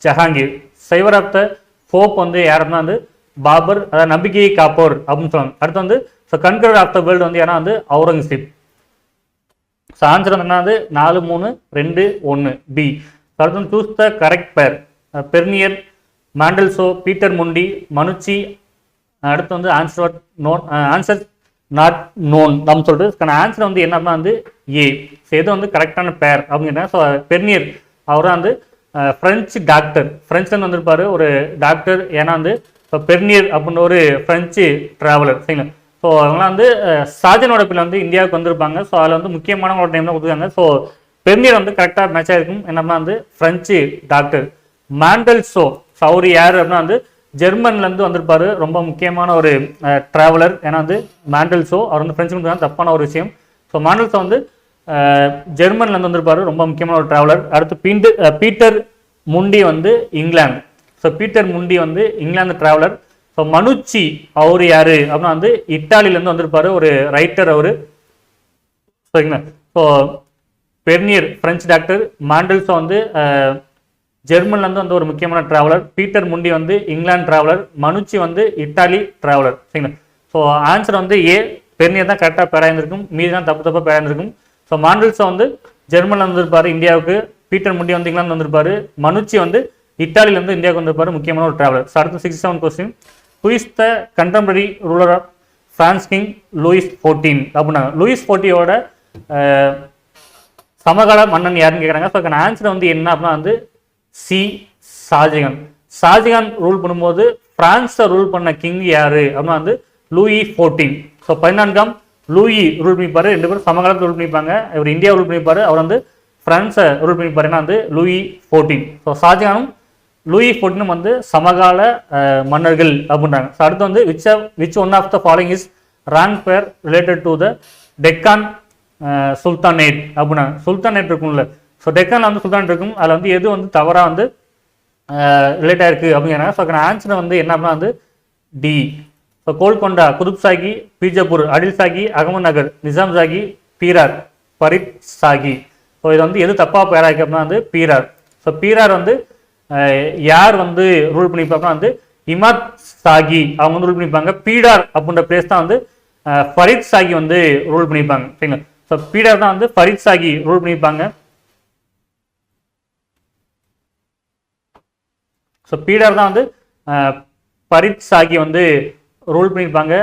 ஜஹாங்கீர். சைவர் ஆஃப் த போப் வந்து யார் அப்படின்னா வந்து பாபர், அதாவது நம்பிக்கையை காப்போர் அப்படின்னு சொல்லுவாங்க. அடுத்து வந்து ஸோ கன்கரர் ஆஃப் த வேர்ல்டு வந்து ஏன்னா வந்து அவுரங்கசீப். ஸோ ஆன்சர் வந்து என்ன வந்து 4, 3, 2, 1 பி. ஸோ அடுத்து வந்து choose the correct pair. Bernier, Mandelslo, Peter Mundy, Manucci. அடுத்து வந்து ஆன்சர் நாட் நோன் அப்படின்னு சொல்லிட்டு இதுக்கான ஆன்சர் வந்து என்னன்னா வந்து ஏ. ஸோ எது வந்து கரெக்டான பேர் அப்படின்னா ஸோ பெர்னியர் அவர் வந்து ஃப்ரெஞ்சு டாக்டர். ஃப்ரெஞ்சில் வந்திருப்பாரு ஒரு டாக்டர். ஏன்னா வந்து இப்போ பெர்னியர் அப்படின்னு ஒரு ஃப்ரெஞ்சு ட்ராவலர். சரிங்களா? ஸோ அவங்களாம் வந்து ஷாஜனோட பிள்ளை வந்து இந்தியாவுக்கு வந்திருப்பாங்க. ஸோ அதில் வந்து முக்கியமானவங்களோட டைம் தான் கொடுத்துருக்காங்க. ஸோ பெர்னியர் வந்து கரெக்டாக மேட்ச் ஆகிருக்கும். என்னன்னா வந்து ஃப்ரெஞ்சு டாக்டர். மாண்டல்சோ அவர் யார் அப்படின்னா வந்து ஜெர்மன்லேருந்து வந்திருப்பாரு. ரொம்ப முக்கியமான ஒரு ட்ராவலர். ஏன்னா வந்து மாண்டல்சோ அவர் வந்து ஃப்ரெஞ்சு தான் தப்பான ஒரு விஷயம். ஸோ மாண்டல்சோ வந்து ஜெர்மன்லேருந்து வந்திருப்பாரு. ரொம்ப முக்கியமான ஒரு ட்ராவலர். அடுத்து பீட்டர் முண்டி வந்து இங்கிலாந்து. ஸோ பீட்டர் முண்டி வந்து இங்கிலாந்து ட்ராவலர். ஸோ மனுச்சி அவர் யாரு அப்படின்னா வந்து இட்டாலியிலேருந்து வந்திருப்பாரு. ஒரு ரைட்டர் அவரு. சரிங்களா? So Bernier French doctor. Mandelslo வந்து ஜெர்மன்லேருந்து வந்து ஒரு முக்கியமான ட்ராவலர். பீட்டர் முண்டி வந்து இங்கிலாந்து ட்ராவலர். மனுச்சி வந்து இட்டாலி ட்ராவலர். சரிங்களா? ஸோ ஆன்சர் வந்து ஏ. பெர்னியர் தான் கரெக்டாக பேராயிருந்திருக்கும். மீதி தான் தப்பாக பேராயிருந்திருக்கும். ஸோ மாண்டல்சோ வந்து ஜெர்மனில் வந்திருப்பாரு இந்தியாவுக்கு. பீட்டர் முண்டி வந்து இங்கிலாந்து வந்திருப்பாரு. மனுச்சி வந்து இட்டாலியிலேருந்து இந்தியாவுக்கு வந்திருப்பாரு. முக்கியமான ஒரு ட்ராவலர். ஸோ அடுத்து 67 question. Who is the contemporary ruler of France king Louis 14 அப்படின்னாங்க. லூயிஸ் 14ஓட சமகால மன்னன் யாருன்னு கேட்குறாங்க. ஸோ அதுக்கான ஆன்சர் வந்து என்ன அப்படின்னா வந்து சி. ஷாஜகான். ஷாஜகான் ரூல் பண்ணும்போது பிரான்ஸை ரூல் பண்ண கிங் யாரு அப்படின்னா வந்து லூயி 14. ஸோ 14ஆம் லூயி ரூல் பண்ணிப்பாரு. 2 பேரும் சமகாலத்தில் ரூல் பண்ணிப்பாங்க. இவர் இந்தியா ரூல் பண்ணிப்பாரு. அவர் வந்து பிரான்ஸை ரூல் பண்ணிப்பாரு. ஏன்னா வந்து லூயி 14. ஸோ ஷாஜகானும் லூயி 14 வந்து சமகால மன்னர்கள் அப்படின்றாங்க. ஸோ அடுத்து வந்து which one of the following is wrong pair related to the Deccan sultanate அப்படின்னா சுல்தானேட் இருக்கும்ல. ஸோ டெக்கானில் வந்து சுல்தானேட் இருக்கும். அதில் வந்து எது வந்து தவறாக வந்து ரிலேட் ஆயிருக்கு அப்படிங்கிறாங்க. ஸோ அதுக்கான ஆன்சர் வந்து என்ன அப்படின்னா வந்து டி. ஸோ கோல்கொண்டா, குதுப் சாகி, பீஜப்பூர், அடில் சாகி, அகமது நகர், நிசாம் சாகி, பீரார், பரித் சாகி. ஸோ இது வந்து எது தப்பாக பேராயிருக்கு அப்படின்னா வந்து பீரார். ஸோ பீரார் வந்து யார் வந்து ரூல் பண்ணிப்பாங்கன்னா வந்து இமாத் சாகி அவங்க வந்து ரூல் பண்ணிப்பாங்க. பீடார் அப்படின்ற பிளேஸ் தான் வந்து ஃபரித் சாகி வந்து ரூல் பண்ணிப்பாங்க. சரிங்களா? ஸோ பீடார் தான் வந்து ஃபரித் சாகி ரூல் பண்ணிப்பாங்க. ஸோ பீடார் தான் வந்து பரித் சாகி வந்து ரூல் பண்ணியிருப்பாங்க.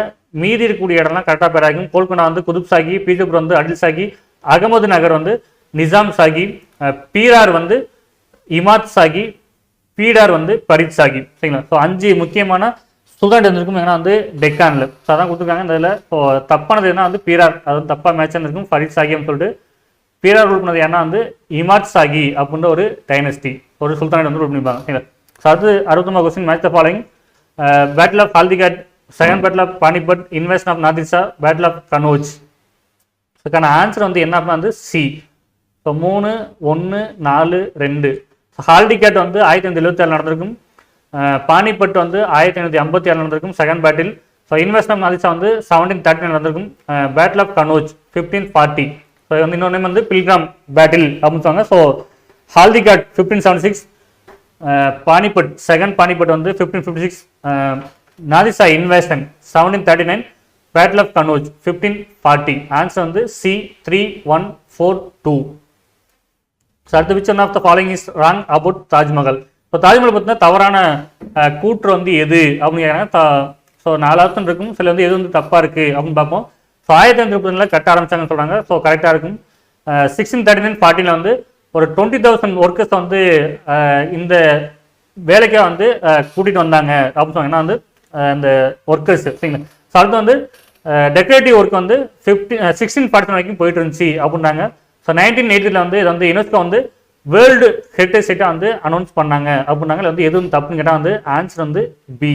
மீதி இருக்கக்கூடிய இடம்லாம் கரெக்டாக பேராகும். கோல்கொண்டா வந்து குதுப் சாகி, பீஜப்பூர் வந்து அடில் சாகி, அகமது நகர் வந்து நிசாம் சாகி, பீரார் வந்து இமாத் சாகி, பீடார் வந்து பரித் சாகி. சரிங்களா? ஸோ 5 முக்கியமான சுல்தான் இருந்திருக்கும். ஏன்னா வந்து டெக்கானில். ஸோ அதான் கொடுத்துருக்காங்க இந்த இதில். ஸோ தப்பானது என்ன வந்து பீரார். அது வந்து தப்பாக மேட்ச் இருந்திருக்கும். பரித் சாகின்னு சொல்லிட்டு பீரார் ரூல் பண்ணது ஏன்னா வந்து இமாத் சாகி அப்படின்ற ஒரு டைனஸ்டி ஒரு சுல்தான் வந்து ரூல் பண்ணிப்பாங்க. சரிங்களா? ஸோ அது 69 question. Match the following. Battle of Haldighati second battle of Panipat, invasion of Nadir Shah, battle of Kannauj. இதுக்கான ஆன்சர் வந்து என்ன அப்படின்னா வந்து சி. ஸோ 3, 1, 4, 2. ஹால்டிகேட் வந்து 1577 நடந்திருக்கும். பானிபட் வந்து 1557 நடந்திருக்கும் second battle. So invasion of Nadir Shah வந்து 1739 நடந்திருக்கும். Battle of Kannauj 1540. ஸோ வந்து இன்னொன்று வந்து பில்கிராம் பேட்டில் அப்படின்னு சொல்லுவாங்க. ஸோ ஹால்டிகேட் 1576, பானிபட் செகண்ட் பானிபட் வந்து 1556, Nadir Shah invasion 1739, battle of Kannauj 1540. Answer வந்து சி 3142. அடுத்த which one of the following is wrong about Taj Mahal? இப்போ தாஜ்மஹால் பார்த்தீங்கன்னா தவறான கூற்று வந்து எது அப்படின்னு கேட்குறாங்க. ஸோ 4 ஆப்ஷன் இருக்கும். சில வந்து எது வந்து தப்பாக இருக்குது அப்படின்னு பார்ப்போம். ஸோ 1530 கட்ட ஆரம்பிச்சாங்கன்னு சொல்கிறாங்க. ஸோ கரெக்டாக இருக்கும். 1639-40 வந்து ஒரு 20,000 ஒர்க்கர்ஸ் வந்து இந்த வேலைக்காக வந்து கூட்டிகிட்டு வந்தாங்க அப்படின்னு சொன்னாங்க. ஏன்னா வந்து இந்த ஒர்க்கர்ஸ் சரிங்களா. ஸோ அடுத்து வந்து டெக்கரேட்டிவ் ஒர்க் வந்து 1647 வரைக்கும் போயிட்டு இருந்துச்சு அப்படின்னாங்க. ஸோ 1980 வந்து இதை வந்து யுனெஸ்கோ வந்து வேர்ல்டு ஹெரிட்டேஜ் சைட்டாக வந்து அனௌன்ஸ் பண்ணாங்க அப்படின்னாங்க. இல்லை வந்து எதுவும் தப்புன்னு கேட்டால் வந்து ஆன்சர் வந்து பி.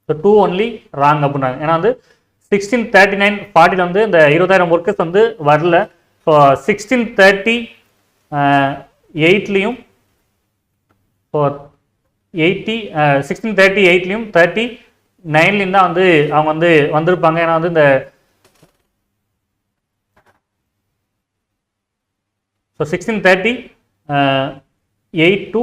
ஸோ 2 ஒன்லி ராங் அப்படின்னாங்க. ஏன்னா வந்து 1639-40 வந்து இந்த 20,000 ஒர்க்கர்ஸ் வந்து வரல. ஸோ 1638லையும் 1638லையும் 39லையும் தான் வந்து அவங்க வந்து வந்திருப்பாங்க. ஏன்னா வந்து இந்த ஸோ 1638 to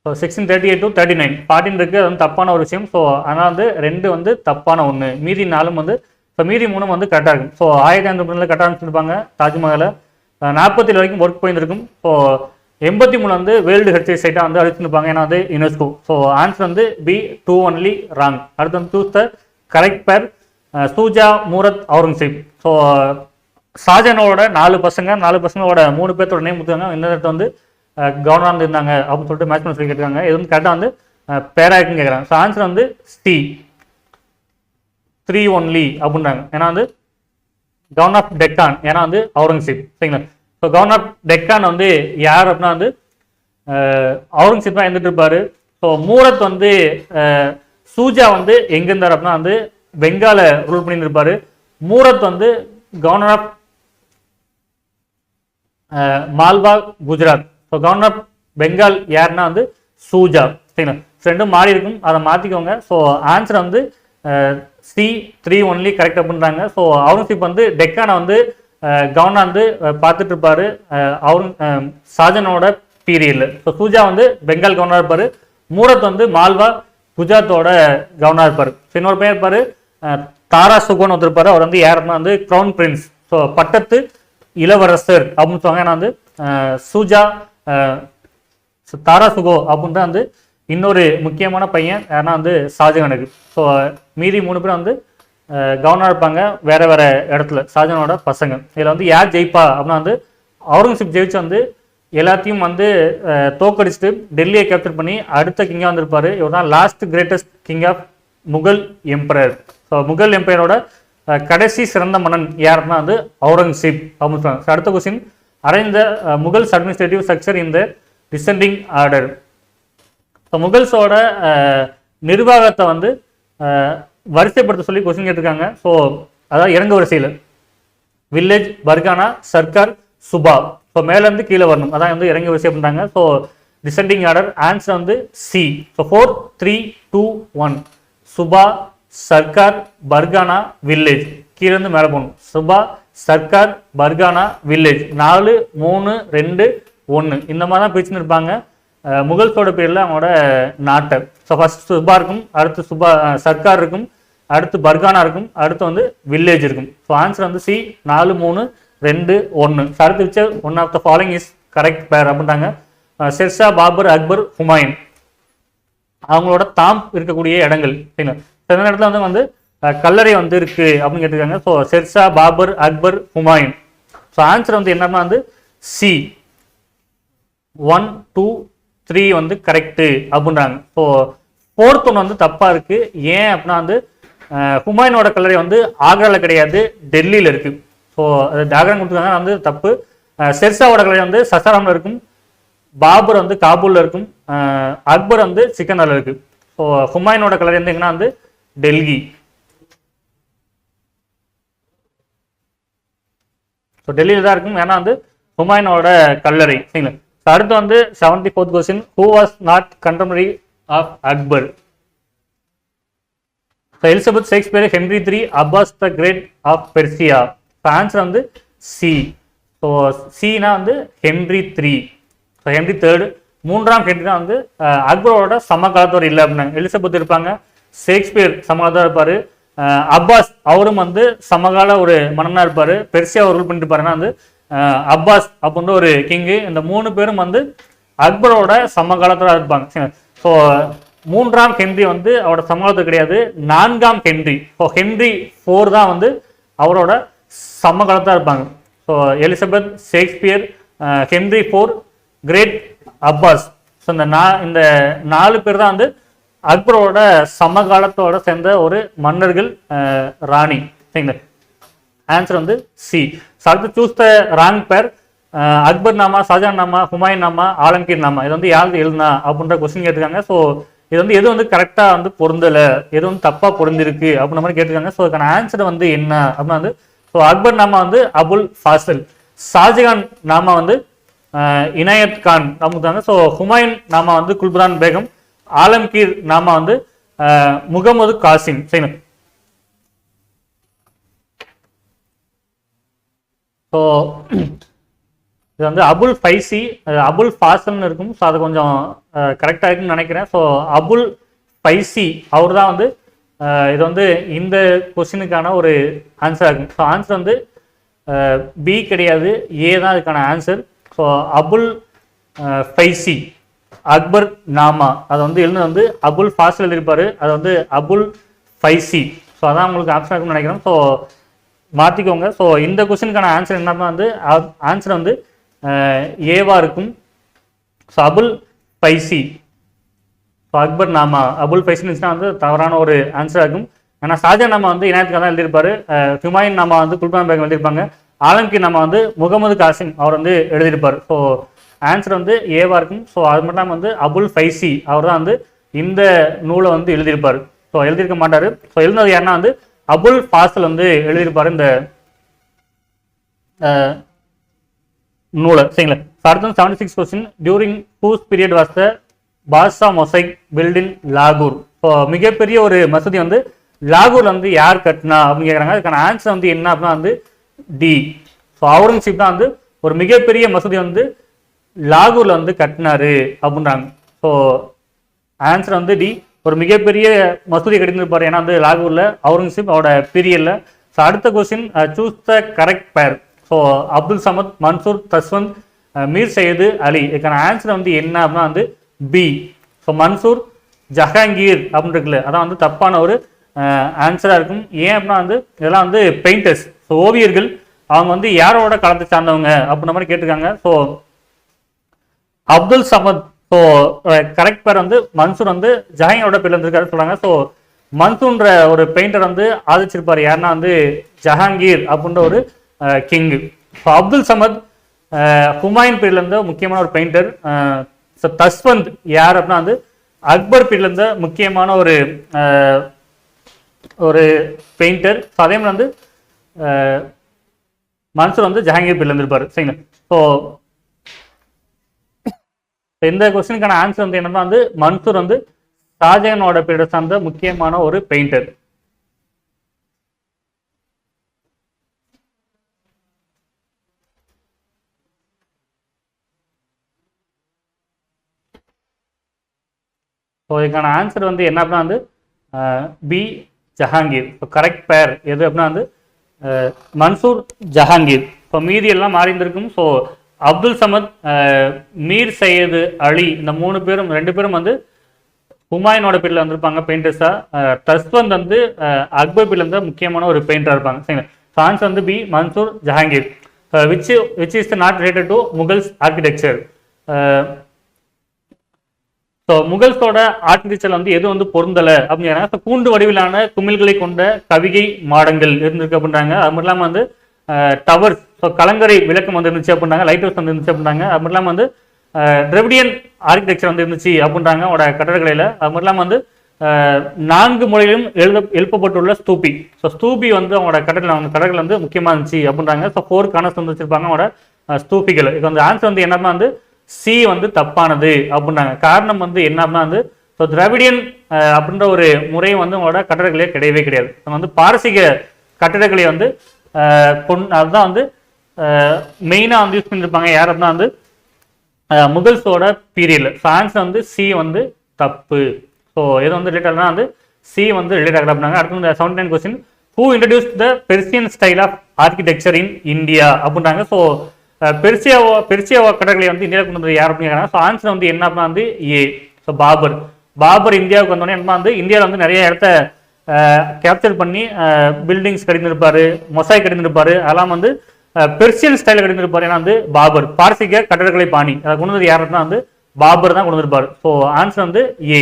39 14 இருக்குது. அது வந்து தப்பான ஒரு விஷயம். ஸோ அதனால் வந்து 2 வந்து தப்பான ஒன்று. மீதி 4 வந்து ஸோ மீதி 3 வந்து கரெக்டாக இருக்கும். ஸோ 1530 கட்ட ஆரம்பிச்சிருப்பாங்க தாஜ்மஹாலை. 47 வரைக்கும் ஒர்க் போயிருந்திருக்கும். ஸோ 83 வந்து வேர்ல்டு ஹெரிட்டேஜ் சைட்டாக வந்து அழிச்சிருப்பாங்க. ஏன்னா வந்து யுனெஸ்கோ. ஸோ ஆன்சர் வந்து பி 2 ஒன்லி ராங். அடுத்து வந்து சூஸ் த கரெக்ட் பேர். சூஜா, மூரத், அவுரங்கசீப். ஸோ ஷாஜனோட 4 பசங்களோட 3 பேர்த்தோட நேம் கொடுத்தாங்க. இந்த இடத்துல வந்து கவர்னர் இருந்தாங்க அப்படின்னு சொல்லிட்டு மேட்ச் பண்ண சொல்லி கேட்குறாங்க. இது வந்து கரெக்டாக வந்து பேராக்குன்னு கேட்குறாங்க. ஸோ ஆன்சர் வந்து சி 3 ஒன்லி அப்படின்றாங்க. ஏன்னா வந்து கவர்னர் ஆஃப் டெக்கான், ஏன்னா வந்து அவுரங்கசீப் சரிங்களா. ஸோ கவர்னர் ஆஃப் டெக்கான் வந்து யார் அப்படின்னா வந்து அவுரங்கசீப் தான் இருந்துட்டு இருப்பாரு. ஸோ மூரத் வந்து சூஜா வந்து எங்க இருந்தார் அப்படின்னா வந்து பெங்கால ரூல் பண்ணியிருப்பாரு. மூரத் வந்து governor of Malwa, Gujarat. So governor of Bengal யாருன்னா வந்து சூஜா சரிங்களா. ரெண்டும் மாறி இருக்கும், அதை மாற்றிக்கோங்க. ஸோ ஆன்சர் வந்து சி 3 ஒன்லி கரெக்ட் அப்படின்றாங்க. ஸோ அவுரங்கசீப் வந்து டெக்கானை வந்து கவர்னர் வந்து பார்த்துட்டு இருப்பாரு ஷாஜனோட பீரியட்ல. ஸோ சூஜா வந்து பெங்கால் கவர்னர் இருப்பாரு. மூரத் வந்து மால்வா, குஜராத்தோட கவர்னர் இருப்பார். ஸோ இன்னொரு பையன் இருப்பார் தாரா சுகோன்னு ஒருத்தருப்பாரு. அவர் வந்து யாருன்னா வந்து க்ரௌன் பிரின்ஸ், ஸோ பட்டத்து இளவரசர் அப்படின்னு சொல்லுவாங்க. ஏன்னா வந்து சூஜா தாரா சுகோ அப்படின்ற வந்து இன்னொரு முக்கியமான பையன் ஏன்னா வந்து ஷாஜகானுக்கு. ஸோ மீதி 3 பேர் வந்து கவர்னர் இருப்பாங்க வேற வேற இடத்துல, ஷாஜகானோட பசங்க. இதில் வந்து யார் ஜெயிப்பா அப்படின்னா வந்து அவுரங்கசீப் ஜெயிச்சு வந்து எல்லாத்தையும் வந்து தோக்கடிச்சுட்டு டெல்லியை கேப்சர் பண்ணி அடுத்த கிங்காக வந்திருப்பாரு. இவர் தான் last greatest king of Mughal emperor. So Mughal எம்பையரோட கடைசி சிறந்த மன்னன் யாருன்னா வந்து அவுரங்கசீப் அப்படின்னு சொல்லுவாங்க. அடுத்த question, arrange the Mughals administrative structure இந்த டிசெண்டிங் ஆர்டர். ஸோ முகல்ஸோட நிர்வாகத்தை வந்து வரிசைப்படுத்த சொல்லி கொஸ்டின் கேட்டிருக்காங்க. ஸோ அதாவது இறங்கு வரிசையில் வில்லேஜ், பர்கானா, சர்க்கார், சுபா. ஸோ மேலேருந்து கீழே வரணும், அதான் வந்து இறங்கி வரிசை பண்ணுறாங்க. ஸோ டிசெண்டிங் ஆர்டர் ஆன்சர் வந்து C. So 4, 3, 2, 1. Suba, sarkar, pargana, village. கீழேருந்து மேலே போகணும். சுபா, சர்க்கார், பர்கானா, வில்லேஜ். 4, 3, 2, 1 இந்த மாதிரி தான் பிரிச்சுன்னு இருப்பாங்க முகல்ஸோட பேரில் அவங்களோட நாட்டை. ஸோ ஃபர்ஸ்ட் சுபா இருக்கும், அடுத்து சர்க்கார் இருக்கும், அடுத்து பர்கானா இருக்கும், அடுத்து வந்து வில்லேஜ் இருக்கும். ஸோ ஆன்சர் வந்து சி 4, 3, 2, 1. அடுத்து which one of the following is correct pair அப்படின்ட்டாங்க. ஷெர்ஷா, பாபர், அக்பர், ஹுமாயூன் அவங்களோட தாம் இருக்கக்கூடிய இடங்கள் சரிங்களா. சில இடத்துல வந்து கல்லறை வந்து இருக்கு அப்படின்னு கேட்டிருக்காங்க. So Sher Shah, Babur, Akbar, Humayun. So answer வந்து என்னன்னா வந்து சி 1, 2, 3 வந்து கரெக்டு அப்படின்றாங்க. ஸோ 4th ஒன்று வந்து தப்பா இருக்கு. ஏன் அப்படின்னா வந்து ஹுமாயூனோட கல்லறை வந்து ஆக்ராவில் கிடையாது, டெல்லியில் இருக்கு. ஸோ டயக்ராம் கொடுத்துருக்காங்க வந்து தப்பு. ஷெர்ஷாவோட கல்லறை வந்து சசாராமில் இருக்கும், பாபர் வந்து காபூல்ல இருக்கும், அக்பர் வந்து சிக்கந்தர்ல இருக்கு. ஸோ ஹுமாயூனோட கல்லறை வந்து எங்கன்னா வந்து டெல்லி. ஸோ டெல்லியில் தான் இருக்கும், ஏன்னா வந்து ஹுமாயூனோட கல்லறை. சரிங்களா? அடுத்து வந்து 74th question, who was not contemporary of Akbar? Elizabeth, Shakespeare, Henry III, Abbas the great of Persia. Answer வந்து சி. ஸோ சினா வந்து Henry III. So Henry III, மூன்றாம் ஹென்றி தான் வந்து அக்பரோட சமகாலத்தவர் இல்லை அப்படின்னாங்க. எலிசபெத் இருப்பாங்க, ஷேக்ஸ்பியர் சமகாலத்தான் இருப்பார், அப்பாஸ் அவரும் வந்து சமகால ஒரு மன்னனாக இருப்பார், பெர்சியா ரூல் பண்ணிட்டு இருப்பாருன்னா வந்து அப்பாஸ் அப்படின்ற ஒரு கிங்கு. இந்த 3 பேரும் வந்து அக்பரோட சமகாலத்தில் இருப்பாங்க. ஸோ மூன்றாம் ஹென்றி வந்து அவரோட சமகாலத்தில் கிடையாது, 4ஆம் ஹென்றி. ஸோ ஹென்றி IV தான் வந்து அவரோட சமகாலத்தான் இருப்பாங்க. So Elizabeth, Shakespeare, Henry IV, great Abbas. So இந்த 4 பேர் தான் வந்து அக்பரோட சமகாலத்தோட சேர்ந்த ஒரு மன்னர்கள், ராணி. சரிங்களா? ஆன்சர் வந்து சி. அடுத்து சூஸ் த ராங் பேர். அக்பர் நாமா, ஷாஜகான் நாமா, ஹுமாயூன் நாமா, ஆலம்கீர் நாமா. இது வந்து யாரு எழுதுனா அப்படின்ற கொஸ்டின் கேட்டிருக்காங்க. ஸோ இது வந்து எது வந்து கரெக்டா வந்து பொருந்தலை, எது வந்து தப்பா பொருந்திருக்கு அப்படின்ற மாதிரி கேட்டிருக்காங்க. ஸோ இதுக்கான ஆன்சர் வந்து என்ன அப்படின்னா வந்து, ஸோ அக்பர் நாமா வந்து அபுல் ஃபாசில், ஷாஜகான் நாமா வந்து இனாயத் கான் நமக்கு. ஸோ ஹுமாயூன் நாமா வந்து குல்புரான் பேகம், ஆலம்கீர் நாமா வந்து முகமது காசிம். சரிங்களா? ஸோ இது வந்து அபுல் ஃபைசி, அபுல் ஃபாசல்னு இருக்கும். ஸோ அது கொஞ்சம் கரெக்டாக இருக்குன்னு நினைக்கிறேன். ஸோ அபுல் ஃபைசி அவர் தான் வந்து இது வந்து இந்த கொஸ்டினுக்கான ஒரு ஆன்சர் இருக்கும். ஸோ ஆன்சர் வந்து பி கிடையாது, ஏ தான் இதுக்கான ஆன்சர். ஸோ அபுல் ஃபைசி அக்பர் நாமா, அதை வந்து எழுந்து வந்து அபுல் ஃபாசில் எழுதியிருப்பாரு, அது வந்து அபுல் ஃபைசி. ஸோ அதான் உங்களுக்கு ஆப்ஷன் இருக்குன்னு நினைக்கிறேன். ஸோ மாற்றிக்கோங்க. ஸோ இந்த கொஸ்டினுக்கான ஆன்சர் என்னன்னா வந்து ஆன்சர் வந்து ஏவா இருக்கும். ஸோ அபுல் ஃபைசி. ஸோ அக்பர் நாமா அபுல் ஃபைசின்னு வந்து தவறான ஒரு ஆன்சராக இருக்கும். ஏன்னா ஷாஜகான் நாமா வந்து இனாயத் கான் தான் எழுதியிருப்பாரு, ஹுமாயூன் நாமா வந்து குல்புரான் பேகம் எழுதியிருப்பாங்க, ஆலம்கீர் நாமா வந்து முகமது காசிம் அவர் வந்து எழுதியிருப்பார். ஸோ ஆன்சர் வந்து ஏவா இருக்கும். ஸோ அது மட்டும் இல்லாமல் வந்து அபுல் ஃபைசி அவர் தான் வந்து இந்த நூலை வந்து எழுதியிருப்பார். ஸோ எழுதியிருக்க மாட்டார். ஸோ எழுதினது யாருன்னா வந்து அபுல் ஃபாசில் வந்து எழுதியிருப்பாரு இந்த நூலை. சரிங்களா? அடுத்து 76 question, during whose period was the பாஷா மொசைக் பில்ட் இன் லாகூர்? ஸோ மிகப்பெரிய ஒரு மசூதி வந்து லாகூர்ல வந்து யார் கட்டினா அப்படின்னு கேட்குறாங்க. அதுக்கான ஆன்சர் வந்து என்ன அப்படின்னா வந்து டி. ஸோ அவுரங்கசீப் தான் வந்து ஒரு மிகப்பெரிய மசூதி வந்து லாகூர்ல வந்து கட்டினாரு அப்படின்றாங்க. ஸோ ஆன்சர் வந்து டி, ஒரு மிகப்பெரிய மசூதி கட்டியிருப்பாரு, ஏன்னா வந்து லாகூர்ல அவுரங்கசீப் அவரோட பீரியட்ல. ஸோ அடுத்த question, choose the correct pair. So Abdul Samad, Mansur, Daswanth, Mir Sayyid Ali. இதுக்கான ஆன்சர் வந்து என்ன அப்படின்னா வந்து பி. ஸோ மன்சூர் ஜஹாங்கீர் அப்படின்னு இருக்குல்ல, அதான் வந்து தப்பான ஒரு ஆன்சராக இருக்கும். ஏன் அப்படின்னா வந்து இதெல்லாம் வந்து பெயிண்டர்ஸ், ஸோ ஓவியர்கள், அவங்க வந்து யாரோட காலத்தை சார்ந்தவங்க அப்படின்ற மாதிரி கேட்டிருக்காங்க. ஸோ அப்துல் சமத், ஸோ கரெக்ட் பேர் வந்து மன்சூர் வந்து ஜஹாங்கீரோட பேர்ல இருந்திருக்காரு சொல்றாங்க. ஸோ மன்சூர்ன்ற ஒரு பெயிண்டர் வந்து ஆதரிச்சிருப்பாரு, யாருன்னா வந்து ஜஹாங்கீர் அப்படின்ற ஒரு கிங்கு. ஸோ அப்துல் சமத் ஹுமாயூன் பீரியட்ல இருந்த முக்கியமான ஒரு பெயிண்டர். ஸோ தஸ்வந்த் யார் அப்படின்னா வந்து அக்பர் பீரியட்ல இருந்த முக்கியமான ஒரு பெயிண்டர். ஸோ அதே மாதிரி வந்து மன்சூர் வந்து ஜஹாங்கீர் பீரியட்ல இருந்திருப்பாரு. சரிங்களா? ஸோ இந்த கொஸ்டினுக்கான ஆன்சர் வந்து என்னன்னா வந்து மன்சூர் வந்து ஷாஜகானோட பீரியட் சார்ந்த முக்கியமான ஒரு பெயிண்டர். ஸோ இதுக்கான ஆன்சர் வந்து என்ன அப்படின்னா வந்து பி ஜஹாங்கீர். ஸோ கரெக்ட் பேர் எது அப்படின்னா வந்து மன்சூர் ஜஹாங்கீர். ஸோ மீதி எல்லாம் மாறி இருந்திருக்கும். ஸோ அப்துல் சமத், மீர் சையது அலி, இந்த 3 பேரும் 2 பேரும் வந்து ஹுமாயூனோட பீரியட்ல வந்திருப்பாங்க பெயிண்டர்ஸா. தஸ்வந்த் வந்து அக்பர் பீரியட்ல இருந்த முக்கியமான ஒரு பெயிண்டரா இருப்பாங்க. சரிங்களா? ஸோ ஆன்சர் வந்து B Mansur Jahangir. Which is not related to Mughals architecture. So முகல்ஸோட ஆர்கிடெக்சர் வந்து எது வந்து பொருந்தலை அப்படிங்கிறாங்க. கூண்டு வடிவிலான குமிழ்களை கொண்ட கவிகை மாடங்கள் இருந்திருக்கு அப்படின்றாங்க. அது மட்டும் இல்லாமல் வந்து டவர்ஸ், ஸோ கலங்கரை விளக்கம் வந்து இருந்துச்சு அப்படின்னாங்க, லைட் ஹவுஸ் வந்து இருந்துச்சு அப்படின்னாங்க. அது மட்டும் இல்லாமல் வந்து டிராவிடியன் ஆர்கிடெக்சர் வந்து இருந்துச்சு அப்படின்றாங்க அவங்களோட கட்டடக்கலையில். அது மட்டும் இல்லாமல் வந்து 4 மொழிகளிலும் எழுப்பப்பட்டுள்ள ஸ்தூபி. ஸோ ஸ்தூபி வந்து அவங்களோட கட்டடங்கள் வந்து முக்கியமாக இருந்துச்சு அப்படின்றாங்க. ஸோ 4 கார்னர்ஸ் வந்து வச்சிருப்பாங்க அவங்களோட ஸ்தூபிகள். இது வந்து ஆன்சர் வந்து என்னன்னா வந்து சி வந்து தப்பானது அப்படின்றாங்க. காரணம் வந்து என்னன்னா வந்து ஸோ திராவிடியன் அப்படின்ற ஒரு முறை வந்து அவங்களோட கட்டடங்களே கிடையவே கிடையாது. வந்து பாரசீக கட்டடக்கலை வந்து அதுதான் வந்து மெயினாக வந்து யூஸ் பண்ணியிருப்பாங்க. யார் அப்படின்னா வந்து முகல்ஸோட பீரியடில். ஸோ ஆன்சர் வந்து சி வந்து தப்பு. ஸோ இது வந்து ரிலேட்டட்னா வந்து சி வந்து ரிலேட் ஆகிற அப்படின்னாங்க. அடுத்து இந்த 79 question, who introduce the Persian style of architecture in India அப்படின்றாங்க. ஸோ பெர்சியா கட்டடக்கலை வந்து இந்தியாவுக்கு கொண்டு வந்தது யார் அப்படின்னு கேட்குறாங்க. ஸோ ஆன்சர் வந்து என்ன அப்படின்னா வந்து ஏ. ஸோ பாபர் இந்தியாவுக்கு வந்தோடனே என்ன வந்து இந்தியாவில் வந்து நிறைய இடத்த கேப்சர் பண்ணி பில்டிங்ஸ் கட்டியிருப்பாரு, மொசாய்க் கட்டியிருப்பாரு. அதெல்லாம் வந்து பெர்சியன் ஸ்டைலில் கட்டியிருப்பாரு. ஏன்னா வந்து பாபர் பாரசீக கட்டடக்கலை பாணி அதை கொண்டு வந்து யாருன்னா வந்து பாபர் தான் கொண்டு வந்திருப்பாரு. ஸோ ஆன்சர் வந்து ஏ.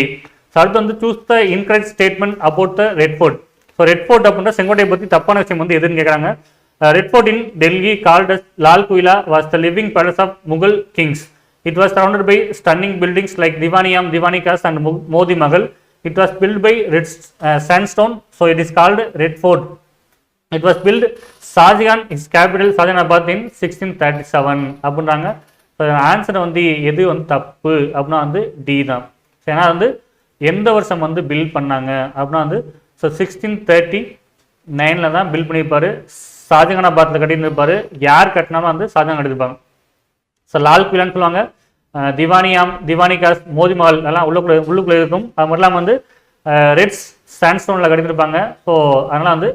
ஸோ அடுத்து வந்து choose the incorrect statement about the red fort. So red fort அப்படின்ற செங்கோட்டையை பற்றி தப்பான விஷயம் வந்து எதுன்னு கேட்குறாங்க. Red fort in Delhi called as Lal Qila was the living palace of Mughal kings. It was surrounded by stunning buildings like Divaniyam, Divanikas and Modi Mahal. It was built by red sandstone, so it is called Red Fort. It was built Shahjahan, its capital Shahjahanabad in 1637. அப்படின்றாங்க. ஸோ ஆன்சர் வந்து எது வந்து தப்பு அப்படின்னா வந்து டி தான். ஏன்னா வந்து எந்த வருஷம் வந்து பில்ட் பண்ணாங்க அப்படின்னா வந்து ஸோ 1639 தான் பில்ட் பண்ணியிருப்பாரு. ஷாஜகானாபாத்தில் கட்டியிருந்திருப்பாரு. யார் கட்டினாலும் வந்து ஷாஜகான் கட்டியிருப்பாங்க. ஸோ லால் குயிலான்னு சொல்லுவாங்க. திவானியாம், திவானிகாஸ், மோதி மஹால் எல்லாம் உள்ளுக்குள்ளே இருக்கும். அது மட்டும் இல்லாமல் வந்து ரெட் சாண்ட்ஸ்டோனில் கட்டியிருப்பாங்க. ஸோ அதனால் வந்து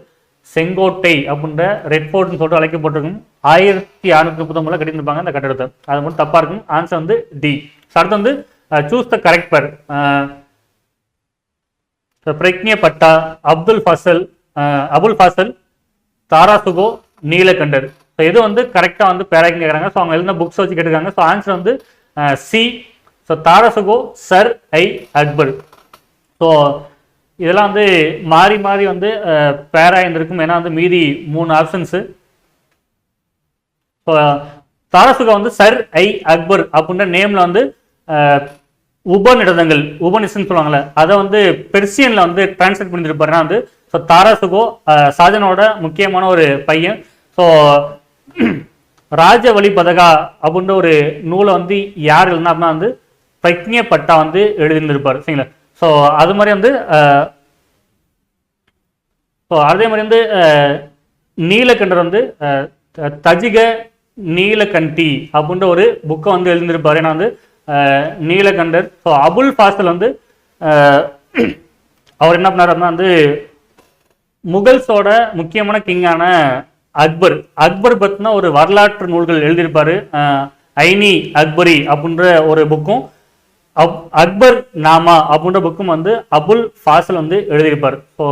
செங்கோட்டை அப்படின்ற ரெட் ஃபோர்ட்னு சொல்லிட்டு அழைக்கப்பட்டிருக்கும். 1639 கட்டியிருப்பாங்க அந்த கட்டடத்தை. அது மட்டும் தப்பாக இருக்கும். ஆன்சர் வந்து டி. ஸோ அடுத்து வந்து choose the correct pair. Pragya Bhatta, Abul Fazal, Darashikoh, Neelakantar. So இது வந்து கரெக்டாக வந்து பேராக்கிங் கேட்குறாங்க. ஸோ அவங்க எழுதின புக்ஸ் வச்சு கேட்டுருக்காங்க. ஸோ ஆன்சர் வந்து சி. ஸோ தாராசுகோ, சர் ஐ அக்பர். ஸோ இதெல்லாம் வந்து மாறி மாறி வந்து பேரா இருந்திருக்கும். ஏன்னா வந்து மீதி 3 ஆப்ஷன்ஸு. ஸோ தாராசுகோ வந்து சர் ஐ அக்பர் அப்படின்ற நேமில் வந்து உபநிடதங்கள் உபநிஷன்னு சொல்லுவாங்கள்ல அதை வந்து பெர்சியனில் வந்து டிரான்ஸ்லேட் பண்ணியிருப்பாருன்னா வந்து ஸோ தாராசுகோ ஷாஜகானோட முக்கியமான ஒரு பையன். ஸோ ராஜவழி பதகா அப்படின்ற ஒரு நூலை வந்து யார் எழுதினா வந்து பிரக்ஞா பட்டா வந்து எழுதியிருந்திருப்பார். சரிங்களா. ஸோ அது மாதிரி வந்து அதே மாதிரி வந்து நீலகண்டர் வந்து தஜிக நீலகண்டி அப்படின்ற ஒரு புக்கை வந்து எழுதியிருப்பார். ஏன்னா வந்து நீலகண்டர். ஸோ அபுல் ஃபாசல் வந்து அவர் என்ன பண்ணார் அப்படின்னா வந்து முகல்ஸோட முக்கியமான கிங்கான அக்பர் பத்தின ஒரு வரலாற்று நூல்கள் எழுதியிருப்பாரு. ஐனி அக்பரி அப்படின்ற ஒரு புக்கும் அக்பர் நாமா அப்படின்ற புக்கும் வந்து அபுல் ஃபாசல் வந்து எழுதியிருப்பார். ஸோ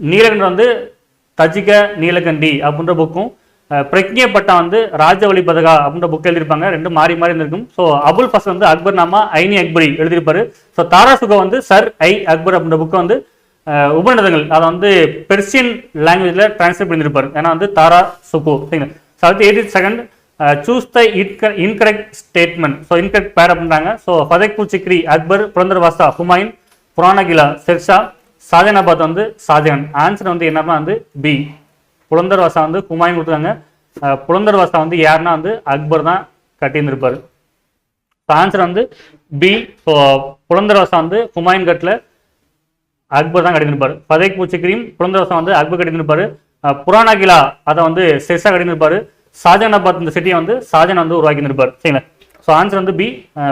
நீலகண்டர் வந்து தஜிக நீலகண்டி அப்படின்ற புக்கும் பிரக்ஞா பட்டா வந்து ராஜவழி பதகா அப்படின்ற புக் எழுதியிருப்பாங்க. ரெண்டும் மாறி மாறி இருந்திருக்கும். ஸோ அபுல் ஃபாசல் வந்து அக்பர் நாமா ஐனி அக்பரி எழுதியிருப்பாரு. ஸோ தாராசுகோ வந்து சர் ஐ அக்பர் அப்படின்ற புக்கை வந்து உபநிடதங்கள் அதை வந்து பெர்சியன் லாங்குவேஜில் டிரான்ஸ்லேட் பண்ணியிருப்பார். ஏன்னா வந்து தாரா சுகோ. சரிங்களா. ஸோ அடுத்து 82nd choose the incorrect statement. So incorrect பேர் அப்படின்றாங்க. ஸோ ஃபதேக்பூர் சிக்ரி அக்பர், புரந்தர்வாசா ஹுமாயூன், புராணகிலா ஷெர்ஷா, ஷாஜகானாபாத் வந்து ஷாஜகான். ஆன்சர் வந்து என்னன்னா வந்து பி. புலந்தர்வாசா வந்து ஹுமாயூன் கொடுத்தாங்க. புலந்தர்வாசா வந்து யாருன்னா வந்து அக்பர் தான் கட்டியிருந்திருப்பார். ஆன்சர் வந்து பி. ஸோ புலந்தர்வாசா வந்து ஹுமாயூன் கட்டில் அக்பர் தான் கட்டியிருப்பார். ஃபதேக்பூர் சிக்ரியும் புலந்தர்வாசா வந்து அக்பர் கட்டியிருப்பாரு. புராணகிலா அதை வந்து ஷெர்ஷா கட்டியிருப்பாரு. ஷாஜகானாபாத் இந்த சிட்டியை வந்து ஷாஜகான் வந்து உருவாக்கியிருப்பார். சரிங்களா. ஸோ ஆன்சர் வந்து பி.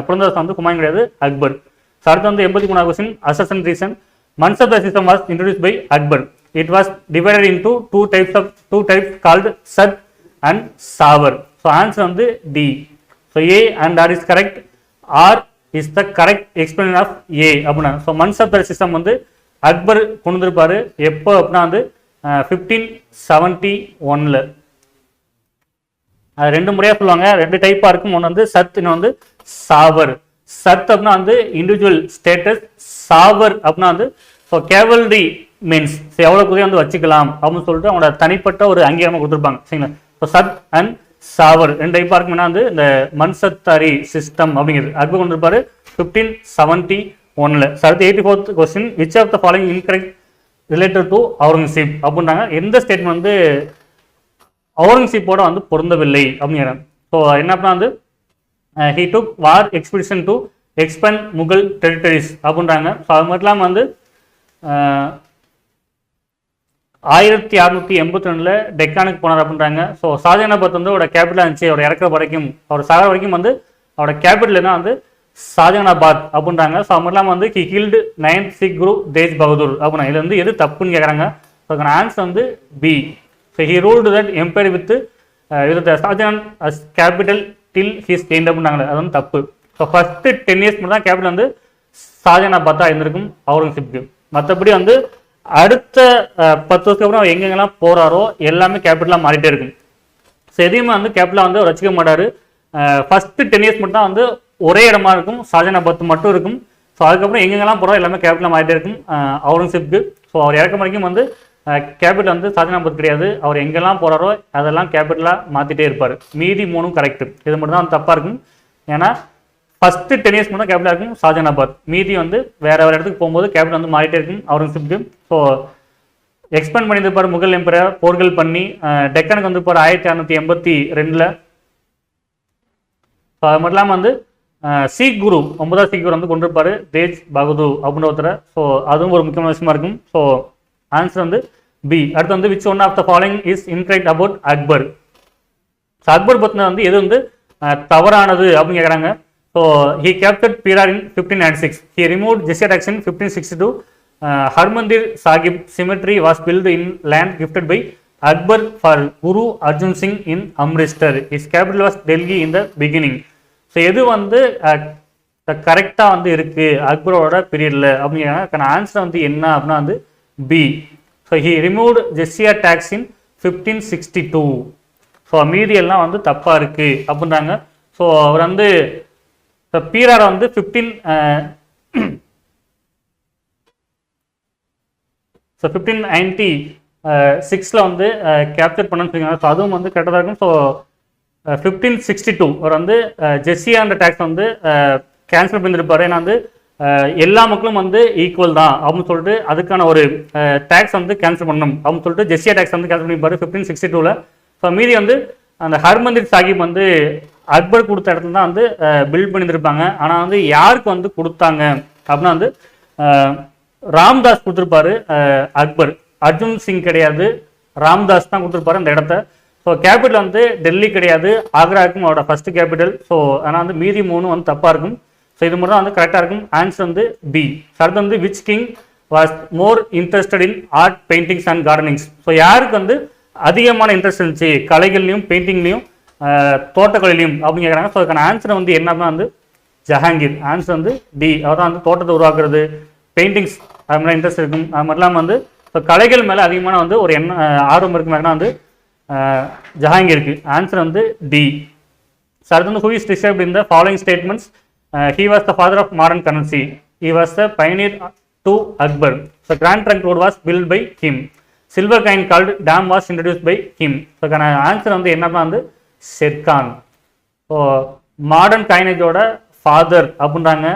புலந்தர்வாசா வந்து ஹுமாயூன் கிடையாது, அக்பர். ஸோ அடுத்து வந்து 83வது question assertion reason. Mansab system was introduced by Akbar. It was divided into two types called Sat and Savar. So answer on the D. So A and R is correct. R is the correct explanation of A. அப்படினா so Mansab system வந்து அக்பர் கொண்டு வந்திருப்பாரு. எப்போ அப்படின்னா வந்து 1571ல. அது ரெண்டு முறையா சொல்லுவாங்க. ரெண்டு டைப்பா இருக்கும். ஒன்று வந்து சத், இன்னும் வந்து சாவர். சத் அப்படின்னா வந்து இண்டிவிஜுவல் ஸ்டேட்டஸ். சாவர் அப்படின்னா வந்து ஸோ கேவல்ரி மீன்ஸ் எவ்வளோ குதிரை வந்து வச்சுக்கலாம் அப்படின்னு சொல்லிட்டு அவங்களோட தனிப்பட்ட ஒரு அங்கீகாரமாக கொடுத்துருப்பாங்க. சரிங்களா. ஸோ சத் அண்ட் சாவர் ரெண்டு டைப்பாக இருக்குன்னா வந்து இந்த மன்சத்தாரி சிஸ்டம் அப்படிங்கிறது அக்பர் கொண்டு இருப்பாரு 1571. அடுத்து 84th question, which of the following incorrect related to Aurangzeb அப்படின்றாங்க. எந்த ஸ்டேட்மெண்ட் வந்து அவுரங்கசீப்போட வந்து பொருந்தவில்லை அப்படிங்கிறாங்க. ஸோ என்ன அப்படின்னா வந்து he took war expedition to expand Mughal territories அப்படின்றாங்க. ஸோ அது மட்டும் இல்லாமல் வந்து 1682 டெக்கானுக்கு போனார் அப்படின்றாங்க. ஸோ ஷாஜகானாபாத் வந்து அவரோட கேபிட்டலாக இருந்துச்சு. அவர் இறக்குற வரைக்கும் அவர் சாகிற வரைக்கும் வந்து அவரோட கேபிட்டல் தான் வந்து ஷாஜகானாபாத் அப்படின்றாங்க. ஸோ அது மட்டும் இல்லாமல் வந்து ஹி கில்டு 9th சிக் குரு தேஜ் பகதூர் அப்படின்னா இது வந்து எது தப்புன்னு கேட்குறாங்க. ஸோ அதுக்கான ஆன்சர் வந்து B. So he ruled that empire with Shah Jahan as capital till his end அப்படின்னாங்க. அது வந்து தப்பு. ஸோ ஃபர்ஸ்ட் 10 years மட்டும் தான் கேபிட்டல் வந்து ஷாஜகானாபாத்தாக இருந்திருக்கும் அவுரங்கசீப்க்கு. மற்றபடி வந்து அடுத்த 10 வருஷத்துக்கு அப்புறம் அவர் எங்கெங்கெல்லாம் போகிறாரோ எல்லாமே கேபிட்டலாக மாறிட்டே இருக்கும். ஸோ எதையுமே வந்து கேபிட்டலாக வந்து அவர் வச்சுக்க மாட்டார். ஃபர்ஸ்ட் 10 years மட்டும் தான் வந்து ஒரே இடமா இருக்கும், ஷாஜகானாபாத் மட்டும் இருக்கும். ஸோ அதுக்கப்புறம் எங்கெங்கெல்லாம் போகிறோம் எல்லாமே கேபிட்டலாக மாறிட்டே இருக்கும் அவுரங்கசீப்க்கு. ஸோ அவர் இறக்க வரைக்கும் வந்து கேபிட்டல் வந்து ஷாஜகானாபாத் கிடையாது. அவர் எங்கெல்லாம் போகிறாரோ அதெல்லாம் கேபிட்டலாக மாற்றிட்டே இருப்பார். மீதி 3 கரெக்ட். இது மட்டும் தான் தப்பாக இருக்கும். ஏன்னா ஃபர்ஸ்ட் 10 years மட்டும் கேபிட்டலாக இருக்கும் ஷாஜகானாபாத். மீதி வந்து வேற இடத்துக்கு போகும்போது கேபிட்டல் வந்து மாறிட்டே இருக்கும் அவுரங்கசீப்க்கு. ஸோ எக்ஸ்பேண்ட் பண்ணியிருப்பார் முகல் எம்பரர், போர்கள் பண்ணி டெக்கனுக்கு வந்து போகிற 1682. ஸோ அது மட்டும் இல்லாமல் வந்து சீக் குரு 9th சீக் குரு வந்து கொண்டிருப்பாரு தேஜ் பகதூர் அப்படின்ற ஒருத்தர். ஸோ அதுவும் ஒரு முக்கியமான விஷயமா இருக்கும். ஸோ ஆன்சர் வந்து பி. அடுத்து வந்து which one of the following is incorrect about Akbar. So Akbar பற்றின வந்து எது வந்து தவறானது அப்படின்னு கேட்குறாங்க. So he captured Berar in 1596. He remove jizya tax in 1562. Harmandir Sahib cemetery was built in land gifted by Akbar for Guru Arjun Singh in Amritsar. His capital was Delhi in the beginning. So எது வந்து கரெக்டாக வந்து இருக்குது அக்பரோட பீரியடில் அப்படிங்கிறாங்க. ஆன்சர் வந்து என்ன அப்படின்னா வந்து B. So he removed jizya tax in 1562. So மீதி எல்லாம் வந்து தப்பாக இருக்குது அப்படின்றாங்க. ஸோ அவர் வந்து பீராரை வந்து 1596 வந்து கேப்சர் பண்ணணும்னு சொல்லியிருக்காங்க. ஸோ அதுவும் வந்து கரெக்டாக இருக்கும். ஸோ 1562 அவர் வந்து ஜெஸ்ஸியான்ற டேக்ஸ் வந்து கேன்சல் பண்ணியிருப்பார். ஏன்னா வந்து எல்லா மக்களும் வந்து ஈக்குவல் தான் அப்படின்னு சொல்லிட்டு அதுக்கான ஒரு டேக்ஸ் வந்து கேன்சல் பண்ணணும் அப்படின்னு சொல்லிட்டு ஜெஸ்ஸியா டேக்ஸ் வந்து கேன்சல் பண்ணியிருப்பாரு 1562. ஸோ மீதி வந்து அந்த ஹர்மந்திர் சாஹிப் வந்து அக்பர் கொடுத்த இடத்துல தான் வந்து பில்ட் பண்ணியிருப்பாங்க. ஆனால் வந்து யாருக்கு வந்து கொடுத்தாங்க அப்படின்னா வந்து ராம்தாஸ் கொடுத்துருப்பாரு அக்பர். அர்ஜுன் சிங் கிடையாது, ராம்தாஸ் தான் கொடுத்துருப்பாரு அந்த இடத்த. ஸோ கேபிட்டல் வந்து டெல்லி கிடையாது, ஆக்ராவுக்கும் அவரோட ஃபர்ஸ்ட் கேபிட்டல். ஸோ ஆனால் வந்து மீதி 3 வந்து தப்பாக இருக்கும். ஸோ இது மட்டும் தான் வந்து கரெக்டாக இருக்கும். ஆன்சர் வந்து பி. அடுத்து வந்து which king was more interested in art paintings and gardenings. So யாருக்கு வந்து அதிகமான இன்ட்ரெஸ்ட் இருந்துச்சு கலைகள்லையும் பெயிண்டிங்லையும் தோட்டக்கலையிலையும் அப்படின்னு கேட்குறாங்க. ஸோ அதுக்கான ஆன்சர் வந்து என்னன்னா வந்து ஜஹாங்கீர். ஆன்சர் வந்து டி. அவர் தான் வந்து தோட்டத்தை உருவாக்குறது, பெயிண்டிங்ஸ் அது மாதிரி இன்ட்ரெஸ்ட் இருக்கும். அது மட்டும் இல்லாமல் வந்து ஸோ கலைகள் மேலே அதிகமான வந்து ஒரு ஆர்வம் இருக்குன்னா வந்து ஜஹாங்கீருக்கு. ஆன்சர் வந்து டி. ஸோ அடுத்து வந்து who is described in the following statements. He was the father of modern currency. He was the pioneer to Akbar. So Grand Trunk Road was built by him. Silver coin called dam was introduced by him. So answer வந்து என்னன்னா வந்து ஷெர்கான். ஸோ மாடர்ன் காயினேஜோட ஃபாதர் அப்படின்றாங்க,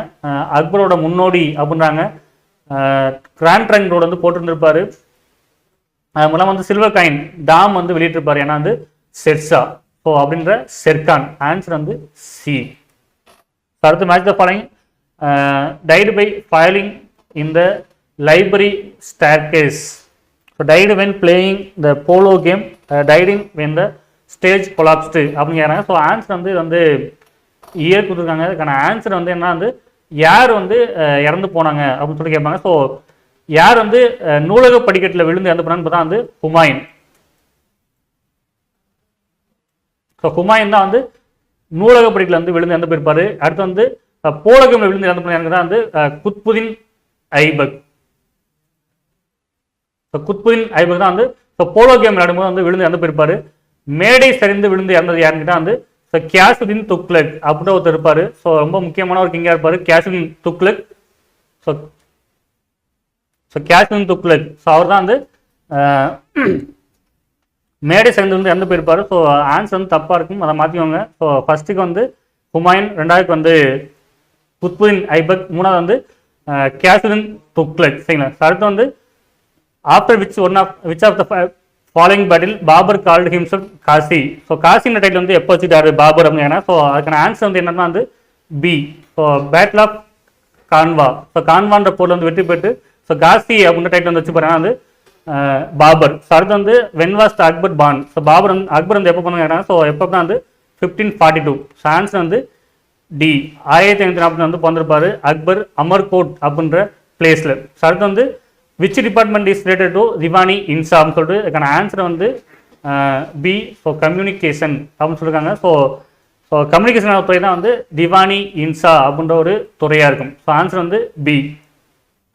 அக்பரோட முன்னோடி அப்படின்றாங்க. கிராண்ட் ட்ரங்க் ரோடு வந்து போட்டுருந்துருப்பாரு. அது மூலம் வந்து சில்வர் காயின் டாம் வந்து வெளியிட்டிருப்பாரு. ஏன்னா வந்து ஷெர்ஷா. ஸோ அப்படின்ற ஷெர்கான். ஆன்சர் வந்து சி. அடுத்து match the following died by falling in the library staircase. So died when playing the polo game, dying when the stage collapsed அப்படின்னு கேட்குறாங்க. ஸோ ஆன்சர் வந்து இது வந்து இயர் கொடுத்துருக்காங்க. அதுக்கான ஆன்சர் வந்து என்ன வந்து யார் வந்து இறந்து போனாங்க அப்படின்னு சொல்லி கேட்பாங்க. ஸோ யார் வந்து நூலக படிக்கட்டில் விழுந்து இறந்து போனான்னு பார்த்தா வந்து ஹுமாயூன். ஸோ ஹுமாயூன் தான் வந்து நூலக படிக்கட்டில் வந்து விழுந்து இறந்து போயிருப்பாரு. அடுத்து வந்து போலகம் விழுந்து இறந்து போன தான் வந்து குத்புதீன் ஐபக். குத்புதீன் ஐபக் தான் வந்து போலோ கேம் விளையாடும்போது வந்து விழுந்து இறந்து போயிருப்பாரு. மேடை சரிந்து விழுந்து இறந்தது யாருன்னு கேட்டால் வந்து கியாசுதீன் துக்லக் அப்படின்னு ஒருத்தர் இருப்பாரு. ஸோ ரொம்ப முக்கியமான ஒரு கிங்கா இருப்பாரு கியாசுதீன் துக்லக். ஸோ கியாசுதீன் துக்லக். ஸோ அவர் தான் வந்து மேடை சேர்ந்து வந்து இறந்து போயிருப்பார். ஸோ ஆன்சர் வந்து தப்பாக இருக்கும், அதை மாற்றிக்கோங்க. ஸோ ஃபஸ்ட்டுக்கு வந்து ஹுமாயூன், ரெண்டாவதுக்கு வந்து குத்புதீன் ஐபக், மூணாவது வந்து கேசுதீன் துக்ளக். சரிங்களா? அடுத்து வந்து after which of the following battle Babur called himself Ghazi. So காசின்ற டைட்டில் வந்து எப்போ வச்சுட்டாரு பாபர் அப்படின்னா, ஸோ அதுக்கான ஆன்சர் வந்து என்னன்னா வந்து B. So battle of Khanwa. So கான்வான்ற போர்ல வந்து வெற்றி பெற்று ஸோ காசி அப்படின்ற டைட்டில் வந்து வச்சு பாருங்கன்னா வந்து பாபர். ஸோ அடுத்து வந்து when was the Akbar born. So Babur வந்து அக்பர் வந்து எப்போ பண்ணுவாங்க, ஸோ எப்போ வந்து 1542. ஸோ ஆன்சர் வந்து டி. 1540 வந்து பிறந்திருப்பாரு அக்பர் அமர்கோட் அப்படின்ற பிளேஸ்ல. ஸோ அடுத்து வந்து which department is related to Diwan-i Insha அப்படின்னு சொல்லிட்டு இதுக்கான ஆன்சர் வந்து பி. ஸோ கம்யூனிகேஷன் அப்படின்னு சொல்லியிருக்காங்க. ஸோ கம்யூனிகேஷன் துறை தான் வந்து திவானி இன்சா அப்படின்ற ஒரு துறையாக இருக்கும். ஸோ ஆன்சர் வந்து பி.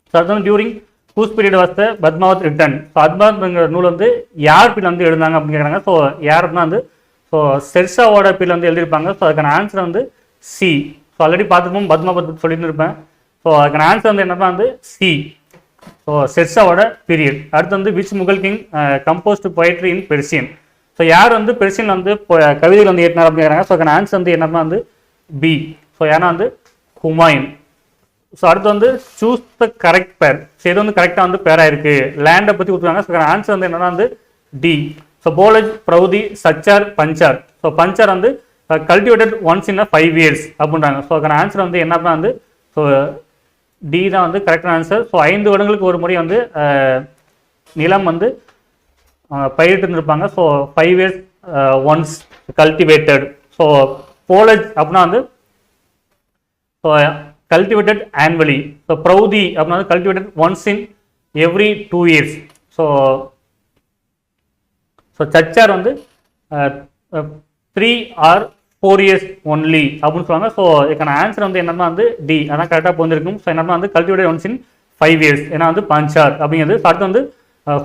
ஸோ அடுத்து வந்து during whose period was the Padmavat written. So பத்மாவத்ங்கிற நூல் வந்து யார் பீரியட் வந்து எழுந்தாங்க அப்படின்னு கேட்குறாங்க. ஸோ யார் அப்படின்னா வந்து ஸோ ஷெர்ஷாவோட பீரியட் வந்து எழுதியிருப்பாங்க. ஸோ அதுக்கான ஆன்சர் வந்து சி. ஸோ ஆல்ரெடி பார்த்துப்போம் பத்மாவத் சொல்லிட்டு இருப்பேன். ஸோ அதுக்கான ஆன்சர் வந்து என்னன்னா வந்து சி. So ஷெர்ஷாவோட period. அடுத்து வந்து which Mughal king composed poetry in Persian. So யார் வந்து பெர்சியன் வந்து கவிதைகள் வந்து ஏற்றினார் அப்படிங்கிறாங்க. ஸோ அதுக்கான ஆன்சர் வந்து என்னன்னா வந்து பி. ஸோ ஏன்னா வந்து ஹுமாயூன். ஸோ அடுத்து வந்து choose the correct pair. So இது வந்து கரெக்டாக வந்து பேராக இருக்கு, லேண்டை பற்றி கொடுத்துருக்காங்க. ஸோ ஆன்சர் வந்து என்னன்னா வந்து டி. ஸோ போலஜ், பிரௌதி, சச்சார், பஞ்சார். ஸோ பஞ்சார் வந்து கல்டிவேட்டட் ஒன்ஸ் இன் 5 years அப்படின்றாங்க. ஸோ அதுக்கான ஆன்சர் வந்து என்னன்னா வந்து ஸோ டி தான் வந்து கரெக்டான ஆன்சர். ஸோ 5 வருடங்களுக்கு ஒரு முறை வந்து நிலம் வந்து பயிரிட்டு இருந்திருப்பாங்க. So 5 years once cultivated. So Polaj அப்படின்னா வந்து so cultivated annually. So Parauti அப்படின்னா வந்து cultivated once in every 2 years. So Chachar வந்து 3 or 4 years ஒன்லி அப்படின்னு சொல்லுவாங்க. ஸோ இதுக்கான ஆன்சர் வந்து என்னன்னா வந்து டி. அதான் கரெக்டாக போந்திருக்கும். ஸோ என்னன்னா வந்து கல்டிவேட்டட் ஒன்ஸ் இன் 5 years, ஏன்னா வந்து பஞ்சார் அப்படிங்கிறது. அடுத்து வந்து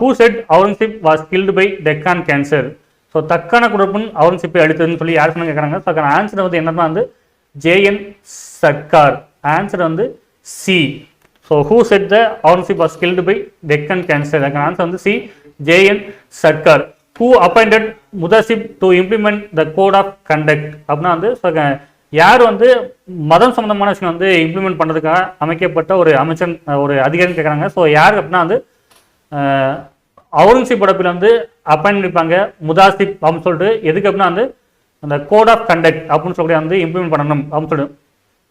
who said Aurangzeb was killed by Deccan cancer. So தக்கான குழப்பம் அவுரங்கசீப்பை அழித்ததுன்னு சொல்லி யார் சொன்னு கேட்குறாங்க. ஸோ அதுக்கான ஆன்சர் வந்து என்னன்னா வந்து ஜேஎன் சர்க்கார். ஆன்சர் வந்து C. So who said the Aurangzeb was killed by Deccan cancer. அதுக்கான ஆன்சர் வந்து C, J N Sarkar. Who appointed Muhtasib to implement the code of conduct அப்படின்னா வந்து யார் வந்து மதம் சம்பந்தமான விஷயம் வந்து இம்ப்ளிமெண்ட் பண்ணுறதுக்காக அமைக்கப்பட்ட ஒரு அமைச்சர், ஒரு அதிகாரின்னு கேட்குறாங்க. ஸோ யார் அப்படின்னா வந்து அவுரங்கசீப் படப்பில் வந்து அப்பாயின்ட் பண்ணிப்பாங்க முதாசிப் அப்படின்னு சொல்லிட்டு. எதுக்கு அப்படின்னா வந்து அந்த கோட் ஆஃப் கண்டக்ட் அப்படின்னு சொல்லி வந்து இம்ப்ளிமெண்ட் பண்ணணும் அப்படின்னு சொல்லிட்டு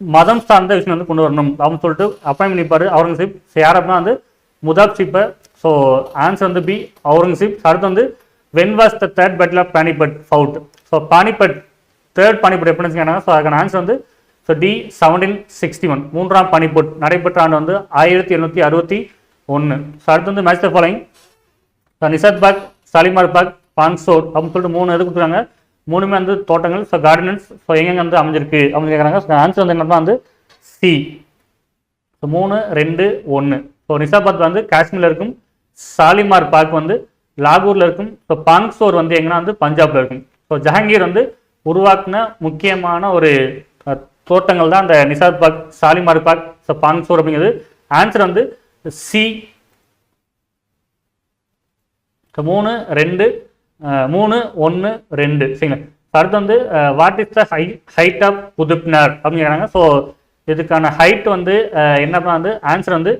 மதம் சார்ந்த விஷயம் வந்து கொண்டு வரணும் அப்படின்னு சொல்லிட்டு அப்பாயின்ட் பண்ணிப்பாரு அவுரங்கசீப். ஸோ யார் அப்படின்னா வந்து முதாசிப்பை. ஸோ ஆன்சர் வந்து பி, அவுரங்கசீப். அடுத்து வந்து when was the third battle of Panipat fought. So Panipat third Panipat எப்படி இருந்துச்சுன்னா, ஸோ அதுக்கான ஆன்சர் வந்து ஸோ டி 1761. 3ஆம் பானிபட் நடைபெற்ற ஆண்டு வந்து 1761. ஸோ அடுத்து வந்து match the following. So Nishat Bagh, Shalimar Bagh, Pinjore அப்படின்னு சொல்லிட்டு 3 இது கொடுத்துருக்காங்க. 3மே வந்து தோட்டங்கள். So gardens. ஸோ எங்கெங்க வந்து அமைஞ்சிருக்கு அப்படின்னு கேட்குறாங்க. ஸோ ஆன்சர் வந்து என்னன்னா வந்து சி. ஸோ 3, 2, 1. ஸோ நிசாபாத் வந்து காஷ்மீரில் இருக்கும். சாலிமார் பாக் வந்து லாகூர்ல இருக்கும். ஸோ பாங்சோர் வந்து எங்கன்னா வந்து பஞ்சாப்ல இருக்கும். ஸோ ஜஹாங்கீர் வந்து உருவாக்குன முக்கியமான ஒரு தோட்டங்கள் தான் அந்த நிசாத் பாக், சாலிமார் பாக், ஸோ பாங்சோர் அப்படிங்கிறது. ஆன்சர் வந்து சி. 3, 2, 3, 1, 2. சரிங்களா? அடுத்து வந்து what is the height of Qutub Minar அப்படின்னு கேட்குறாங்க. ஸோ இதுக்கான ஹைட் வந்து என்னன்னா வந்து ஆன்சர் வந்து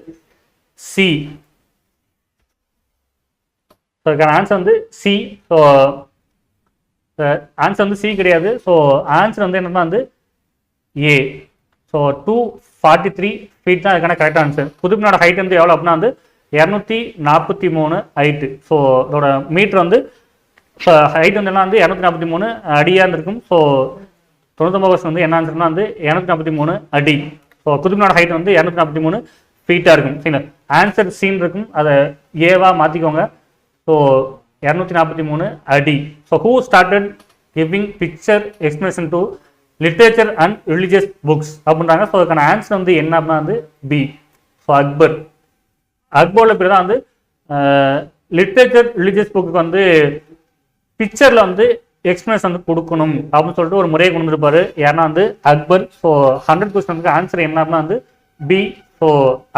சி. ஸோ இதுக்கான ஆன்சர் வந்து சி. ஸோ ஆன்சர் வந்து சி கிடையாது. ஸோ ஆன்சர் வந்து என்னன்னா வந்து ஏ. ஸோ 243 ஃபீட் தான் இதுக்கான கரெக்டாக ஆன்சர். குதுப்னாரோட ஹைட் வந்து எவ்வளோ அப்படின்னா வந்து 243 ஹைட்டு. ஸோ இதோட மீட்டர் வந்து ஹைட் வந்து என்ன வந்து 243 அடியாக இருந்திருக்கும். ஸோ 99% வந்து என்ன ஆன்சர்னா வந்து 243 அடி. ஸோ குதுப்னாரோட ஹைட் வந்து 243 ஃபீட்டாக இருக்கும். சரிங்களா? ஆன்சர் சீன் இருக்கும், அதை ஏவா மாற்றிக்கோங்க. ஸோ 243 அடி. So who started giving picture explanation to literature and religious books அப்படின்றாங்க. ஸோ அதுக்கான ஆன்சர் வந்து என்ன அப்படின்னா வந்து பி. ஸோ அக்பர். அக்பரோட பேர் தான் வந்து லிட்ரேச்சர் ரிலீஜியஸ் புக்கு வந்து பிக்சரில் வந்து எக்ஸ்பிளனேஷன் வந்து கொடுக்கணும் அப்படின்னு சொல்லிட்டு ஒரு முறையை கொண்டு வந்துருப்பாரு. ஏன்னா வந்து அக்பர். ஸோ 100% ஆன்சர் என்ன அப்படின்னா வந்து B. So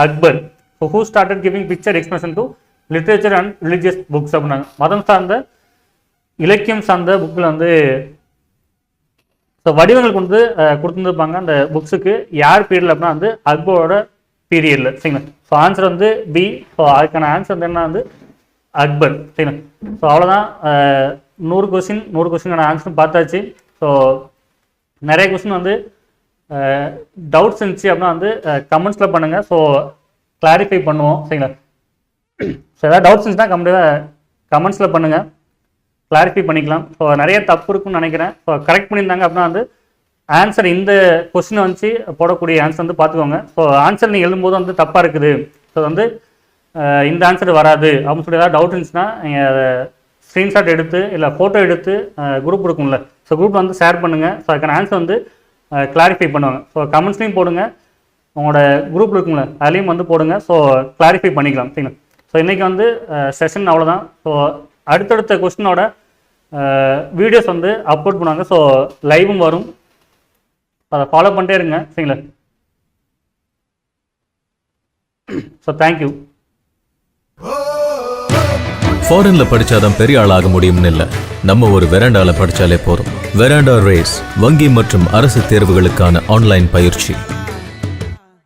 Akbar. So who started giving picture explanation to literature and religious books அப்படின்னாங்க. மதம் சார்ந்த இலக்கியம் சார்ந்த புக்கில் வந்து ஸோ வடிவங்கள் கொண்டு கொடுத்துருப்பாங்க அந்த புக்ஸுக்கு யார் பீரியடில் அப்படின்னா வந்து அக்பரோட பீரியடில். சரிங்களா? ஸோ ஆன்சர் வந்து பி. ஸோ அதுக்கான ஆன்சர் வந்து என்ன வந்து அக்பர். சரிங்களா? ஸோ அவ்வளோதான். 100 கொஸ்டினான ஆன்சரும் பார்த்தாச்சு. ஸோ நிறைய கொஸ்டின் வந்து டவுட்ஸ் இருந்துச்சு அப்படின்னா வந்து கமெண்ட்ஸில் பண்ணுங்கள். ஸோ கிளாரிஃபை பண்ணுவோம். சரிங்களா? ஸோ ஏதாவது டவுட்ஸ் இருந்துச்சுன்னா கமெண்ட்ஸில் பண்ணுங்கள், கிளாரிஃபை பண்ணிக்கலாம். ஸோ நிறைய தப்பு இருக்குன்னு நினைக்கிறேன். ஸோ கரெக்ட் பண்ணியிருந்தாங்க அப்படின்னா வந்து ஆன்சர் இந்த கொஸ்டினை வந்து போடக்கூடிய ஆன்சர் வந்து பார்த்துக்கோங்க. ஸோ ஆன்சர் நீங்கள் எழுதும்போது வந்து தப்பாக இருக்குது, ஸோ வந்து இந்த ஆன்சர் வராது அப்படின்னு சொல்லி ஏதாவது டவுட் இருந்துச்சுன்னா நீங்கள் ஸ்க்ரீன்ஷாட் எடுத்து இல்லை ஃபோட்டோ எடுத்து குரூப் இருக்கும்ல, ஸோ குரூப்பில் வந்து ஷேர் பண்ணுங்கள். ஸோ அதுக்கான ஆன்சர் வந்து கிளாரிஃபை பண்ணுவாங்க. ஸோ கமெண்ட்ஸ்லையும் போடுங்க, உங்களோட குரூப்பில் இருக்கும்ல அதுலேயும் வந்து போடுங்க. ஸோ கிளாரிஃபை பண்ணிக்கலாம். சரிங்களா? ஸோ இன்றைக்கி வந்து செஷன் அவ்வளோதான். ஸோ அடுத்தடுத்த கொஸ்டினோட வீடியோஸ் வந்து அப்லோட் பண்ணுவாங்க. ஸோ லைவும் வரும், அதை ஃபாலோ பண்ணிட்டே இருங்க. சரிங்களா? So thank you. ஃபாரின்ல படிச்சாதான் பெரிய ஆளாக முடியும்னு இல்லை, நம்ம ஒரு வெராண்டால படிச்சாலே போதும். வெராண்டா ரேஸ் வங்கி மற்றும் அரசு தேர்வுகளுக்கான ஆன்லைன் பயிற்சி.